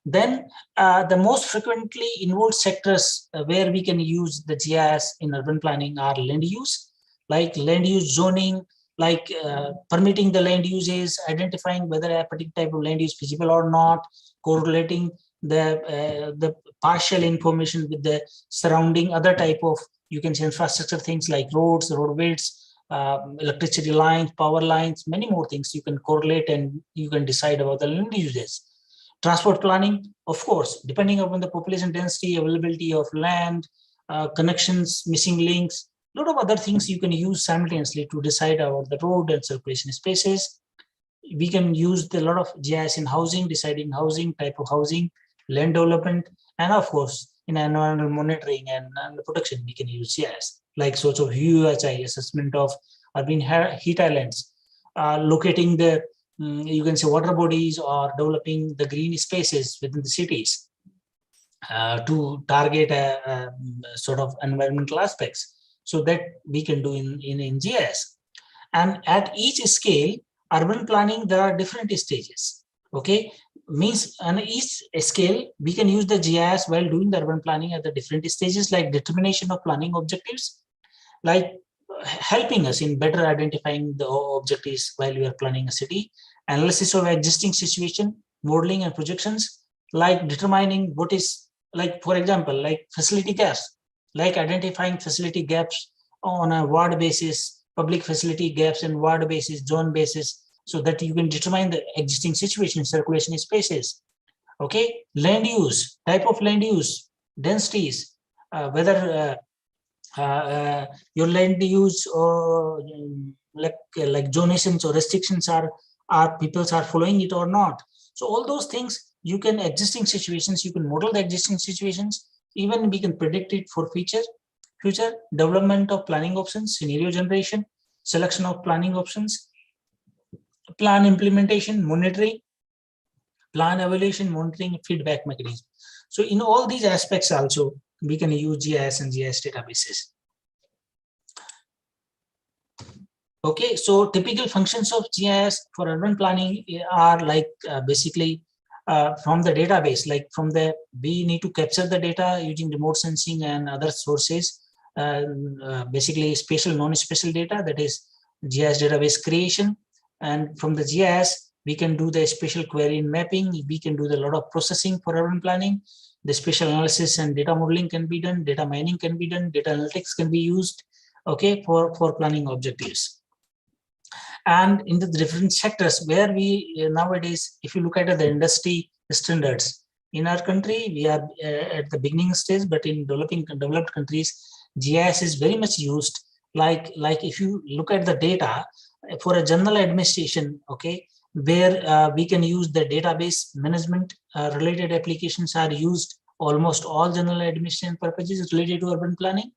Then the most frequently involved sectors where we can use the GIS in urban planning are land use, like land use zoning, like permitting the land uses, identifying whether a particular type of land is feasible or not, correlating the partial information with the surrounding other type of, you can say, infrastructure things like roads, road widths, electricity lines, power lines, many more things you can correlate, and you can decide about the land uses. Transport planning, of course, depending upon the population density, availability of land, connections, missing links, a lot of other things you can use simultaneously to decide about the road and circulation spaces. We can use a lot of GIS in housing, deciding housing, type of housing, land development, and of course, in environmental monitoring and protection, we can use GIS, like sorts of UHI, assessment of urban heat islands, locating the you can say water bodies, or developing the green spaces within the cities to target sort of environmental aspects. So that we can do in GIS. And at each scale, urban planning, there are different stages. Okay, means on each scale, we can use the GIS while doing the urban planning at the different stages, like determination of planning objectives, like helping us in better identifying the objectives while we are planning a city, analysis of existing situation, modeling and projections, like determining what is, like for example, like facility gaps, like identifying facility gaps on a ward basis, public facility gaps in ward basis, zone basis, so that you can determine the existing situation, circulation spaces. Okay, land use, type of land use, densities, whether your land use or like donations or restrictions are peoples are following it or not. So all those things, you can existing situations, you can model the existing situations, even we can predict it for future development of planning options, scenario generation, selection of planning options, plan implementation, monitoring, plan evaluation, monitoring, feedback mechanism. So in all these aspects also, we can use GIS and GIS databases. Okay, so typical functions of GIS for urban planning are like basically from the database, like from the, we need to capture the data using remote sensing and other sources, basically spatial, non-spatial data, that is GIS database creation. And from the GIS, we can do the spatial query and mapping. We can do the lot of processing for urban planning. The spatial analysis and data modeling can be done. Data mining can be done. Data analytics can be used, okay, for planning objectives. And in the different sectors where we nowadays, if you look at the industry standards in our country, we are at the beginning stage, but in developed countries, GIS is very much used. Like if you look at the data for a general administration, okay, where we can use the database management related applications are used. Almost all general administration purposes related to urban planning.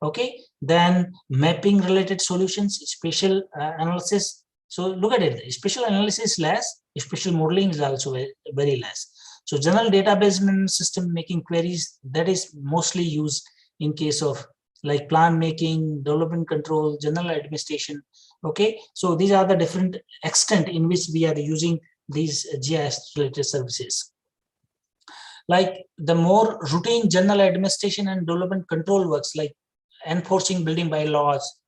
Okay, then mapping related solutions, spatial analysis. So look at it, spatial analysis less, spatial modeling is also very less. So general database management system making queries, that is mostly used in case of like plan making, development control, general administration. Okay, so these are the different extent in which we are using these GIS related services. Like the more routine general administration and development control works, like enforcing building bylaws,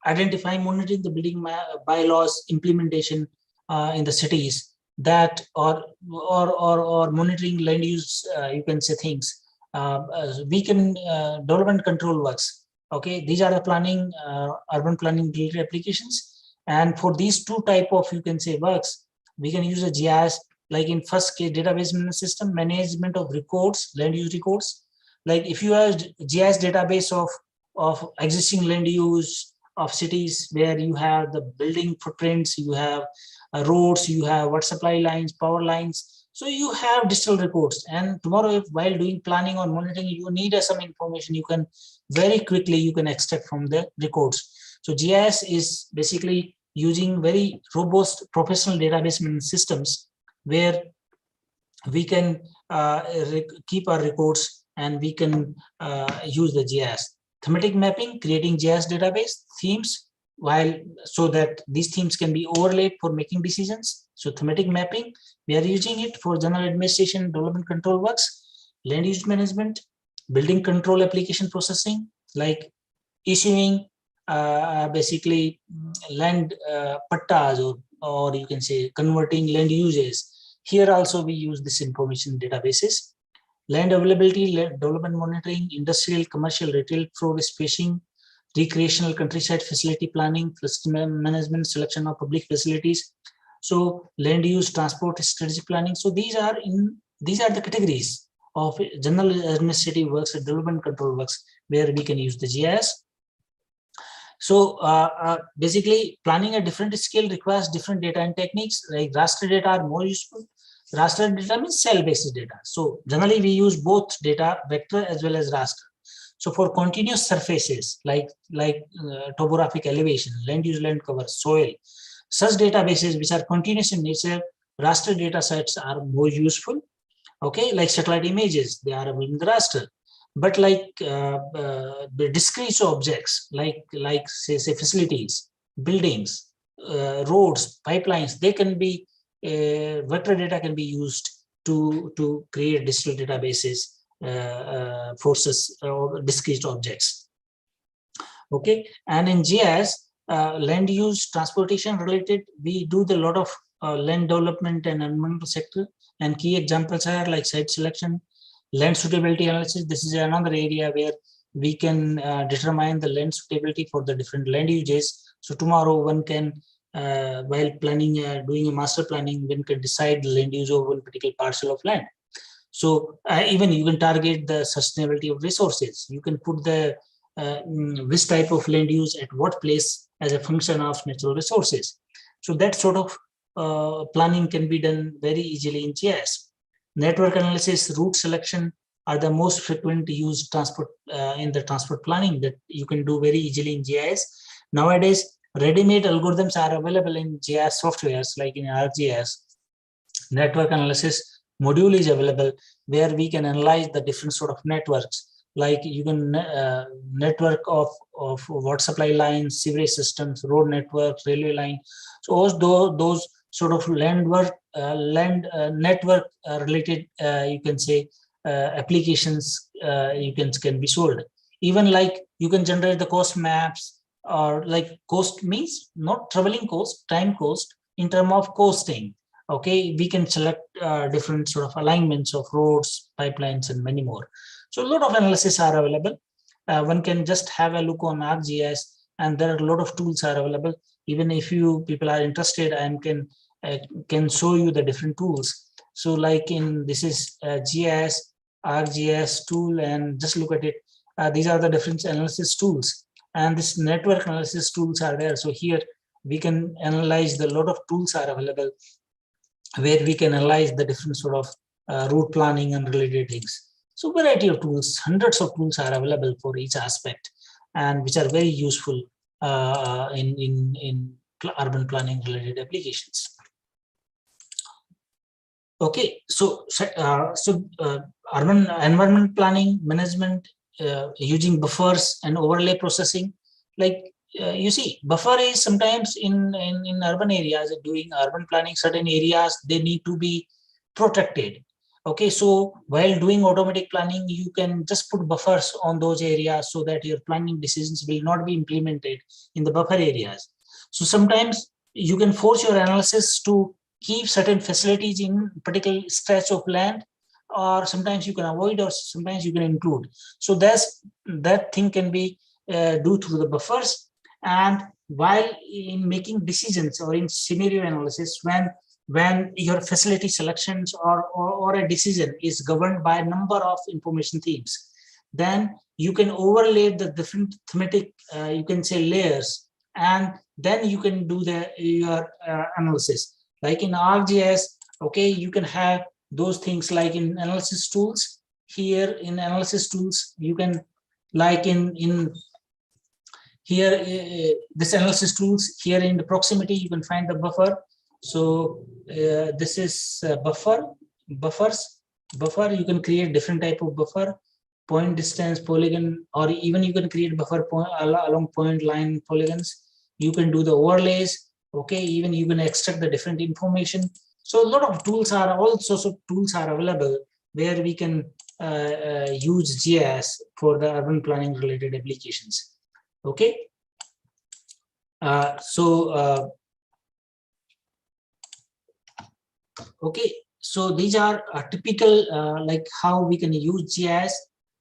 identifying, monitoring the building bylaws implementation in the cities, that or monitoring land use, you can say things. We can development control works. Okay, these are the planning, urban planning related applications. And for these two type of, you can say, works, we can use a GIS. Like in first case, database management system, management of records, land use records. Like if you have GIS database of existing land use of cities, where you have the building footprints, you have roads, you have water supply lines, power lines. So you have digital records. And tomorrow, if while doing planning or monitoring, you need some information, you can very quickly, you can extract from the records. So GIS is basically using very robust professional database management systems, where we can keep our records and we can use the GIS. Thematic mapping, creating GIS database themes, while so that these themes can be overlaid for making decisions. So thematic mapping, we are using it for general administration, development control works, land use management, building control application processing, like issuing basically land pattas, or you can say converting land uses. Here also we use this information databases. Land availability, development monitoring, industrial, commercial, retail, floor spacing, recreational, countryside facility planning, facility management, selection of public facilities. So land use, transport, strategic planning. So these are the categories of general administrative works and development control works where we can use the GIS. So basically, planning at different scale requires different data and techniques. Like raster data are more useful. Raster data means cell-based data. So generally, we use both data, vector as well as raster. So for continuous surfaces like topographic elevation, land use, land cover, soil, such databases which are continuous in nature, raster data sets are more useful. Okay, like satellite images, they are in the raster. But like the discrete objects, like say facilities, buildings, roads, pipelines, they can be vector data can be used to create digital databases forces or discrete objects. Okay, and in GIS, land use transportation related, we do the lot of land development and environmental sector, and key examples are like site selection, land suitability analysis. This is another area where we can determine the land suitability for the different land uses. So tomorrow one can, while planning, doing a master planning, one can decide the land use of one particular parcel of land. So even you can target the sustainability of resources. You can put the which type of land use at what place as a function of natural resources. So that sort of planning can be done very easily in GIS. Network analysis, route selection are the most frequent used transport in the transport planning that you can do very easily in GIS. Nowadays, ready-made algorithms are available in GIS softwares like in ArcGIS. Network analysis module is available where we can analyze the different sort of networks. Like you can network of water supply lines, sewerage systems, road networks, railway line. So those sort of network related, you can say, applications can be sold. Even like you can generate the cost maps, or like cost means not traveling cost, time cost in terms of costing. Okay, we can select different sort of alignments of roads, pipelines, and many more. So a lot of analysis are available. One can just have a look on ArcGIS, and there are a lot of tools are available. Even if you people are interested, I can show you the different tools. So like this is GIS, ArcGIS tool, and just look at it. These are the different analysis tools, and this network analysis tools are there. So here we can analyze the lot of tools are available where we can analyze the different sort of route planning and related things. So variety of tools, hundreds of tools are available for each aspect, and which are very useful in urban planning related applications. Okay, so urban environment planning management using buffers and overlay processing. Like you see, buffer is sometimes in urban areas doing urban planning, certain areas they need to be protected. Okay, so while doing automatic planning, you can just put buffers on those areas so that your planning decisions will not be implemented in the buffer areas. So sometimes you can force your analysis to keep certain facilities in particular stretch of land, or sometimes you can avoid, or sometimes you can include. So that thing can be do through the buffers. And while in making decisions or in scenario analysis, when your facility selections or a decision is governed by a number of information themes, then you can overlay the different thematic, you can say, layers, and then you can do your analysis. Like in ArcGIS, okay, you can have those things like in analysis tools. Here in analysis tools, you can, like in here, this analysis tools, here in the proximity, you can find the buffer. So this is buffer, you can create different type of buffer, point, distance, polygon, or even you can create buffer point along point, line, polygons. You can do the overlays. Okay, even you can extract the different information. So a lot of tools are, all sorts of tools are available where we can use GIS for the urban planning related applications. Okay, okay, so these are typical like how we can use GIS.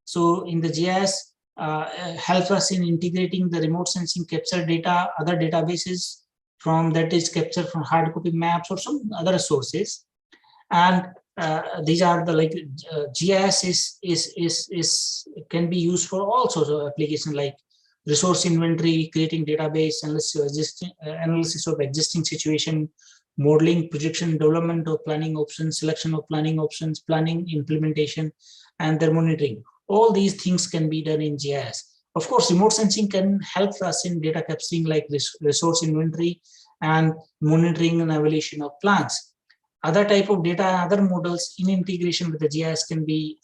So in the GIS helps us in integrating the remote sensing capture data, other databases from that is captured from hard copy maps or some other sources. And these are the like GIS is can be used for all sorts of applications like resource inventory, creating database, analysis of existing situation, modeling, projection, development of planning options, selection of planning options, planning, implementation, and their monitoring. All these things can be done in GIS. Of course, remote sensing can help us in data capturing like this resource inventory and monitoring and evaluation of plans. Other type of data and other models in integration with the GIS can be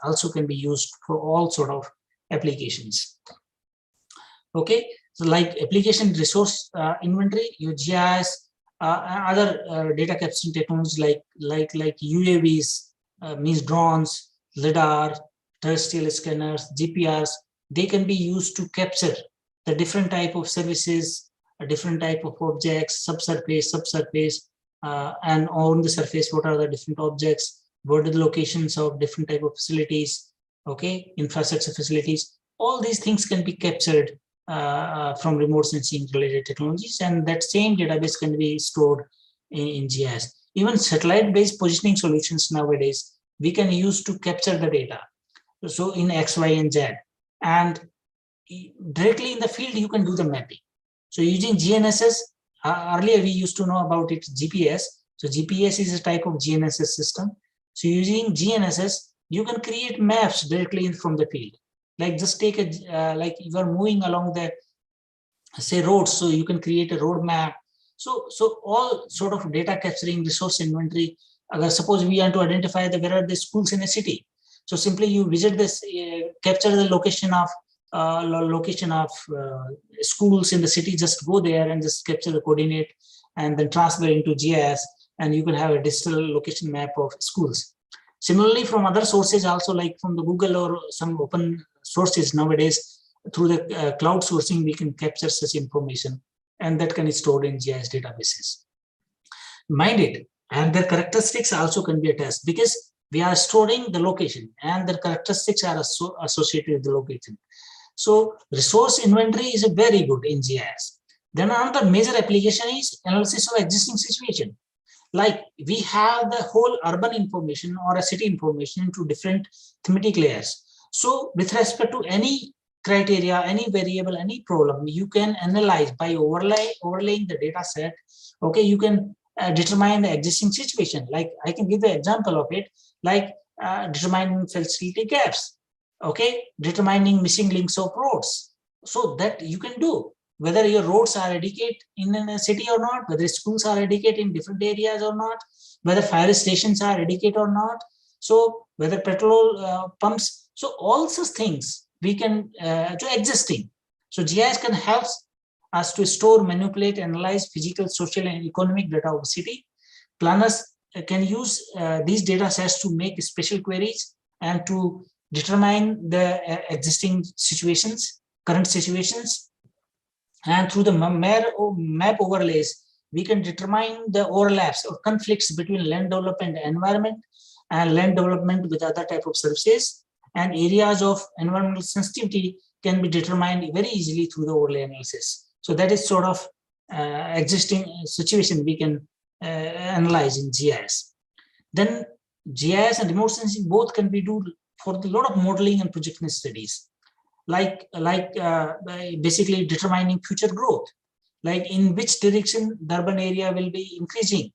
used for all sort of applications. Okay, so like application resource inventory, your GIS Other data capturing technologies like UAVs, means drones, lidar, terrestrial scanners, GPRs, they can be used to capture the different type of services, a different type of objects, subsurface, and on the surface, what are the different objects, what are the locations of different type of facilities, okay, infrastructure facilities. All these things can be captured from remote sensing related technologies, and that same database can be stored in GIS. Even satellite-based positioning solutions nowadays, we can use to capture the data. So in X, Y, and Z, and directly in the field, you can do the mapping. So using GNSS, earlier we used to know about it, GPS. So GPS is a type of GNSS system. So using GNSS, you can create maps directly from the field. Like just take a, like you are moving along the, say, roads, so you can create a road map. So all sort of data capturing, resource inventory. Suppose we want to identify where are the schools in a city. So simply you visit this, capture the location of schools in the city, just go there and just capture the coordinate and then transfer into GIS, and you can have a digital location map of schools. Similarly, from other sources also, like from the Google or some open sources nowadays, through the cloud sourcing, we can capture such information, and that can be stored in GIS databases. Mind it, and their characteristics also can be attached, because we are storing the location and the characteristics are associated with the location. So resource inventory is a very good in GIS. Then another major application is analysis of existing situation. Like we have the whole urban information or a city information into different thematic layers. So with respect to any criteria, any variable, any problem, you can analyze by overlaying the data set. Okay, you can determine the existing situation. Like I can give the example of it, like determining facility gaps. Okay, determining missing links of roads. So that you can do, whether your roads are adequate in a city or not, whether schools are adequate in different areas or not, whether fire stations are adequate or not, so whether petrol pumps. So all such things we can to existing. So GIS can help us to store, manipulate, analyze physical, social, and economic data of a city. Planners can use these data sets to make special queries and to determine the existing situations, current situations. And through the map overlays, we can determine the overlaps or conflicts between land development and environment, and land development with other type of services. And areas of environmental sensitivity can be determined very easily through the overlay analysis. So that is sort of existing situation we can analyze in GIS. Then GIS and remote sensing both can be done for a lot of modeling and projection studies, like basically determining future growth, like in which direction the urban area will be increasing.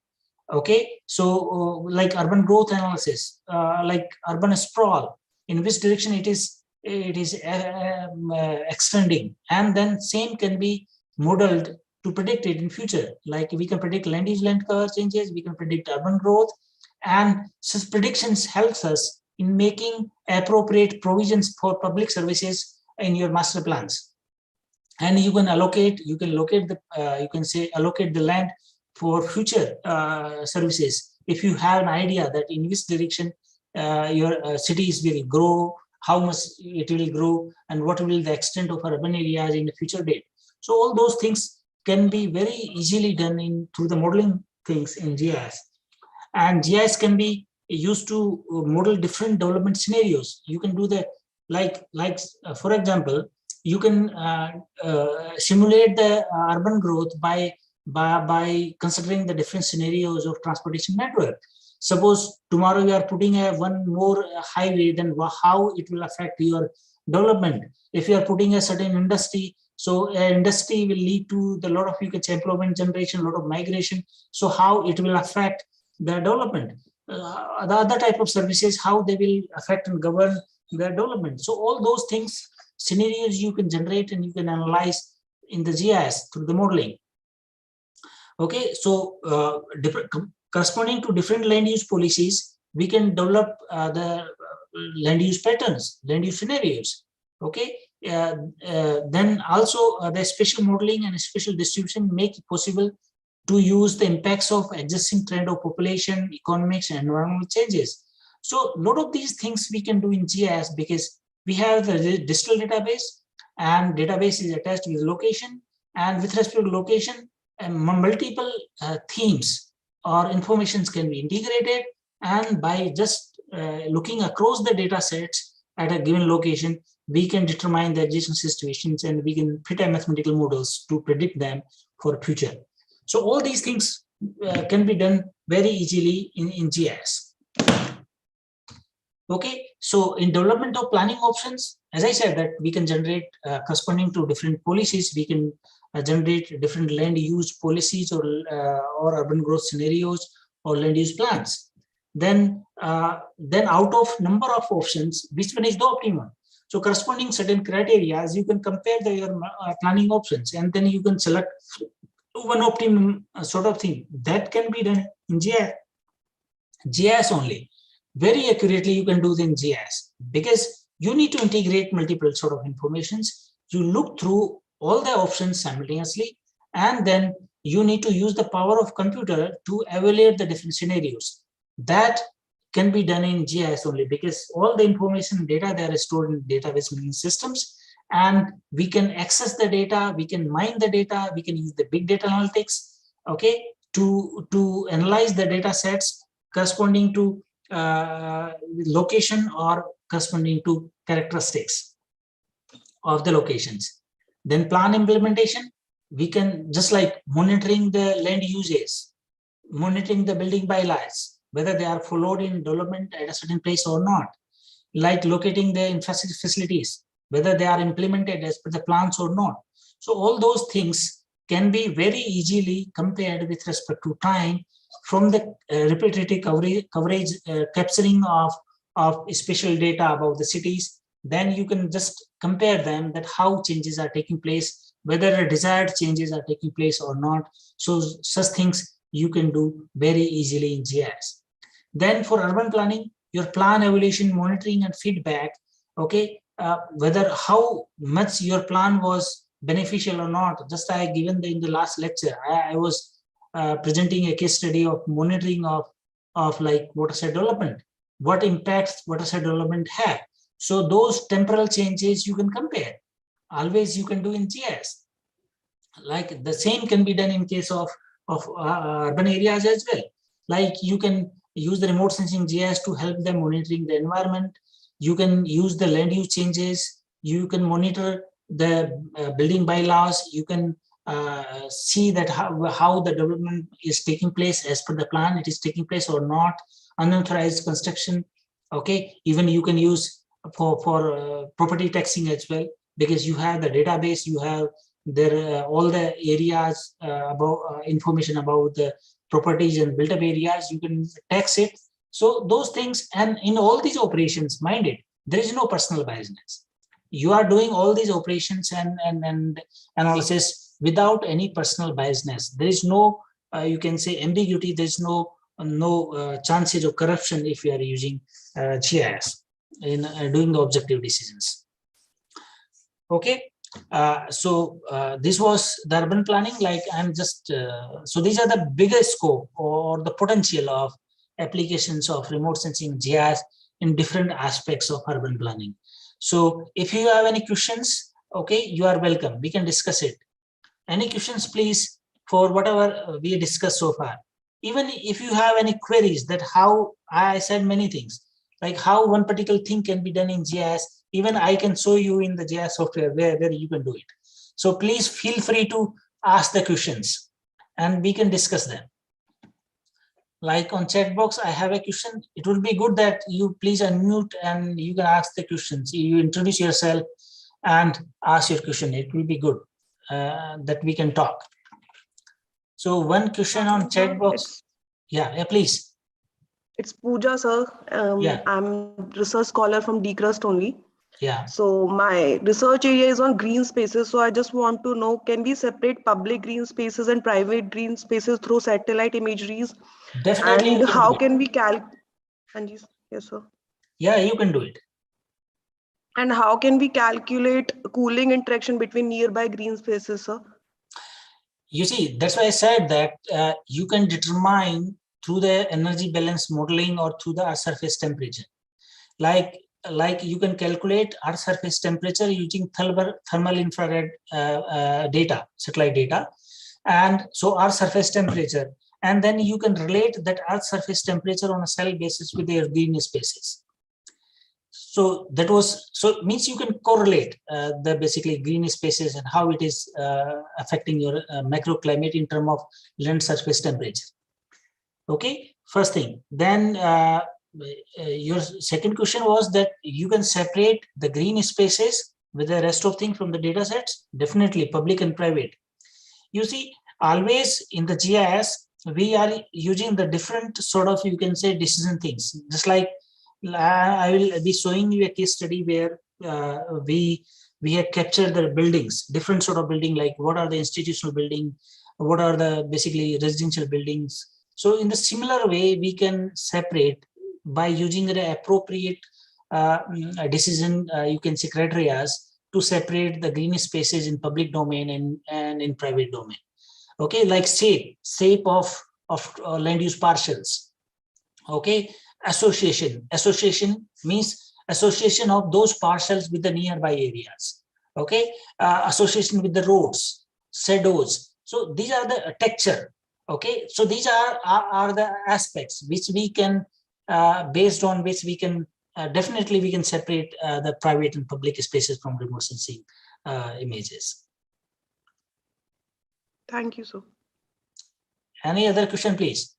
Okay, so like urban growth analysis, like urban sprawl, in which direction it is extending, and then same can be modeled to predict it in future. Like we can predict land use, land cover changes, we can predict urban growth, and such predictions helps us in making appropriate provisions for public services in your master plans. And you can allocate, you can locate the, you can say allocate the land for future services. If you have an idea that in which direction your cities will grow, how much it will grow, and what will the extent of urban areas in the future date. So all those things can be very easily done in through the modeling things in GIS. And GIS can be used to model different development scenarios. You can do the for example, you can simulate the urban growth by considering the different scenarios of transportation network. Suppose tomorrow you are putting one more highway, then how it will affect your development. If you are putting a certain industry, so industry will lead to the lot of, you can say, employment generation, a lot of migration. So how it will affect the development. The other type of services, how they will affect and govern their development. So all those things, scenarios you can generate and you can analyze in the GIS through the modeling. Okay, so corresponding to different land use policies, we can develop the land use patterns, land use scenarios. Okay, then also the spatial modeling and spatial distribution make it possible to use the impacts of existing trend of population, economics, and environmental changes. So a lot of these things we can do in GIS because we have the digital database, and database is attached with location, and with respect to location, multiple themes or informations can be integrated, and by just looking across the data sets at a given location, we can determine the adjacent situations, and we can fit a mathematical models to predict them for future. So all these things can be done very easily in GIS. Okay, so in development of planning options, as I said, that we can generate corresponding to different policies, we can generate different land use policies or urban growth scenarios or land use plans. Then out of number of options, which one is the optimum? So corresponding certain criteria, you can compare your planning options, and then you can select one optimum sort of thing. That can be done in GIS only. Very accurately you can do it in GIS, because you need to integrate multiple sort of informations. You look through all the options simultaneously, and then you need to use the power of computer to evaluate the different scenarios. That can be done in GIS only, because all the information data they are stored in database management systems, and we can access the data, we can mine the data, we can use the big data analytics, okay, to analyze the data sets corresponding to location or corresponding to characteristics of the locations. Then plan implementation, we can just like monitoring the land uses, monitoring the building bylaws, whether they are followed in development at a certain place or not, like locating the infrastructure facilities, whether they are implemented as per the plans or not. So all those things can be very easily compared with respect to time from the repetitive coverage capturing of special data about the cities. Then you can just compare them, that how changes are taking place, whether desired changes are taking place or not. So such things you can do very easily in GIS. Then for urban planning, your plan evaluation, monitoring, and feedback, okay, whether how much your plan was beneficial or not. Just I given in the last lecture, I was presenting a case study of monitoring of like watershed development, what impacts watershed development have. So those temporal changes you can compare. Always you can do in GIS. Like the same can be done in case of urban areas as well. Like you can use the remote sensing GIS to help them monitoring the environment. You can use the land use changes. You can monitor the building bylaws. You can see that how the development is taking place as per the plan, it is taking place or not, unauthorized construction. Okay, even you can use for property taxing as well, because you have the database, you have there all the areas about information about the properties and built up areas, you can tax it. So those things, and in all these operations, mind it, there is no personal biasness. You are doing all these operations and analysis without any personal biasness. There is no you can say ambiguity. There's no chances of corruption if you are using GIS in doing the objective decisions. Okay, so this was the urban planning. Like I'm just so these are the biggest scope or the potential of applications of remote sensing GIS in different aspects of urban planning. So if you have any questions, okay, you are welcome. We can discuss it. Any questions, please, for whatever we discussed so far. Even if you have any queries that how I said many things, like how one particular thing can be done in GIS, even I can show you in the GIS software where you can do it. So please feel free to ask the questions and we can discuss them. Like on chat box, I have a question. It would be good that you please unmute and you can ask the questions. You introduce yourself and ask your question. It will be good that we can talk. So one question on chat box. Yeah, please. It's Pooja, sir. Yeah. I'm research scholar from DCRUST only. Yeah. So my research area is on green spaces. So I just want to know, can we separate public green spaces and private green spaces through satellite imageries? Definitely. And how can we calculate? Yes, sir. Yeah, you can do it. And how can we calculate cooling interaction between nearby green spaces, sir? You see, that's why I said that you can determine through the energy balance modeling or through the Earth surface temperature. Like you can calculate Earth surface temperature using thermal infrared data, satellite data, and so Earth surface temperature, and then you can relate that Earth surface temperature on a cell basis with their green spaces. So that was, so means you can correlate the basically green spaces and how it is affecting your microclimate in terms of land surface temperature. Okay, first thing. Then your second question was that you can separate the green spaces with the rest of things from the data sets. Definitely, public and private. You see, always in the GIS, we are using the different sort of, you can say, decision things. Just like I will be showing you a case study where we have captured the buildings, different sort of building, like what are the institutional building, what are the basically residential buildings. So in the similar way, we can separate by using the appropriate decision, you can say, criteria to separate the green spaces in public domain and in private domain. Okay, like shape of land use parcels. Okay, association means association of those parcels with the nearby areas. Okay, association with the roads, shadows. So these are the texture. Okay, so these are the aspects which we can based on which we can definitely we can separate the private and public spaces from remote sensing images. Thank you, sir. Any other question, please?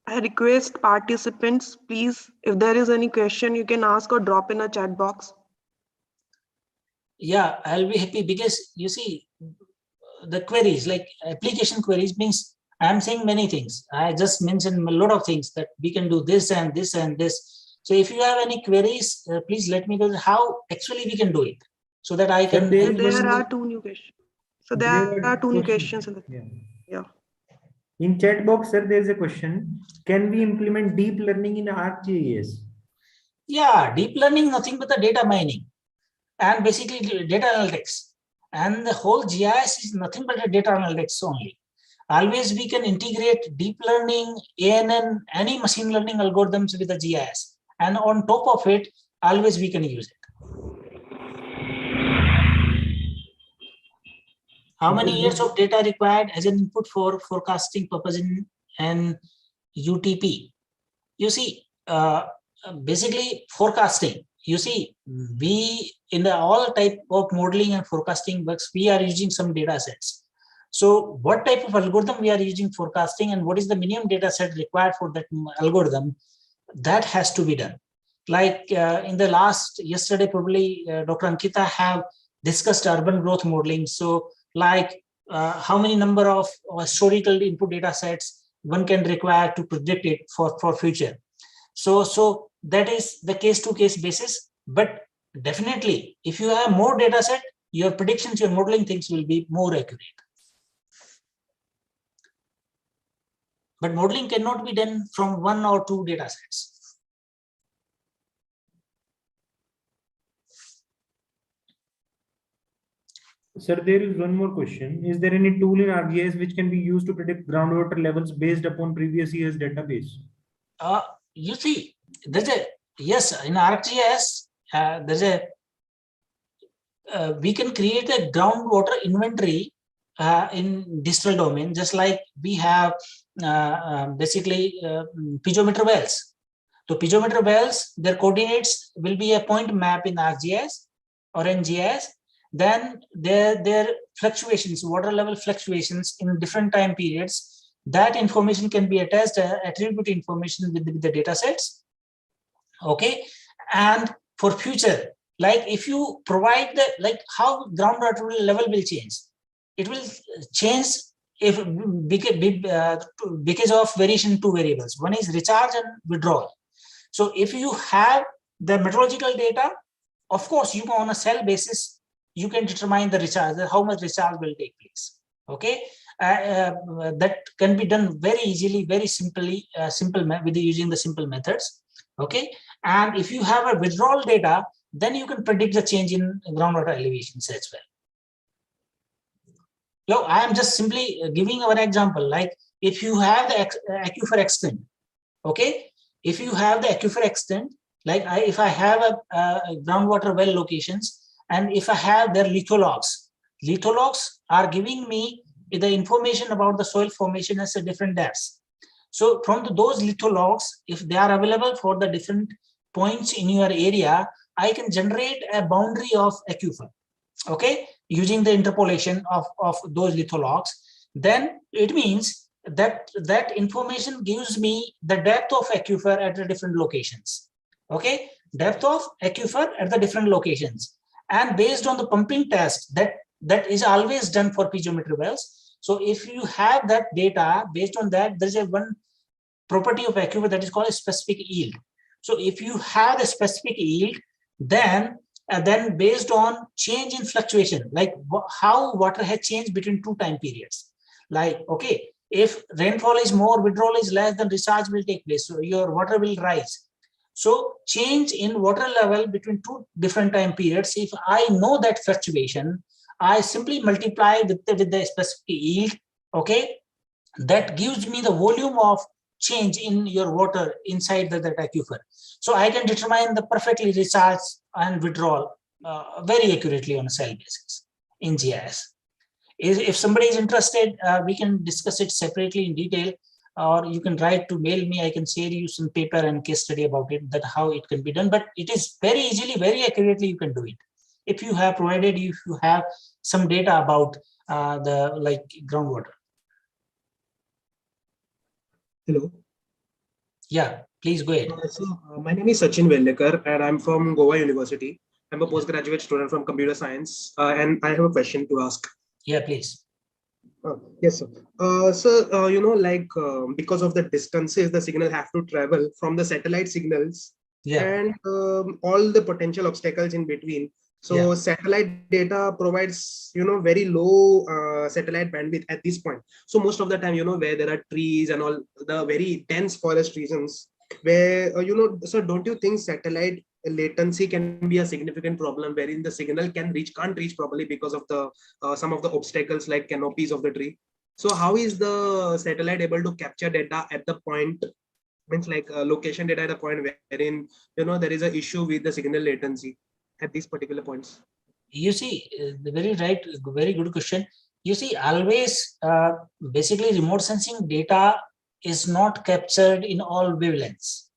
I request participants, please, if there is any question, you can ask or drop in a chat box. Yeah, I'll be happy because you see, the queries like application queries means I'm saying many things. I just mentioned a lot of things that we can do this and this and this. So if you have any queries, please let me know how actually we can do it, so that I can. There are two new questions. So there are two new questions. Yeah. In chat box, sir, there is a question. Can we implement deep learning in ArcGIS? Yeah, deep learning, nothing but the data mining and basically data analytics. And the whole GIS is nothing but a data analytics only. Always we can integrate deep learning, ANN, any machine learning algorithms with the GIS. And on top of it, always we can use it. How many years of data required as an input for forecasting purpose in UTP? You see, basically forecasting. You see, we in the all type of modeling and forecasting works, we are using some data sets. So what type of algorithm we are using forecasting and what is the minimum data set required for that algorithm, that has to be done. Like in the yesterday, probably Dr. Ankita have discussed urban growth modeling. So like how many number of historical input data sets one can require to predict it for future. So that is the case-to-case basis. But definitely, if you have more data set, your predictions, your modeling things will be more accurate. But modeling cannot be done from one or two data sets. Sir, there is one more question. Is there any tool in ArcGIS which can be used to predict groundwater levels based upon previous year's database? You see, there's a, yes, in ArcGIS, there's a, we can create a groundwater inventory in digital domain, just like we have basically piezometer wells. So piezometer wells, their coordinates will be a point map in ArcGIS or in GIS. Then their fluctuations, water level fluctuations in different time periods, that information can be attached, attribute information with the data sets. Okay, and for future, like if you provide the, like how groundwater level will change, it will change if because of variation in two variables. One is recharge and withdrawal. So if you have the meteorological data, of course, you on a cell basis, you can determine the recharge, how much recharge will take place. Okay, that can be done very easily, very simply, with using the simple methods. Okay, and if you have a withdrawal data, then you can predict the change in groundwater elevations as well. Now, I am just simply giving an example, like if you have the aquifer extent, okay, if you have the aquifer extent, like if I have a groundwater well locations, and if I have their lithologs are giving me the information about the soil formation as a different depths. So from those lithologs, if they are available for the different points in your area, I can generate a boundary of aquifer, okay, using the interpolation of those lithologs. Then it means that information gives me the depth of aquifer at the different locations, okay, depth of aquifer at the different locations. And based on the pumping test that is always done for piezometry wells. So if you have that data, based on that, there's one property of aquifer that is called a specific yield. So if you have a specific yield, then based on change in fluctuation, like how water has changed between 2 time periods, like, okay, if rainfall is more, withdrawal is less, then recharge will take place, so your water will rise. So change in water level between 2 different time periods, if I know that fluctuation, I simply multiply with the specific yield, okay, that gives me the volume of change in your water inside that aquifer. So I can determine the perfectly recharge and withdrawal very accurately on a cell basis in GIS. If somebody is interested, we can discuss it separately in detail, or you can write to mail me. I can share you some paper and case study about it, that how it can be done. But it is very easily, very accurately you can do it. If you have provided, if you have some data about the groundwater. Hello. Yeah, please go ahead. My name is Sachin Vellekar and I'm from Goa University. I'm a postgraduate student from computer science and I have a question to ask. Yeah, please. Yes, sir. Because of the distances the signal have to travel from the satellite signals, yeah, and all the potential obstacles in between. So satellite data provides, very low satellite bandwidth at this point. So most of the time, where there are trees and all the very dense forest regions, where, so don't you think satellite latency can be a significant problem wherein the signal can't reach properly because of the some of the obstacles like canopies of the tree? So how is the satellite able to capture data at the point, means like location data at a point wherein, there is an issue with the signal latency at these particular points? You see, very good question. You see, always basically remote sensing data is not captured in all wavelengths.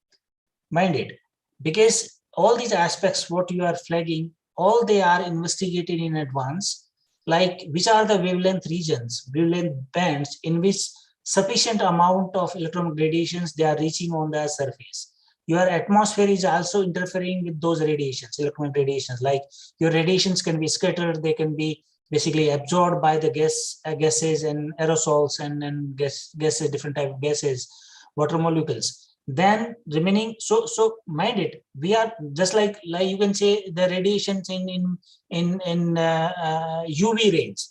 Mind it, because all these aspects, what you are flagging, all they are investigated in advance, like which are the wavelength regions, wavelength bands in which sufficient amount of electromagnetic radiations they are reaching on the surface. Your atmosphere is also interfering with those radiations, electromagnetic radiations, like your radiations can be scattered, they can be basically absorbed by the gases and aerosols and gases, different type of gases, water molecules. Then remaining, so mind it, we are just like you can say the radiations in UV range.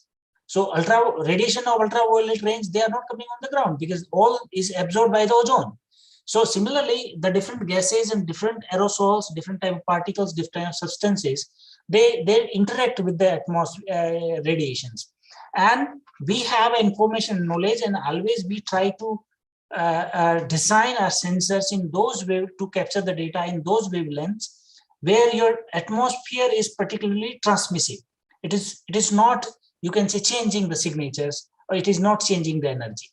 So radiation of ultraviolet range, they are not coming on the ground because all is absorbed by the ozone. So similarly, the different gases and different aerosols, different type of particles, different type of substances, they interact with the atmosphere radiations. And we have information knowledge, and always we try to design our sensors in those ways to capture the data in those wavelengths where your atmosphere is particularly transmissive. It is not, you can say, changing the signatures, or it is not changing the energy.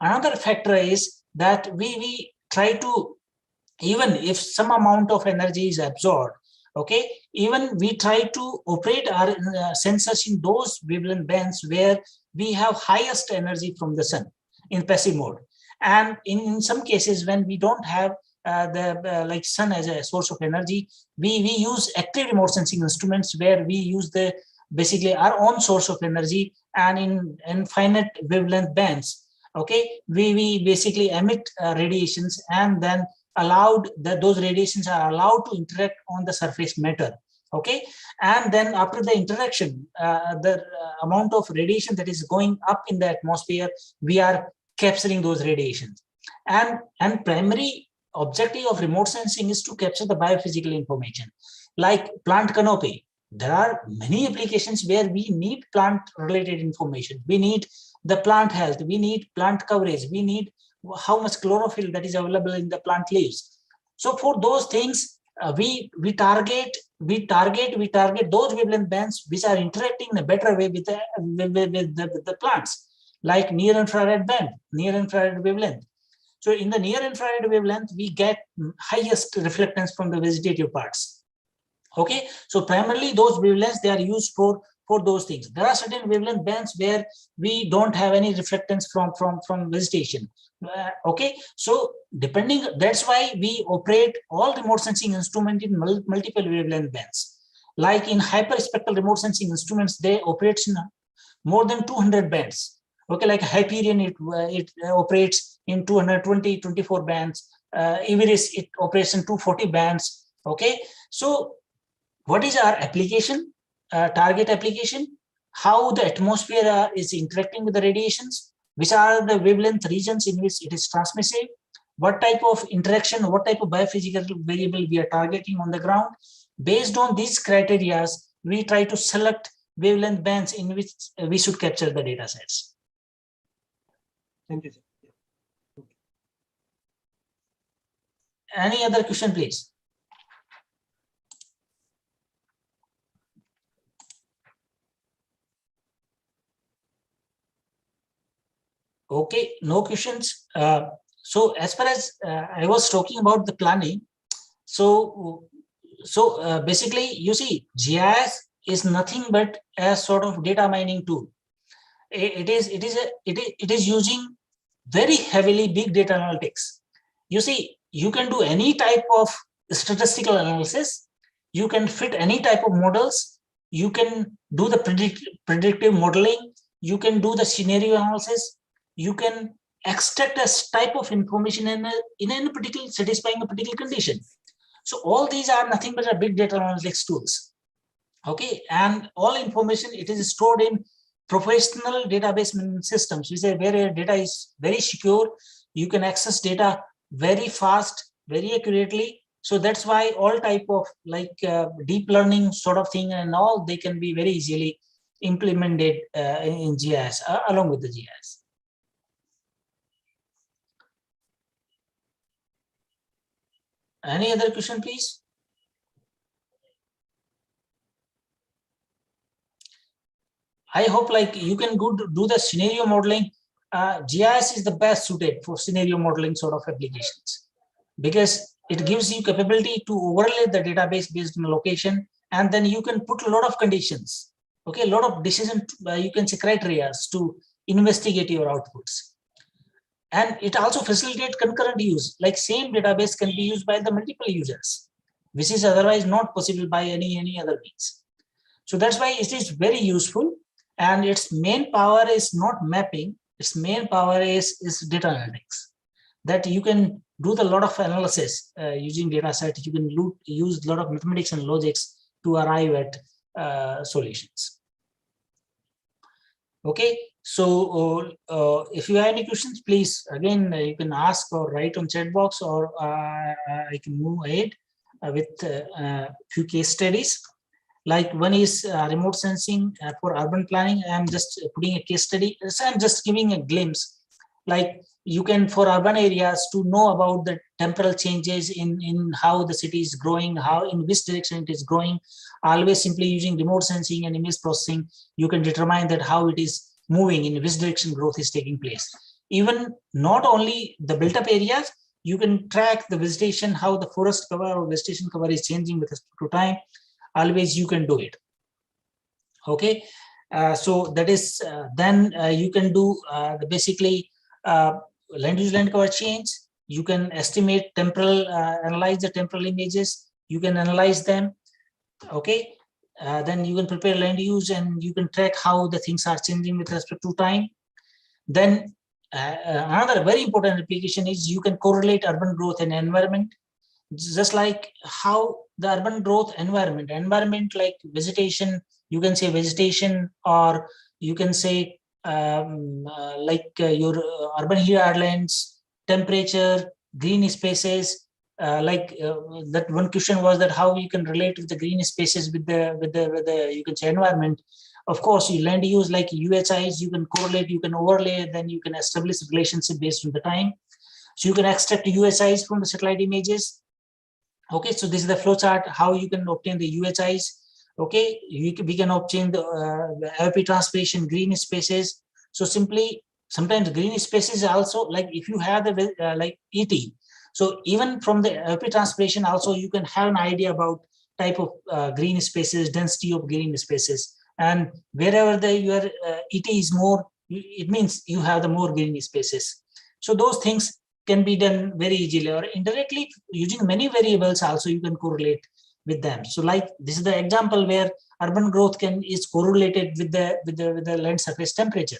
Another factor is that we try to, even if some amount of energy is absorbed, okay, even we try to operate our sensors in those wavelength bands where we have highest energy from the sun in passive mode. And in some cases, when we don't have like sun as a source of energy, we use active remote sensing instruments where we use basically our own source of energy, and in infinite wavelength bands, okay, we basically emit radiations, and then those radiations are allowed to interact on the surface matter, okay, and then after the interaction, the amount of radiation that is going up in the atmosphere, we are capturing those radiations. And primary objective of remote sensing is to capture the biophysical information. like plant canopy. There are many applications where we need plant related information. We need the plant health, we need plant coverage, we need how much chlorophyll that is available in the plant leaves. So for those things, we target those wavelength bands which are interacting in a better way with the plants, like near infrared band, near infrared wavelength. So in the near infrared wavelength, we get highest reflectance from the vegetative parts. Okay, so primarily those wavelengths, they are used for those things. There are certain wavelength bands where we don't have any reflectance from vegetation. Okay, so depending, that's why we operate all remote sensing instruments in multiple wavelength bands. Like in hyperspectral remote sensing instruments, they operate in more than 200 bands. Okay, like Hyperion, it operates in 220, 24 bands. Iris, it operates in 240 bands. Okay, so what is our application, target application? How the atmosphere is interacting with the radiations, which are the wavelength regions in which it is transmissive, what type of interaction, what type of biophysical variable we are targeting on the ground. Based on these criteria, we try to select wavelength bands in which we should capture the data sets. Thank you, sir. Any other question, please? Okay, no questions. So as far as I was talking about the planning, so basically, you see, GIS is nothing but a sort of data mining tool. It is using very heavily big data analytics. You see, you can do any type of statistical analysis. You can fit any type of models. You can do the predictive modeling. You can do the scenario analysis. You can extract a type of information in a particular, satisfying a particular condition. So all these are nothing but a big data analytics tools. Okay, and all information, it is stored in professional database management systems, which are where data is very secure. You can access data very fast, very accurately. So that's why all type of like deep learning sort of thing and all, they can be very easily implemented in GIS along with the GIS. Any other question, please? I hope like you can do the scenario modeling. GIS is the best suited for scenario modeling sort of applications, because it gives you capability to overlay the database based on location, and then you can put a lot of conditions. Okay, a lot of decision, you can say criteria to investigate your outputs. And it also facilitates concurrent use, like same database can be used by the multiple users, which is otherwise not possible by any other means. So that's why it is very useful, and its main power is not mapping, its main power is data analytics. That you can do the lot of analysis using data set, you can use a lot of mathematics and logics to arrive at solutions. Okay, so if you have any questions, please, again, you can ask or write on chat box, or I can move ahead with a few case studies. Like one is remote sensing for urban planning. I'm just putting a case study. So I'm just giving a glimpse. Like you can, for urban areas, to know about the temporal changes in how the city is growing, how in which direction it is growing. Always simply using remote sensing and image processing, you can determine that how it is moving, in which direction growth is taking place. Even not only the built-up areas, you can track the vegetation, how the forest cover or vegetation cover is changing with respect to time. Always you can do it. Okay, so that is then you can do basically land use land cover change. You can estimate temporal, analyze the temporal images, you can analyze them. Okay, then you can prepare land use, and you can track how the things are changing with respect to time. Then another very important application is you can correlate urban growth and environment, just like how the urban growth environment like vegetation, you can say vegetation, or you can say your urban heatlands, temperature, green spaces, that one question was that how you can relate with the green spaces with the you can say environment. Of course, you land use like UHIs, you can correlate, you can overlay, then you can establish relationship based on the time. So you can extract UHIs from the satellite images. Okay, so this is the flow chart, how you can obtain the UHIs. Okay, we can obtain the LP transpiration green spaces. So simply, sometimes green spaces also, like if you have the like ET, so even from the LP transpiration also you can have an idea about type of green spaces, density of green spaces, and wherever your ET is more, it means you have the more green spaces. So those things can be done very easily, or indirectly using many variables also you can correlate with them. So like this is the example where urban growth is correlated with the land surface temperature.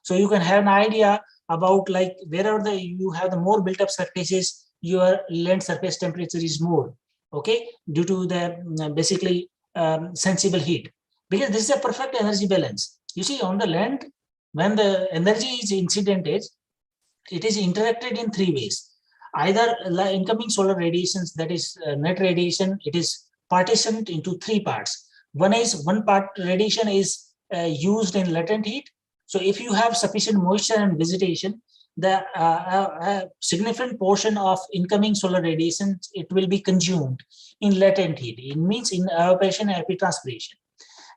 So you can have an idea about like wherever you have the more built up surfaces, your land surface temperature is more, okay, due to the basically sensible heat, because this is a perfect energy balance. You see, on the land, when the energy is incidented, it is interacted in three ways. Either incoming solar radiations, that is net radiation, it is partitioned into three parts. One part radiation is used in latent heat. So if you have sufficient moisture and vegetation, the significant portion of incoming solar radiation, it will be consumed in latent heat. It means in evaporation and evapotranspiration.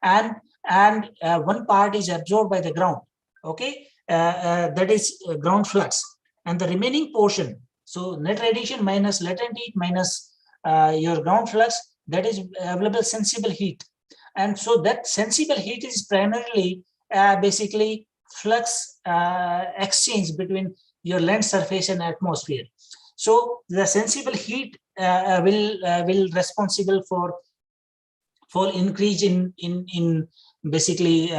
And one part is absorbed by the ground, okay, that is ground flux, and the remaining portion, so net radiation minus latent heat minus your ground flux, that is available sensible heat. And so that sensible heat is primarily basically flux exchange between your land surface and atmosphere. So the sensible heat will responsible for increase in basically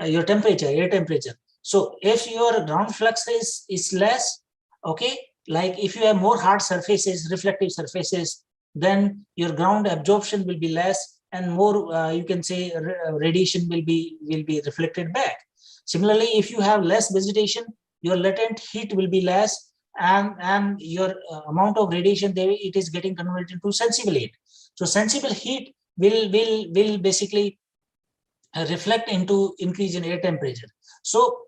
your temperature, air temperature. So if your ground flux is less, okay, like if you have more hard surfaces, reflective surfaces, then your ground absorption will be less, and more you can say radiation will be reflected back. Similarly, if you have less vegetation, your latent heat will be less, and your amount of radiation there, it is getting converted into sensible heat. So sensible heat will basically reflect into increase in air temperature. So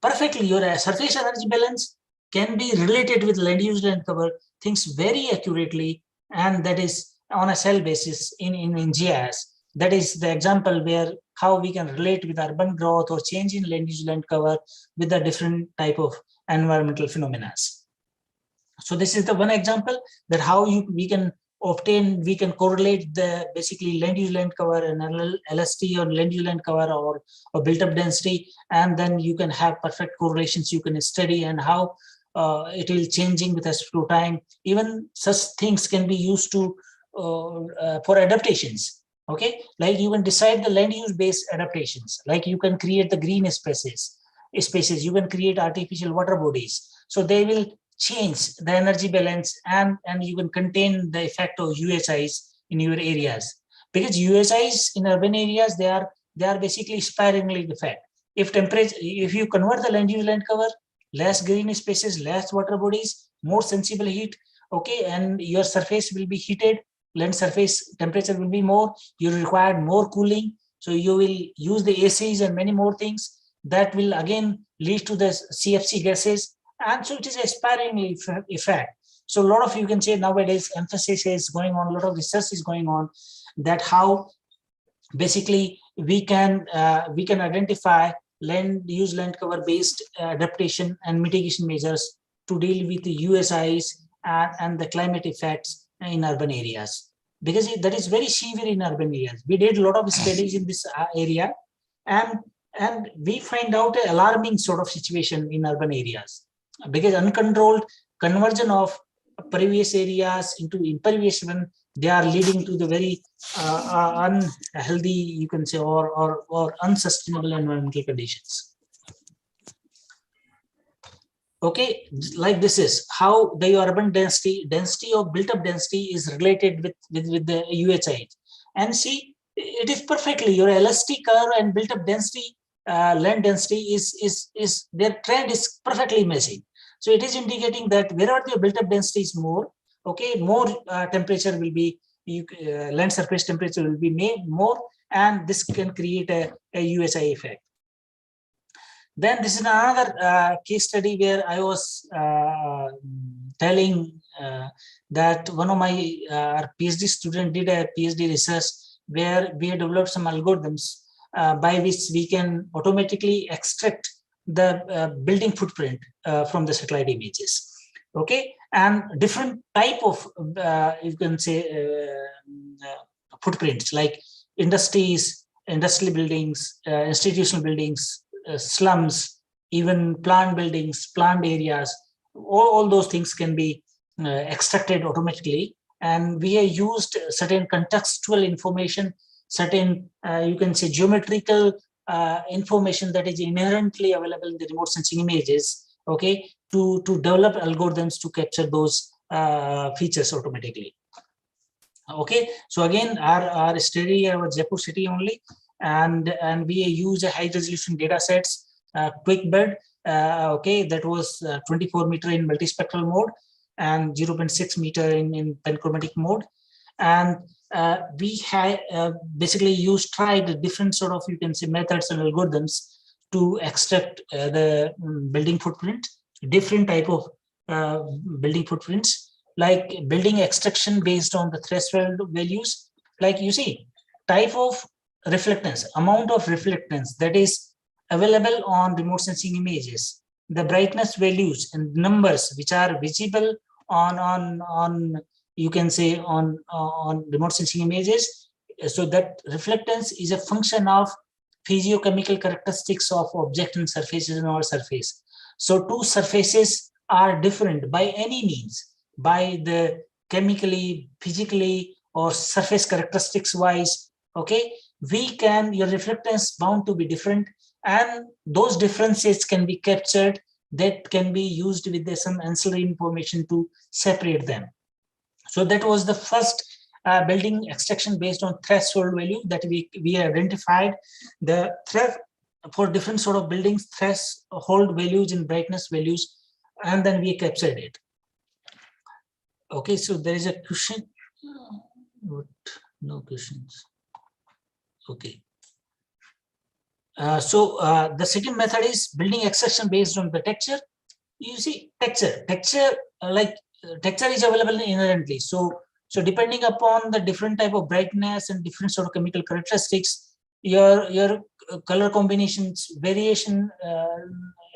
perfectly, your surface energy balance can be related with land use land cover things very accurately, and that is on a cell basis in GIS. That is the example where how we can relate with urban growth or change in land use land cover with the different type of environmental phenomena. So this is the one example that how we can correlate the basically land use land cover and LST or land use land cover or built up density, and then you can have perfect correlations you can study, and how it will changing with us through time. Even such things can be used to for adaptations. Okay, like you can decide the land use based adaptations, like you can create the green spaces, you can create artificial water bodies, so they will change the energy balance, and you can contain the effect of UHIs in your areas, because UHIs in urban areas, they are basically sparingly effect. If you convert the land use land cover, less green spaces, less water bodies, more sensible heat, okay, and your surface will be heated, land surface temperature will be more, you require more cooling, so you will use the ACs and many more things that will again lead to the CFC gases, and so it is a sparingly effect. So a lot of, you can say nowadays emphasis is going on, a lot of research is going on, that how basically we can identify land use land cover based adaptation and mitigation measures to deal with the USIs and the climate effects in urban areas, because that is very severe in urban areas. We did a lot of studies in this area, and we find out an alarming sort of situation in urban areas, because uncontrolled conversion of pervious areas into impervious one, they are leading to the very unhealthy, you can say, or unsustainable environmental conditions. Okay, like this is how the urban density of built up density is related with the UHI. And see, it is perfectly your LST curve and built up density, land density is their trend is perfectly matching. So it is indicating that wherever the built up density is more, Okay, more temperature will be, land surface temperature will be more, and this can create a USI effect. Then this is another case study where I was telling that one of my PhD student did a PhD research where we have developed some algorithms by which we can automatically extract the building footprint from the satellite images. Okay, and different type of you can say footprints, like industries, industrial buildings, institutional buildings, slums, even plant buildings, plant areas, all those things can be extracted automatically. And we have used certain contextual information, certain, you can say, geometrical information that is inherently available in the remote sensing images, okay, to develop algorithms to capture those features automatically. Okay, so again, our study was Jaipur city only, and we use a high resolution data sets, QuickBird, okay, that was 24 meter in multispectral mode and 0.6 meter in panchromatic mode. And we had basically tried different sort of, you can say, methods and algorithms to extract the building footprint, different type of building footprints, like building extraction based on the threshold values, like you see, type of reflectance, amount of reflectance that is available on remote sensing images, the brightness values and numbers which are visible on you can say on remote sensing images. So that reflectance is a function of physiochemical characteristics of object and surfaces in our surface. So two surfaces are different by any means, by the chemically, physically, or surface characteristics wise. Okay, your reflectance bound to be different, and those differences can be captured, that can be used with some ancillary information to separate them. So that was the first building extraction based on threshold value that we identified the for different sort of buildings, threshold values and brightness values, and then we captured it. Okay, so there is a question. No questions. Okay. The second method is building extraction based on the texture. You see, texture is available inherently. So depending upon the different type of brightness and different sort of chemical characteristics, your color combinations, variation,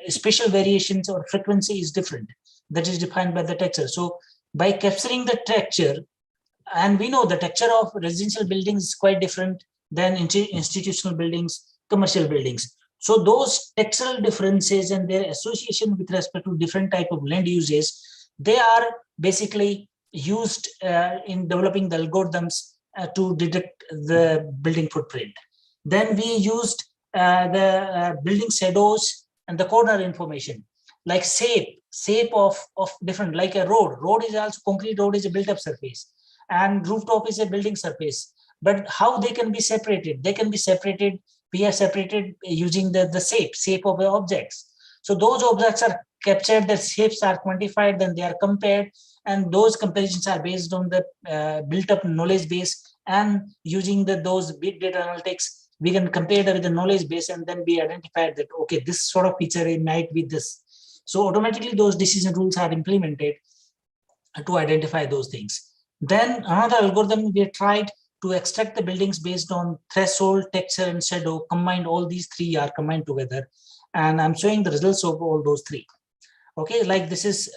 spatial variations or frequency is different. That is defined by the texture. So by capturing the texture, and we know the texture of residential buildings is quite different than institutional buildings, commercial buildings. So those textural differences and their association with respect to different type of land uses, they are basically used in developing the algorithms to detect the building footprint. Then we used the building shadows and the corner information, like shape of different, like a road is also, concrete road is a built up surface, and rooftop is a building surface. But how they can be separated? They can be separated, we are separated using the shape of the objects. So those objects are captured, the shapes are quantified, then they are compared, and those comparisons are based on the built up knowledge base, and using those big data analytics, we can compare that with the knowledge base, and then we identified that, okay, this sort of feature might be this. So automatically those decision rules are implemented to identify those things. Then another algorithm we tried to extract the buildings based on threshold, texture, and shadow. Combined, all these three are combined together, and I'm showing the results of all those three. Okay, like this is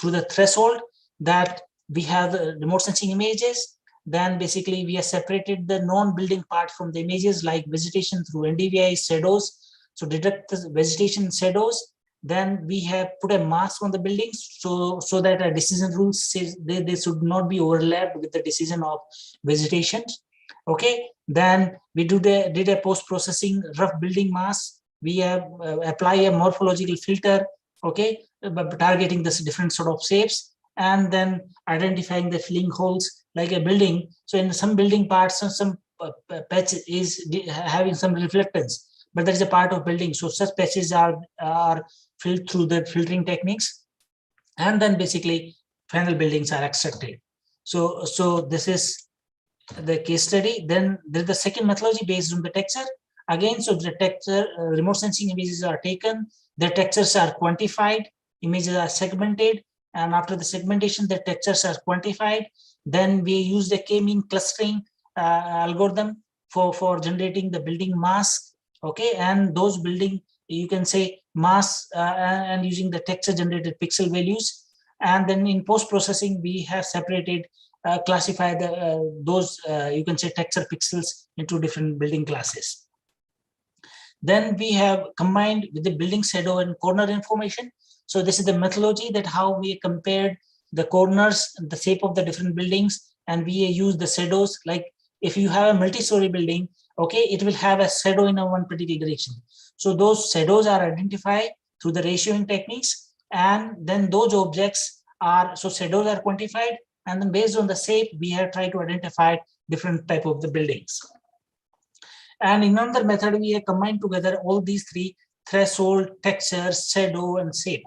through the threshold that we have remote sensing images. Then basically we have separated the non-building part from the images, like vegetation through NDVI, shadows. So detect the vegetation shadows. Then we have put a mask on the buildings so that a decision rule says they should not be overlapped with the decision of vegetation. Okay, then we did a post-processing rough building mask. We have apply a morphological filter, okay, targeting this different sort of shapes, and then identifying the filling holes like a building. So in some building parts, some patch is having some reflectance, but that is a part of building. So such patches are filled through the filtering techniques, and then basically final buildings are extracted. So this is the case study. Then there's the second methodology based on the texture. Again, so the texture, remote sensing images are taken, the textures are quantified, images are segmented, and after the segmentation, the textures are quantified. Then we use the k-mean clustering algorithm for generating the building mass. Okay, and those building, you can say mass and using the texture generated pixel values. And then in post-processing, we have separated, classified those, you can say texture pixels into different building classes. Then we have combined with the building shadow and corner information. So this is the methodology that how we compared the corners, the shape of the different buildings, and we use the shadows. Like if you have a multi-story building, okay, it will have a shadow in one particular direction. So those shadows are identified through the ratioing techniques, and then those objects are, so shadows are quantified, and then based on the shape, we have tried to identify different type of the buildings. And in another method, we have combined together all these three: threshold, texture, shadow, and shape.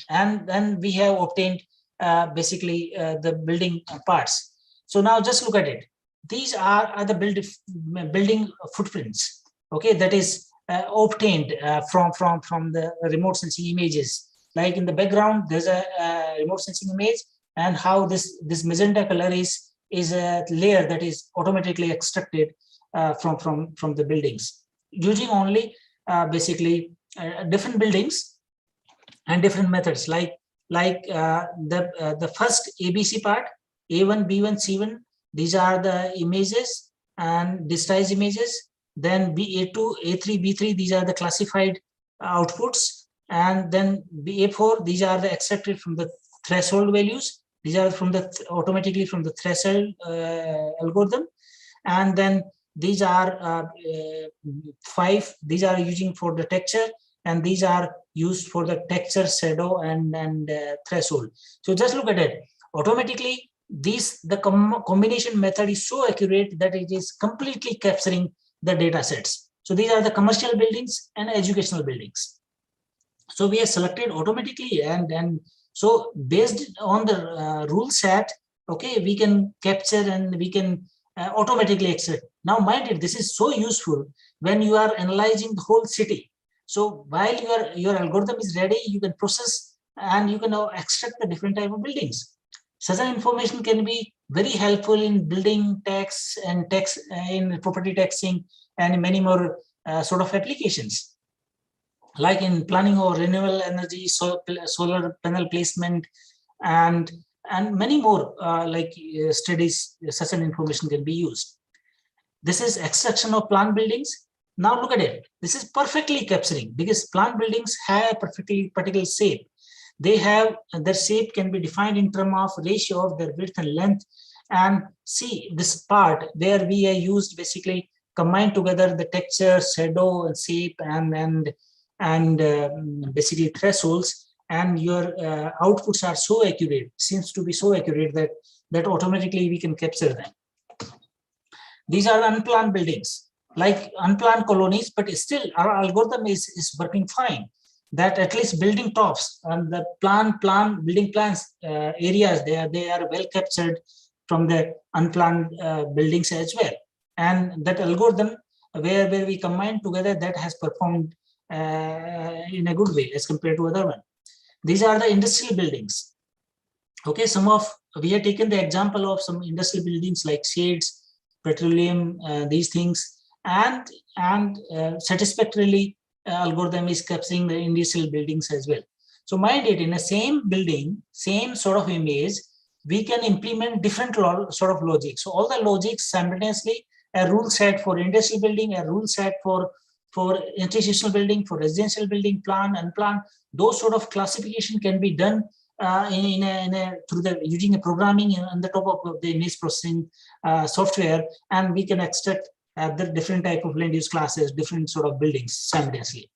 And then we have obtained basically the building parts. So now just look at it. These are the building footprints. Okay, that is obtained from the remote sensing images. Like in the background, there's a remote sensing image, and how this magenta color is a layer that is automatically extracted from the buildings, using only basically different buildings and different methods, like the first ABC part, A1, B1, C1. These are the images and digitized images. Then A2, A3, B3. These are the classified outputs. And then A4. These are the extracted from the threshold values. These are from the automatically from the threshold algorithm. And then these are 5. These are using for the texture, and these are used for the texture, shadow, and threshold. So just look at it. Automatically, the combination method is so accurate that it is completely capturing the data sets. So these are the commercial buildings and educational buildings. So we have selected automatically, and so based on the rule set, okay, we can capture and we can automatically extract. Now, mind it, this is so useful when you are analyzing the whole city. So while your algorithm is ready, you can process and you can now extract the different type of buildings. Such an information can be very helpful in building tax and tax in property taxing and many more sort of applications, like in planning or renewable energy, solar panel placement, and many more studies. Such an information can be used. This is extraction of plant buildings. Now look at it. This is perfectly capturing, because plant buildings have perfectly particular shape. They have, their shape can be defined in terms of ratio of their width and length. And see this part where we are used basically combine together the texture, shadow, and shape, and basically thresholds, and your outputs are so accurate, seems to be so accurate that automatically we can capture them. These are unplanned buildings, like unplanned colonies, but still our algorithm is working fine. That at least building tops and the building plans areas, they are well captured from the unplanned buildings as well. And that algorithm where we combine together, that has performed in a good way as compared to other one. These are the industrial buildings. Okay, we have taken the example of some industrial buildings like shades, petroleum, these things, and satisfactorily algorithm is capturing the industrial buildings as well. So mind it, in the same building, same sort of image, we can implement different sort of logic. So all the logics simultaneously, a rule set for industrial building, a rule set for institutional building, for residential building, plan, unplanned, those sort of classification can be done through using a programming on the top of the image processing software, and we can extract the different type of land use classes, different sort of buildings simultaneously.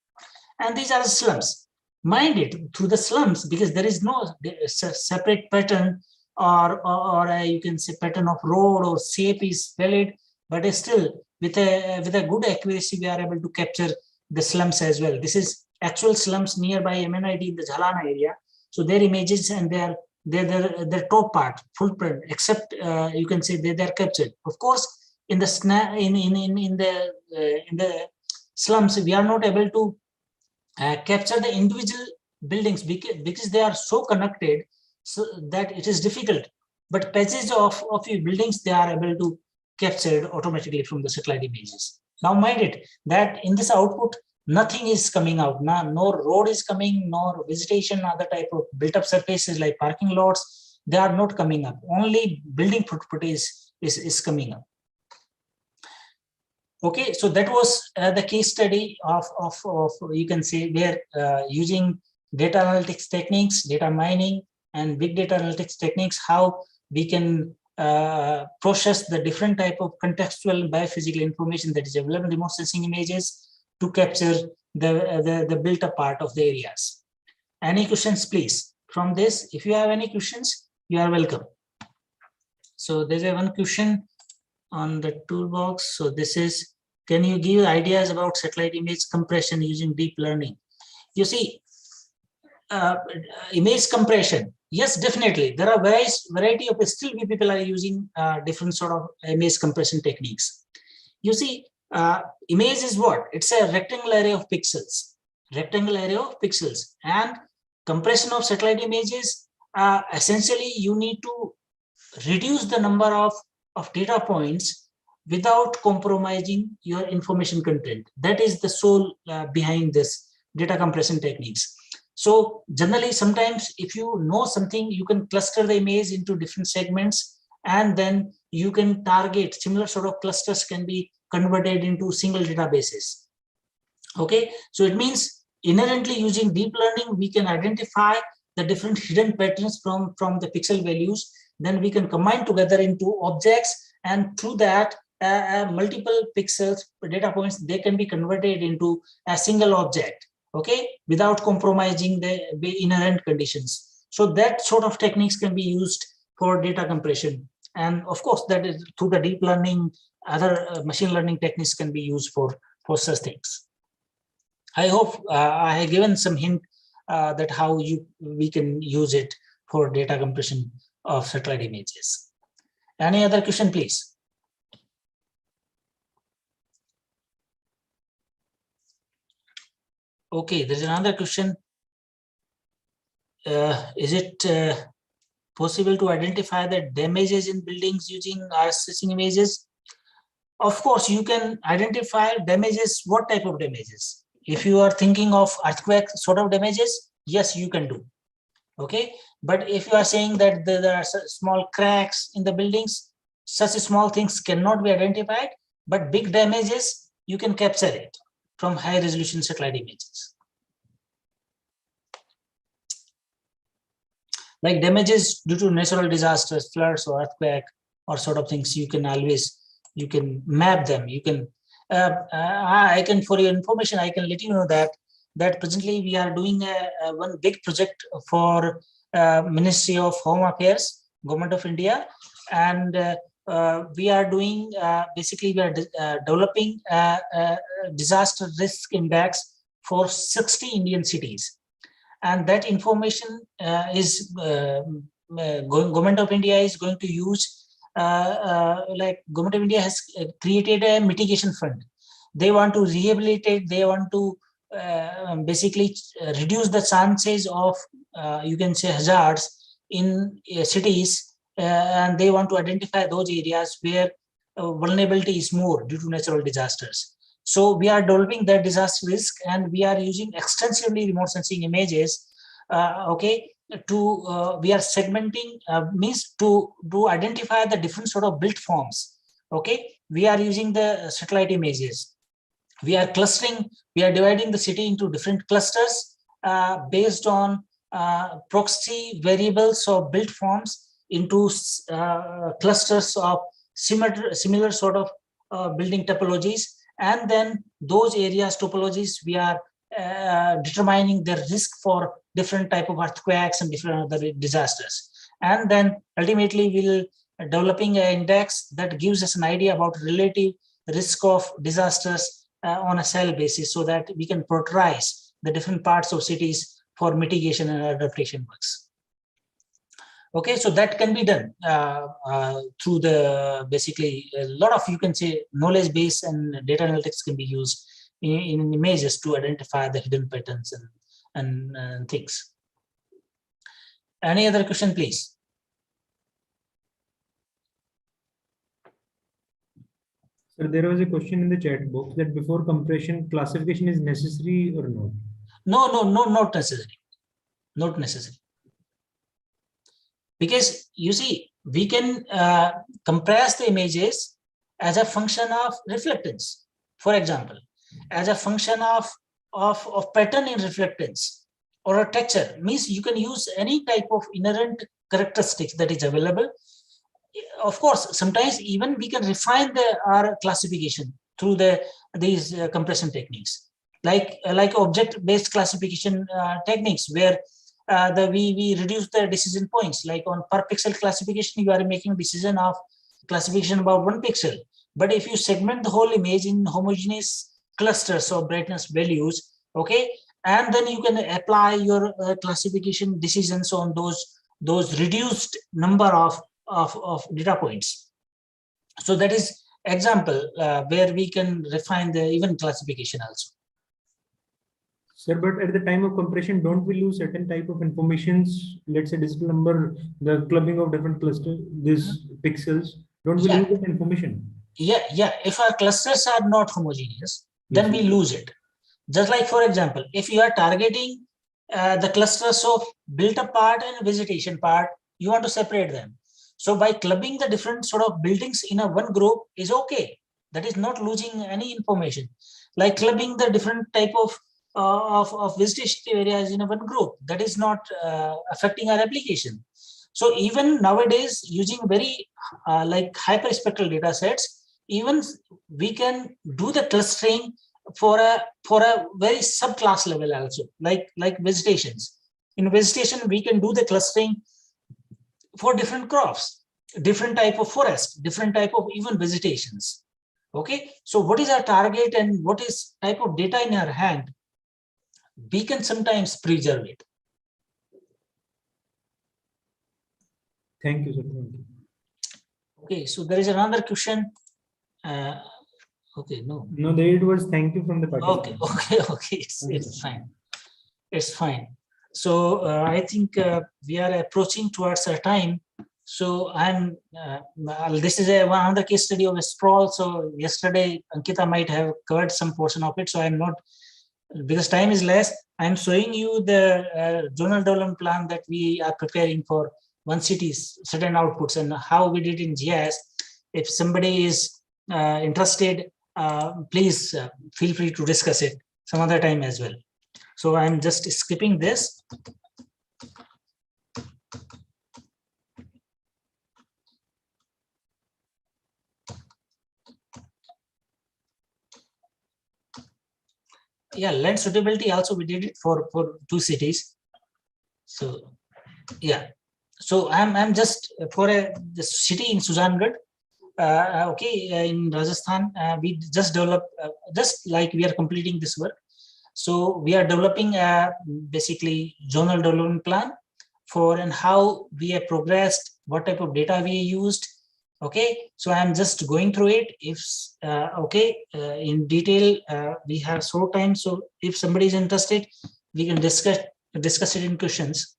And these are the slums. Mind it, through the slums, because there is no separate pattern or you can say pattern of road or shape is valid, but still with a good accuracy, we are able to capture the slums as well. This is actual slums nearby MNIT in the Jhalana area. So their images and their their top part, footprint, except you can say they're captured. Of course, in the slums, we are not able to capture the individual buildings because they are so connected, so that it is difficult. But patches of buildings, they are able to capture automatically from the satellite images. Now mind it that in this output, nothing is coming out. No road is coming, nor vegetation, other type of built up surfaces like parking lots, they are not coming up. Only building footprint is coming up. Okay, so that was the case study of you can say where using data analytics techniques, data mining, and big data analytics techniques, how we can process the different type of contextual biophysical information that is available in remote sensing images to capture the built up part of the areas. Any questions, please, from this? If you have any questions, you are welcome. So there's a one question on the toolbox. So this is, can you give ideas about satellite image compression using deep learning? You see, image compression, yes, definitely. There are variety of, still people are using different sort of image compression techniques. You see, image is what? It's a rectangular array of pixels. Rectangular array of pixels. And compression of satellite images, essentially you need to reduce the number of data points without compromising your information content. That is the soul behind this data compression techniques. So generally, sometimes if you know something, you can cluster the image into different segments, and then you can target similar sort of clusters can be converted into single databases. Okay, so it means inherently using deep learning, we can identify the different hidden patterns from the pixel values. Then we can combine together into objects, and through that multiple pixels data points, they can be converted into a single object, okay, without compromising the inherent conditions. So that sort of techniques can be used for data compression. And of course, that is through the deep learning, other machine learning techniques can be used for such things. I hope I have given some hint that how we can use it for data compression of satellite images. Any other question, please? Okay, there's another question. Is it possible to identify the damages in buildings using RS sensing images? Of course, you can identify damages. What type of damages? If you are thinking of earthquake sort of damages, yes, you can do. Okay, but if you are saying that there are small cracks in the buildings, such small things cannot be identified, but big damages, you can capture it from high resolution satellite images. Like damages due to natural disasters, floods or earthquake or sort of things, you can always, you can map them. You can, I can, for your information, I can let you know that presently we are doing one big project for Ministry of Home Affairs, Government of India, and we are doing, basically we are developing a disaster risk index for 60 Indian cities. And that information is Government of India is going to use, like Government of India has created a mitigation fund. They want to rehabilitate, they want to basically reduce the chances of, you can say, hazards in cities, and they want to identify those areas where vulnerability is more due to natural disasters. So we are developing that disaster risk, and we are using extensively remote sensing images. Okay, to we are segmenting, means to identify the different sort of built forms. Okay, we are using the satellite images. We are clustering. We are dividing the city into different clusters based on proxy variables or built forms into clusters of similar sort of building topologies. And then those areas topologies, we are determining the risk for different type of earthquakes and different other disasters. And then ultimately we'll developing an index that gives us an idea about relative risk of disasters on a cell basis, so that we can prioritize the different parts of cities for mitigation and adaptation works. Okay, so that can be done through the basically a lot of, you can say, knowledge base and data analytics can be used in images to identify the hidden patterns and things. Any other question, please? So there was a question in the chat box that before compression, classification is necessary or not? No, not necessary. Not necessary. Because you see, we can compress the images as a function of reflectance. For example, as a function of pattern in reflectance or a texture, means you can use any type of inherent characteristics that is available. Of course, sometimes even we can refine our classification through these compression techniques, like object-based classification techniques, where we reduce the decision points. Like on per pixel classification, you are making decision of classification about 1 pixel. But if you segment the whole image in homogeneous clusters of brightness values, okay, and then you can apply your classification decisions on those reduced number of data points. So that is example where we can refine the even classification also. Sir, but at the time of compression, don't we lose certain type of informations? Let's say digital number, the clubbing of different clusters, these pixels, don't we lose that information? Yeah. If our clusters are not homogeneous, then we lose it. Just like, for example, if you are targeting the clusters of built-up part and vegetation part, you want to separate them. So by clubbing the different sort of buildings in a one group is okay. That is not losing any information. Like clubbing the different type of vegetation areas in a one group, that is not affecting our application. So even nowadays, using very like hyperspectral data sets, even we can do the clustering for a very subclass level also, like vegetations. In vegetation, we can do the clustering for different crops, different type of forest, different type of even vegetations. Okay, so what is our target and what is type of data in our hand, we can sometimes preserve it. Thank you, sir. Thank you. Okay, so there is another question. Okay, no, it was thank you from the participant. Okay, it's fine. It's fine. So I think we are approaching towards our time. So I'm. This is another case study of a sprawl. So yesterday Ankita might have covered some portion of it. So I'm not, because time is less. I'm showing you the zonal development plan that we are preparing for one city's certain outputs and how we did in GIS. If somebody is interested, please feel free to discuss it some other time as well. So I'm just skipping this. Yeah, land suitability also we did it for 2 cities. So yeah, so I'm just for the city in Sujangarh. Okay, in Rajasthan, we just developed, just like we are completing this work. So we are developing basically zonal development plan for and how we have progressed, what type of data we used. Okay, so I'm just going through it. If in detail, we have short time. So if somebody is interested, we can discuss it in questions.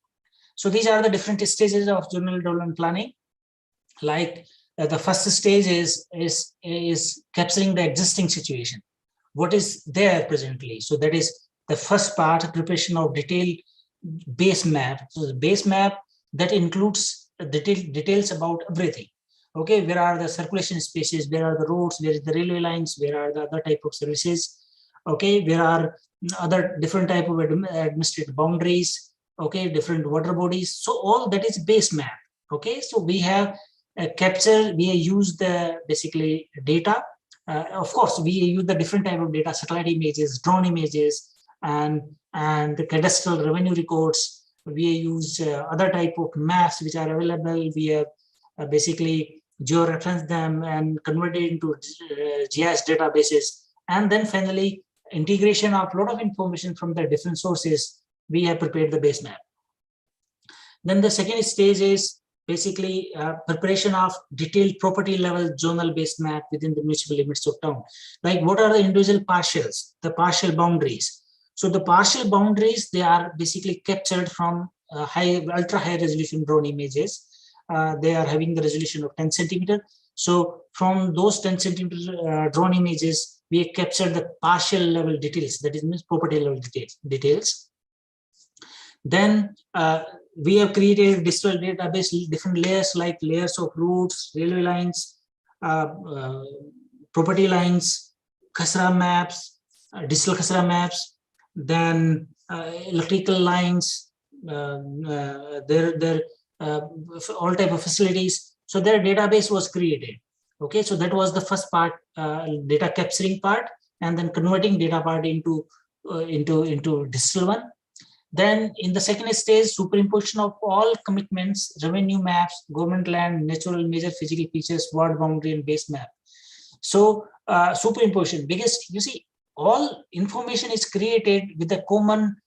So these are the different stages of zonal development planning. Like the first stage is capturing the existing situation, what is there presently. So that is the first part, preparation of detailed base map. So the base map that includes details about everything. Okay, where are the circulation spaces, where are the roads, where is the railway lines, where are the other type of services. Okay, where are other different type of administrative boundaries. Okay, different water bodies. So all that is base map. Okay, so we have we use the basically data. Of course, we use the different type of data, satellite images, drone images, and the cadastral revenue records. We use other type of maps which are available. We have basically georeference them and convert it into GIS databases. And then finally, integration of a lot of information from the different sources, we have prepared the base map. Then the second stage is basically preparation of detailed property level zonal based map within the municipal limits of town. Like what are the individual partials, the partial boundaries. So the partial boundaries, they are basically captured from ultra high resolution drone images. They are having the resolution of 10 centimeter. So from those 10 centimeter drone images, we capture the partial level details, that is means property level details. Then we have created a digital database, different layers like layers of routes, railway lines, property lines, khasra maps, digital khasra maps, then electrical lines, all type of facilities. So their database was created. Okay, so that was the first part, data capturing part, and then converting data part into digital one. Then in the second stage, superimposition of all commitments, revenue maps, government land, natural major physical features, ward boundary and base map. So superimposition, because you see all information is created with a common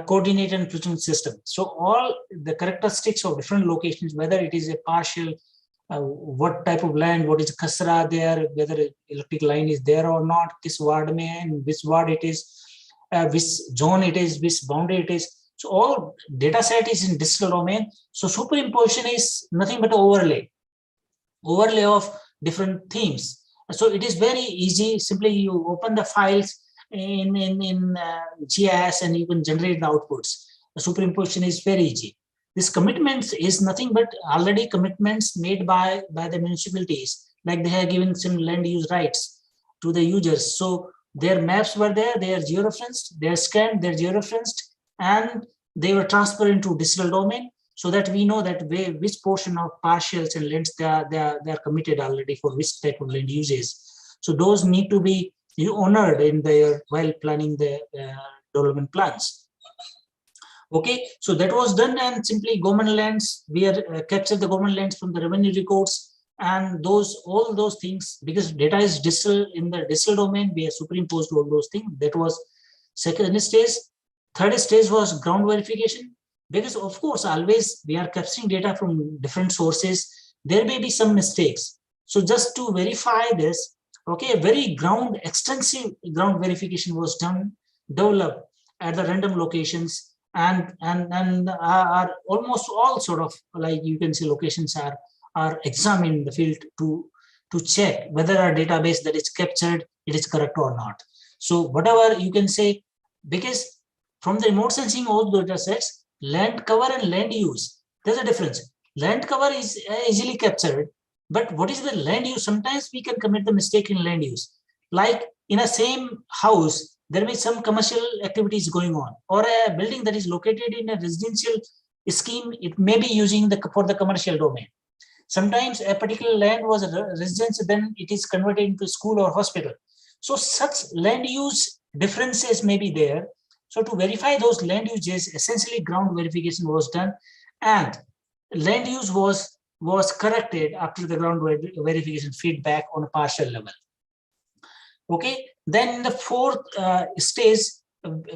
coordinate and precision system. So all the characteristics of different locations, whether it is a partial, what type of land, what is khasra there, whether electric line is there or not, this ward mein, which ward it is, which zone it is, which boundary it is. So all data set is in digital domain. So superimposition is nothing but overlay of different themes. So it is very easy. Simply you open the files in GIS and you can generate the outputs. The superimposition is very easy. This commitments is nothing but already commitments made by the municipalities, like they have given some land use rights to the users. So their maps were there, they are georeferenced, they are scanned, they're georeferenced, and they were transferred into digital domain, so that we know that which portion of partials and lands they are committed already for which type of land uses. So those need to be honored in their while planning the development plans. Okay, so that was done, and simply government lands, we are captured the government lands from the revenue records, and all those things, because data is digital in the digital domain, we have superimposed all those things. That was second stage. Third stage was ground verification, because of course always we are capturing data from different sources, there may be some mistakes. So just to verify this, okay, a very extensive ground verification was developed at the random locations, and are almost all sort of, like you can see, locations are examined in the field to check whether our database that is captured, it is correct or not. So whatever you can say, because from the remote sensing all data sets, land cover and land use, there's a difference. Land cover is easily captured, but what is the land use? Sometimes we can commit the mistake in land use. Like in a same house, there may be some commercial activities going on, or a building that is located in a residential scheme, it may be using for the commercial domain. Sometimes a particular land was a residence, then it is converted into school or hospital. So such land use differences may be there. So to verify those land uses, essentially ground verification was done, and land use was corrected after the ground verification feedback on a partial level. Okay, then in the fourth stage,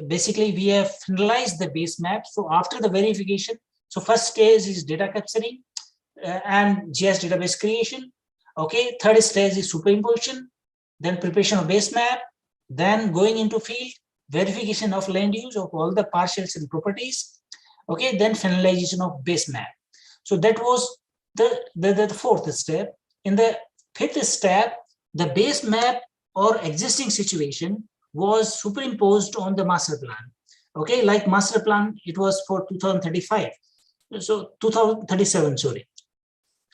basically we have finalized the base map. So after the verification, so first stage is data capturing and GIS database creation. Okay, third stage is superimposition, then preparation of base map, then going into field, verification of land use of all the partials and properties. Okay, then finalization of base map. So that was the fourth step. In the fifth step, the base map or existing situation was superimposed on the master plan. Okay, like master plan, it was for 2035. So 2037, sorry.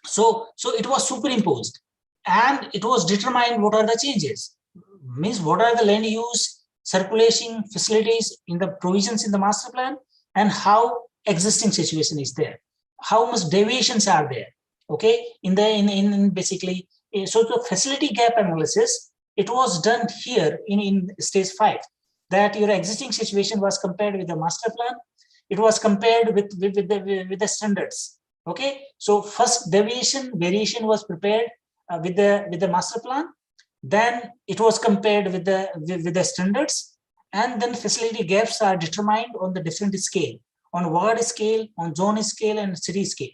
So it was superimposed, and it was determined what are the changes. Means what are the land use, circulation facilities in the provisions in the master plan, and how existing situation is there, how much deviations are there. Okay, in basically, so the facility gap analysis, it was done here in stage 5, that your existing situation was compared with the master plan, it was compared with the standards. Okay, so first variation was prepared with the master plan, then it was compared with the standards, and then facility gaps are determined on the different scale, on ward scale, on zone scale, and city scale.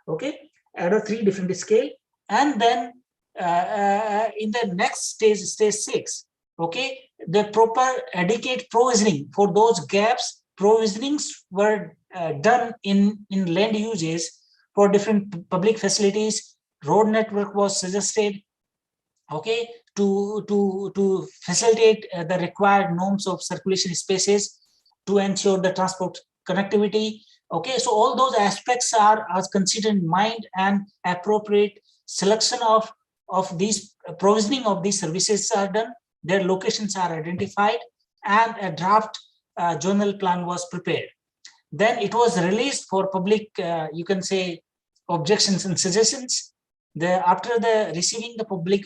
Okay, at a 3 different scale. And then in the next stage, stage 6, okay, the proper adequate provisioning for those gaps, provisionings were done in land uses for different public facilities. Road network was suggested, okay, to facilitate the required norms of circulation spaces to ensure the transport connectivity. Okay, so all those aspects are considered in mind, and appropriate selection of these provisioning of these services are done. Their locations are identified, and a draft zonal plan was prepared. Then it was released for public, you can say, objections and suggestions. After the receiving the public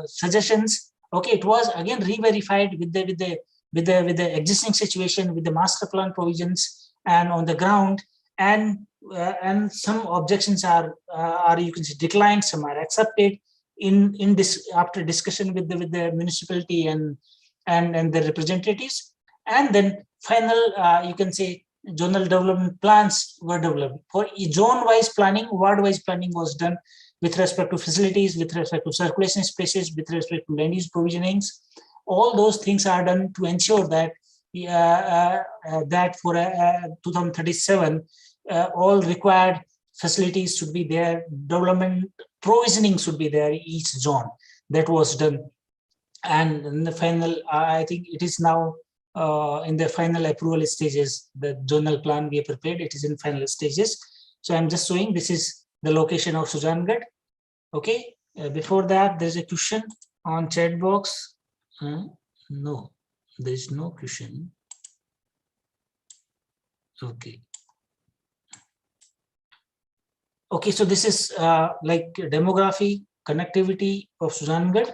suggestions, okay, it was again re-verified with the existing situation, with the master plan provisions and on the ground, and some objections are you can say declined, some are accepted in this after discussion with the municipality and the representatives. And then final you can say zonal development plans were developed. For zone-wise planning, ward-wise planning was done with respect to facilities, with respect to circulation spaces, with respect to land use provisionings. All those things are done to ensure that that for 2037, all required facilities should be there, development provisioning should be there in each zone. That was done. And in the final, I think it is now in the final approval stages. The zonal plan we have prepared, it is in final stages. So I'm just showing this is the location of Sujangarh. Okay, before that there's a question on chat box. No, there's no question. Okay. Okay, so this is like demography, connectivity of Sujangarh.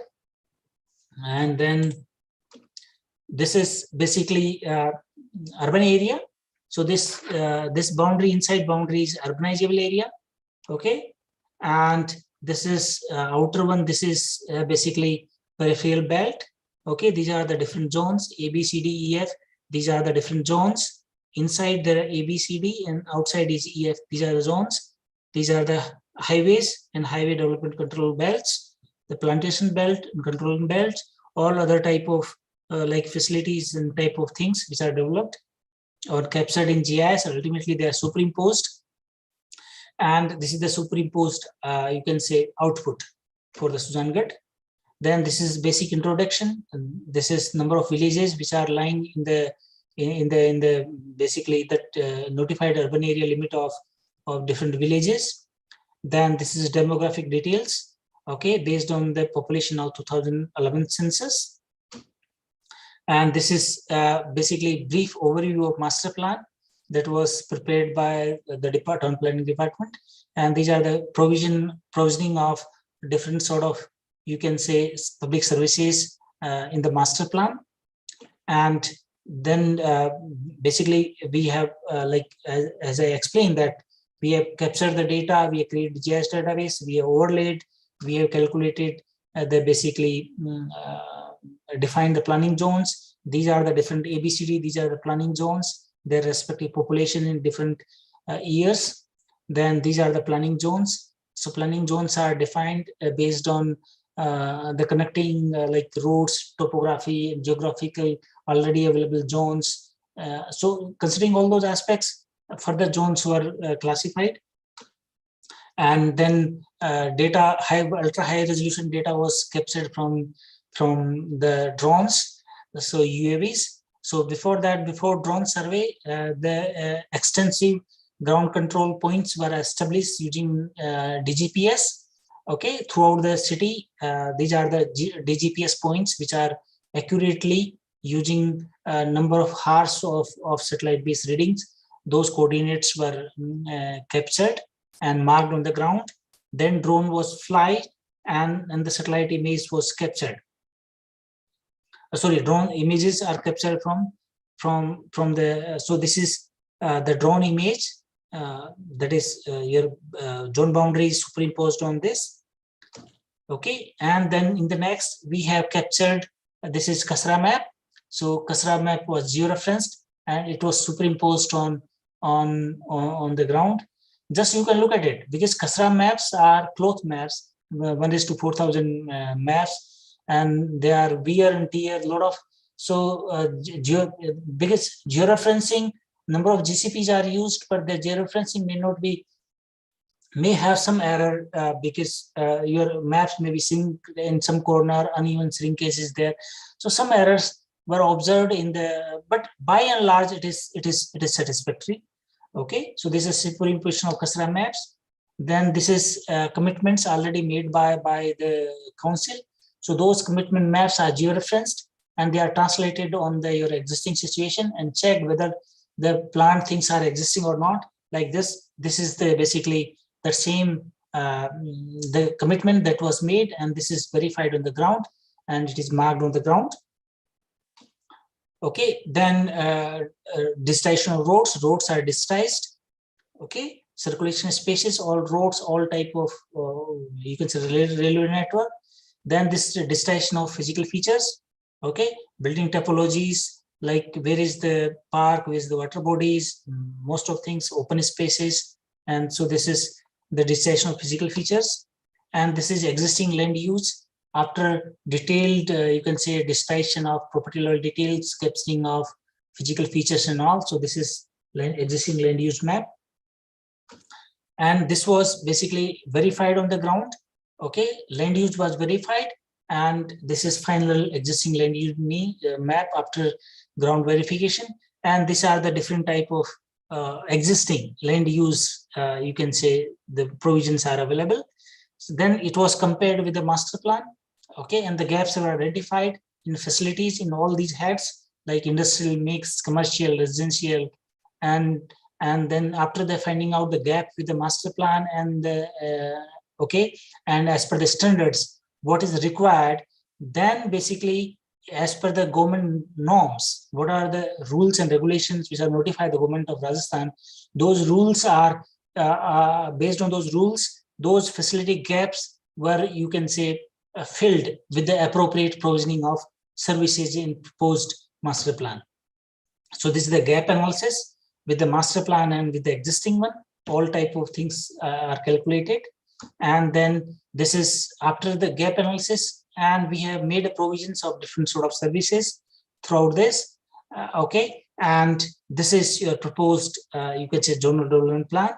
And then this is basically urban area. So this this boundary, inside boundary is urbanizable area. Okay, and this is outer one. This is basically peripheral belt. Okay, these are the different zones A, B, C, D, E, F. These are the different zones. Inside there are A, B, C, D, and outside is E, F. These are the zones. These are the highways and highway development control belts, the plantation belt and controlling belt, all other type of like facilities and type of things which are developed or captured in GIS. Ultimately, they are superimposed. And this is the superimposed, you can say, output for the Sujangarh. Then this is basic introduction. And this is number of villages which are lying in the basically that notified urban area limit of different villages. Then this is demographic details, okay, based on the population of 2011 census. And this is basically brief overview of master plan that was prepared by the planning department. And these are the provisioning of different sort of, you can say, public services in the master plan. And then basically we have like as I explained, that we have captured the data, we have created GIS database, we have overlaid, we have calculated the basically defined the planning zones. These are the different ABCD, these are the planning zones, their respective population in different years. Then these are the planning zones. So planning zones are defined based on the connecting like roads, topography, geographical already available zones. So considering all those aspects, further zones were classified. And then data, ultra high resolution data was captured from the drones, so UAVs. So before that, before drone survey, the extensive ground control points were established using DGPS, okay, throughout the city. These are the DGPS points which are accurately using a number of hours of satellite-based readings. Those coordinates were captured and marked on the ground. Then drone was fly and the satellite image was captured. Sorry, drone images are captured from the. So this is the drone image. That is your zone boundaries superimposed on this. Okay, and then in the next we have captured. This is Kasra map. So Kasra map was georeferenced and it was superimposed on the ground. Just you can look at it, because Khasra maps are cloth maps, 1:4,000 maps, and they are wear and tear, lot of, so because georeferencing, number of GCPs are used, but the georeferencing may have some error because your maps may be synced in some corner, uneven shrinkage is there. So some errors were observed in the, but by and large it is satisfactory. Okay, so this is superimposition of Khasra maps. Then this is commitments already made by the council. So those commitment maps are georeferenced and they are translated on your existing situation and checked whether the planned things are existing or not. Like this is the basically the same the commitment that was made, and this is verified on the ground and it is marked on the ground. Okay, then digitization of roads are digitized. Okay, circulation spaces, all roads, all type of you can say railway network. Then this digitization of physical features. Okay, building topologies, like where is the park, where is the water bodies, most of things, open spaces. And so this is the digitization of physical features. And this is existing land use. After detailed, you can say digitization of property level details, capturing of physical features and all. So this is existing land use map. And this was basically verified on the ground. Okay, land use was verified, and this is final existing land use map after ground verification. And these are the different type of existing land use, you can say the provisions are available. So then it was compared with the master plan. Okay, and the gaps were identified in facilities in all these heads, like industrial, mixed, commercial, residential, and then after the finding out the gap with the master plan and the okay, and as per the standards what is required, then basically as per the government norms, what are the rules and regulations which are notified the government of Rajasthan, those rules are based on those rules, those facility gaps were, you can say, filled with the appropriate provisioning of services in proposed master plan. So this is the gap analysis with the master plan and with the existing one, all type of things are calculated. And then this is after the gap analysis, and we have made a provisions of different sort of services throughout this. Okay, and this is your proposed, you can say, zonal development plan.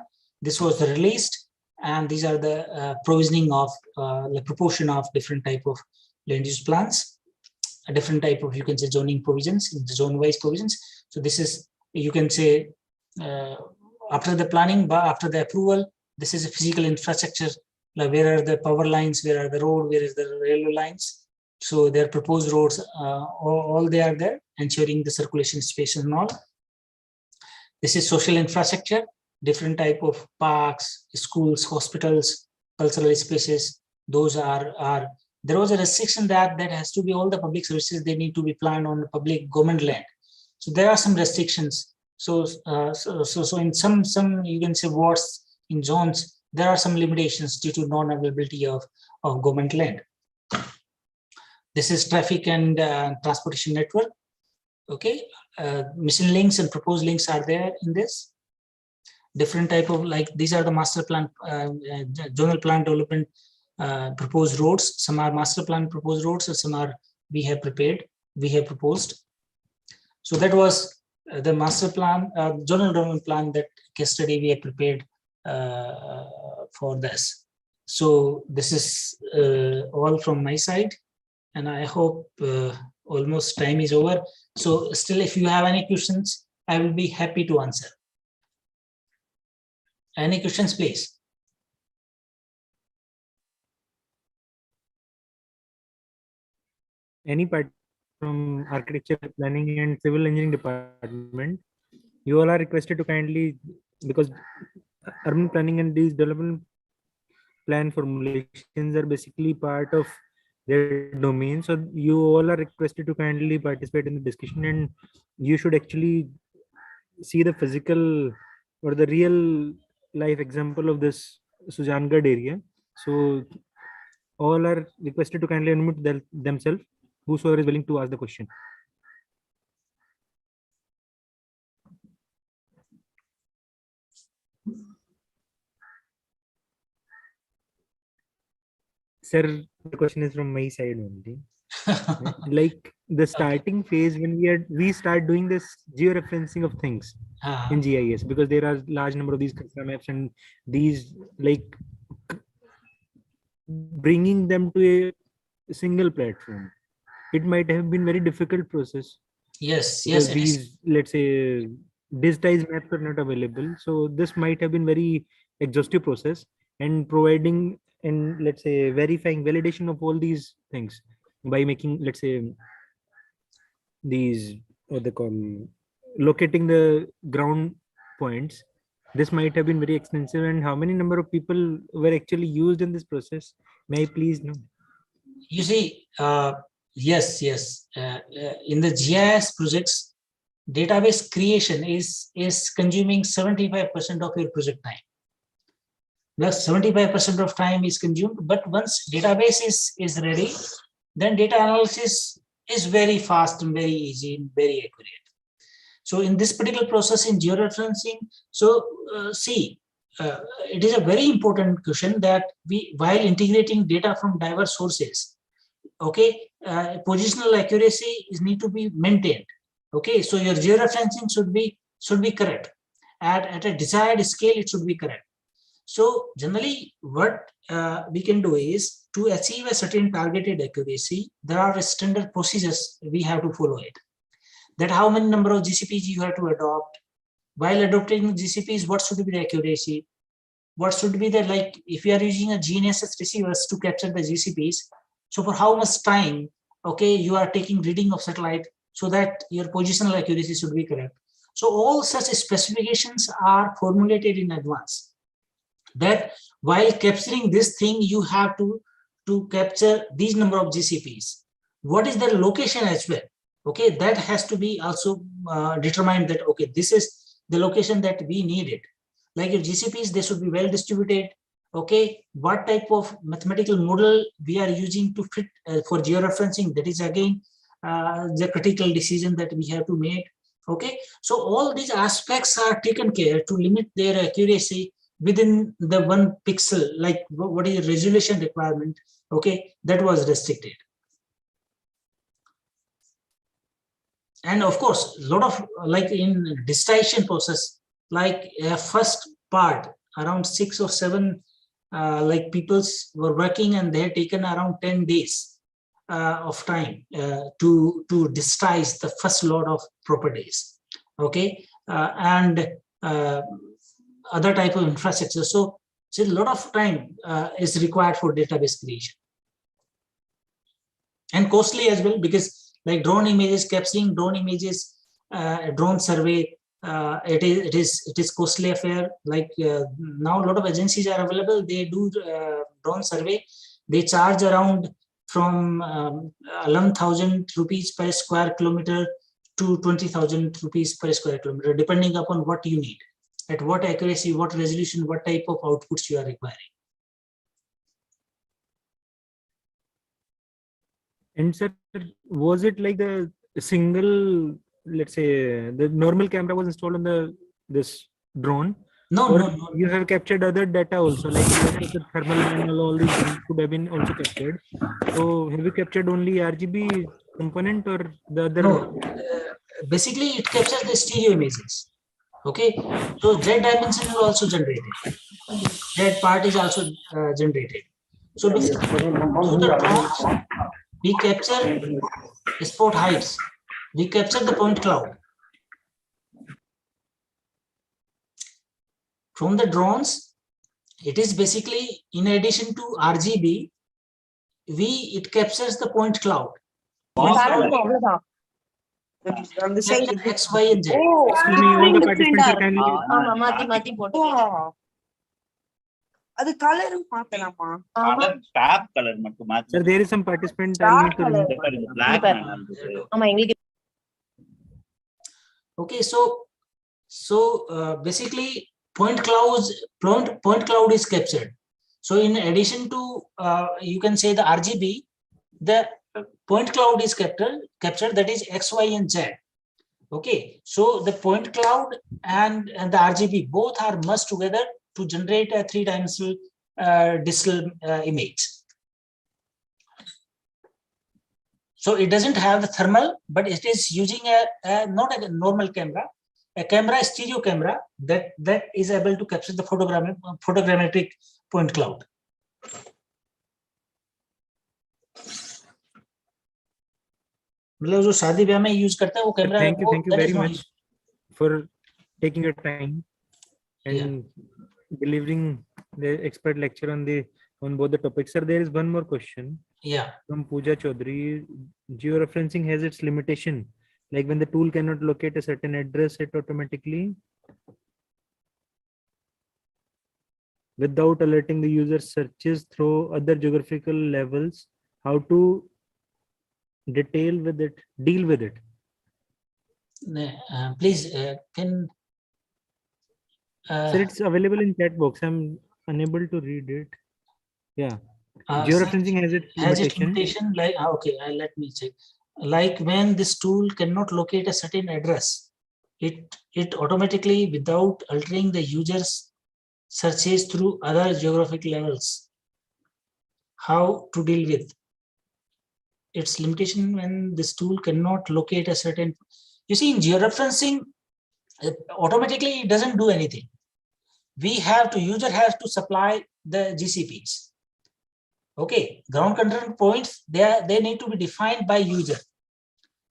This was released, and these are the provisioning of the proportion of different type of land use plans, a different type of, you can say, zoning provisions, zone wise provisions. So this is, you can say, after the planning, but after the approval, this is a physical infrastructure, like where are the power lines, where are the road, where is the railway lines. So their proposed roads, all they are there, ensuring the circulation space and all. This is social infrastructure, different type of parks, schools, hospitals, cultural spaces. Those are there was a restriction that has to be all the public services, they need to be planned on public government land. So there are some restrictions. So in some you can say wards in zones, there are some limitations due to non-availability of government land. This is traffic and transportation network. Okay, missing links and proposed links are there in this. Different type of, like these are the master plan, zonal plan development proposed roads. Some are master plan proposed roads, and some are we have proposed. So that was the master plan, zonal development plan, that case study we have prepared for this. So this is all from my side, and I hope almost time is over. So still, if you have any questions, I will be happy to answer. Any questions, please? Any part from architecture, planning, and civil engineering department, you all are requested to kindly, because urban planning and these development plan formulations are basically part of their domain. So you all are requested to kindly participate in the discussion, and you should actually see the physical or the real life example of this Sujangarh area. So all are requested to kindly unmute themselves, whosoever is willing to ask the question. Sir, the question is from my side only. Like the starting phase when we start doing this georeferencing of things in GIS, because there are large number of these custom maps and these like bringing them to a single platform. It might have been very difficult process. Yes, Because yes, it is. these, let's say, digitized maps are not available. So this might have been very exhaustive process, and providing and let's say verifying validation of all these things by making, let's say, these what they call locating the ground points. This might have been very expensive. And how many number of people were actually used in this process? May I please know? You see, yes. In the GIS projects, database creation is consuming 75% of your project time. Plus 75% of time is consumed, but once database is ready, then data analysis is very fast and very easy and very accurate. So in this particular process in georeferencing, so it is a very important question that while integrating data from diverse sources, okay, positional accuracy is need to be maintained. Okay, so your georeferencing should be correct at a desired scale. It should be correct. So generally, what we can do is to achieve a certain targeted accuracy, there are standard procedures we have to follow it. That how many number of GCPs you have to adopt. While adopting GCPs, what should be the accuracy? What should be the, like, if you are using a GNSS receivers to capture the GCPs, so for how much time, okay, you are taking reading of satellite so that your positional accuracy should be correct. So all such specifications are formulated in advance. That while capturing this thing, you have to capture these number of GCPs. What is their location as well? Okay, that has to be also determined that, okay, this is the location that we need it. Like your GCPs, they should be well distributed. Okay, what type of mathematical model we are using to fit for georeferencing, that is again the critical decision that we have to make. Okay, so all these aspects are taken care to limit their accuracy within the 1 pixel, like what is the resolution requirement, okay, that was restricted. And of course, a lot of, like in digitization process, like first part, around 6 or 7 like peoples were working, and they had taken around 10 days of time to digitize the first lot of properties. Okay, and other type of infrastructure. So a lot of time is required for database creation, and costly as well, because like drone images, capturing drone images, drone survey, it is costly affair. Like now a lot of agencies are available, they do drone survey. They charge around from 11,000 rupees per square kilometer to 20,000 rupees per square kilometer, depending upon what you need, at what accuracy, what resolution, what type of outputs you are requiring. And sir, was it like the single, let's say, the normal camera was installed on this drone? No. You have captured other data also, like the thermal and all these things could have been also captured. So have you captured only RGB component or the other? No, basically it captures the stereo images. Okay, so Z dimension is also generated. That part is also generated. So basically, through the drones, we capture spot heights. We capture the point cloud. From the drones, it is basically, in addition to RGB, it captures the point cloud. X, Y, and Z. Excuse me, all the participants are kindly. அது colour மாத்தலாமா colour top colour மட்டும் மாத்து. Sir, there is some participant I need to remove. Black ஆமா எங்களுக்கு. Okay, so basically point cloud is captured. So in addition to you can say the RGB, the point cloud is captured, that is X, Y, and Z. Okay, so the point cloud and the RGB both are merged together to generate a 3-dimensional digital image. So it doesn't have the thermal, but it is using not a normal camera, a camera, stereo camera that is able to capture the photogrammetric point cloud. मतलब जो शादी ब्याह में use करता है वो camera Thank you very much for taking your time and delivering the expert lecture on both the topics. Sir, there is one more question. Yeah. From Pooja Chaudhary. Georeferencing has its limitation. Like when the tool cannot locate a certain address, it automatically, without alerting the user, searches through other geographical levels. How to deal with it? Please can. Sir, it's available in chat box. I'm unable to read it. Yeah. Georeferencing has its limitation. Like okay, let me check. Like when this tool cannot locate a certain address, it automatically, without altering the user's, searches through other geographic levels. How to deal with its limitation when this tool cannot locate a certain. You see, in georeferencing, automatically it doesn't do anything. User has to supply the GCPs. Okay, ground control points, they need to be defined by user.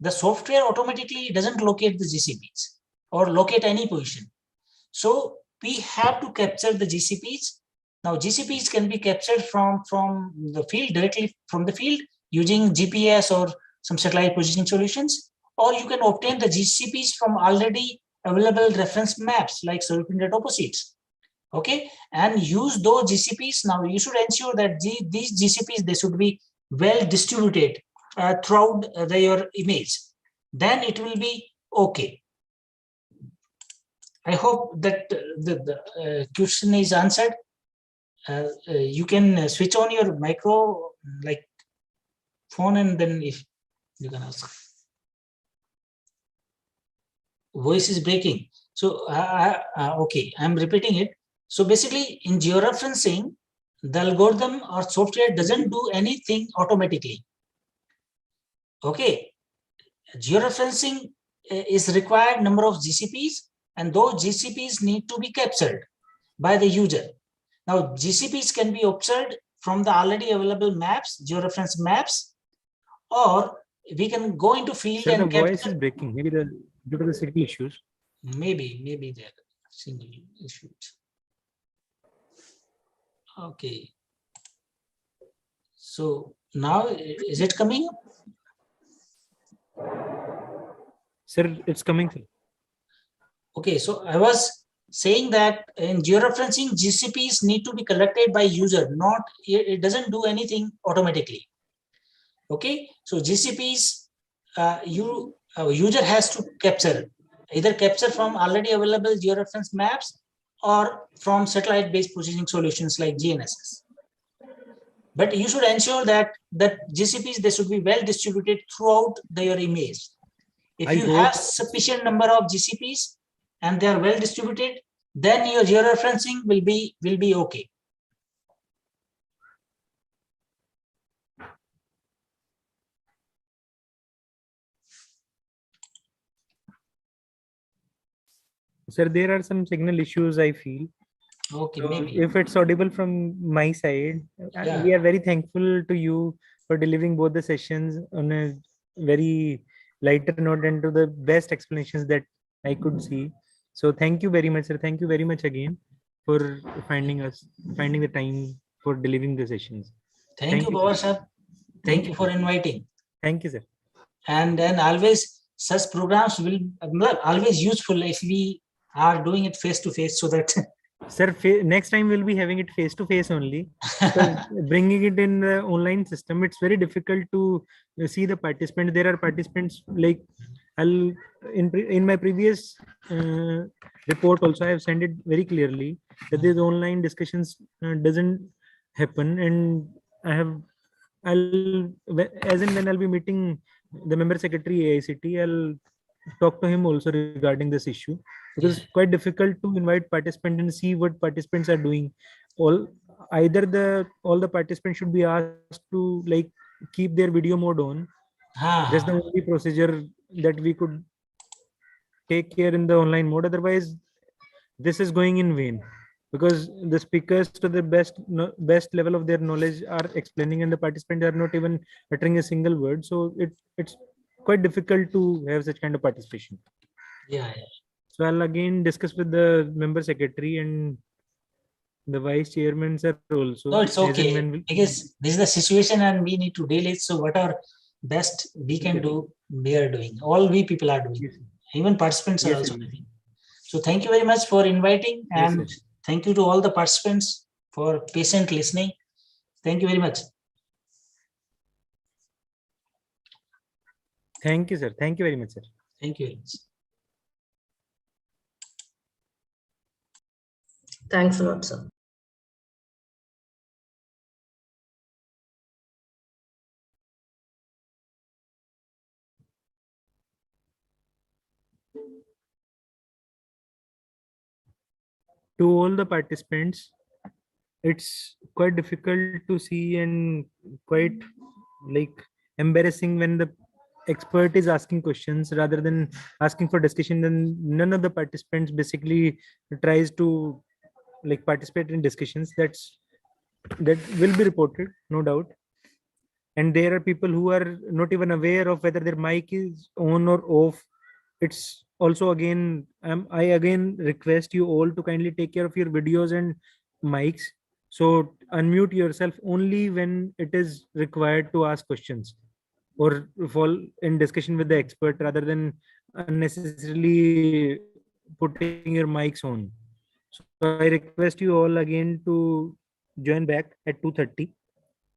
The software automatically doesn't locate the GCPs or locate any position. So we have to capture the GCPs. Now GCPs can be captured from the field, directly from the field, using GPS or some satellite positioning solutions, or you can obtain the GCPs from already available reference maps like superintendent opposites. Okay, and use those GCPs. Now you should ensure that these GCPs, they should be well distributed throughout your image. Then it will be okay. I hope that the question is answered. You can switch on your micro, like phone, and then if you can ask. Voice is breaking. So okay, I'm repeating it. So basically, in georeferencing, the algorithm or software doesn't do anything automatically. Okay, georeferencing is required number of GCPs, and those GCPs need to be captured by the user. Now, GCPs can be observed from the already available maps, georeference maps, or we can go into field. Sir, and the voice is breaking. Maybe due to the signal issues. Maybe there are signal issues. Okay. So now, is it coming up? Sir, it's coming through. Okay, so I was saying that in georeferencing, GCPs need to be collected by user, not, it doesn't do anything automatically. Okay, so GCPs, user has to either capture from already available georeference maps or from satellite-based positioning solutions like GNSS. But you should ensure that GCPs, they should be well distributed throughout your image. If you have sufficient number of GCPs and they are well distributed, then your georeferencing will be okay. Sir, there are some signal issues, I feel. Okay, so maybe. If it's audible from my side, we are very thankful to you for delivering both the sessions on a very lighter note and to the best explanations that I could see. So thank you very much, sir. Thank you very much again for finding the time for delivering the sessions. Thank you, Kumar sir. Thank you for inviting. Thank you, sir. And then always such programs will always useful if we are doing it face to face, so that. Sir, next time we'll be having it face to face only. Bringing it in the online system, it's very difficult to see the participants. There are participants like in my previous report also, I have sent it very clearly that these online discussions doesn't happen, and as in when I'll be meeting the member secretary AICT, I'll talk to him also regarding this issue, because it's quite difficult to invite participants and see what participants are doing. Either all the participants should be asked to like keep their video mode on, That's the only procedure that we could take care in the online mode. Otherwise, this is going in vain, because the speakers to the best level of their knowledge are explaining, and the participants are not even uttering a single word. So it's quite difficult to have such kind of participation. Yeah. So I'll again discuss with the member secretary and the vice chairman sir also. No, it's as and okay, when because this is the situation and we need to deal it. So whatever best we can do, we are doing. All we people are doing. Yes. Even participants are Yes, also sir. doing. So thank you very much for inviting, Yes, and sir. thank you to all the participants for patient listening. Thank you very much. Thank you, sir. Thank you very much, sir. Thank you very much. Thanks a lot, sir. To all the participants, it's quite difficult to see and quite like embarrassing when the expert is asking questions rather than asking for discussion. Then none of the participants basically tries to like participate in discussions. That will be reported, no doubt. And there are people who are not even aware of whether their mic is on or off. It's also again, I again request you all to kindly take care of your videos and mics. So unmute yourself only when it is required to ask questions or fall in discussion with the expert, rather than unnecessarily putting your mics on. So I request you all again to join back at 2:30.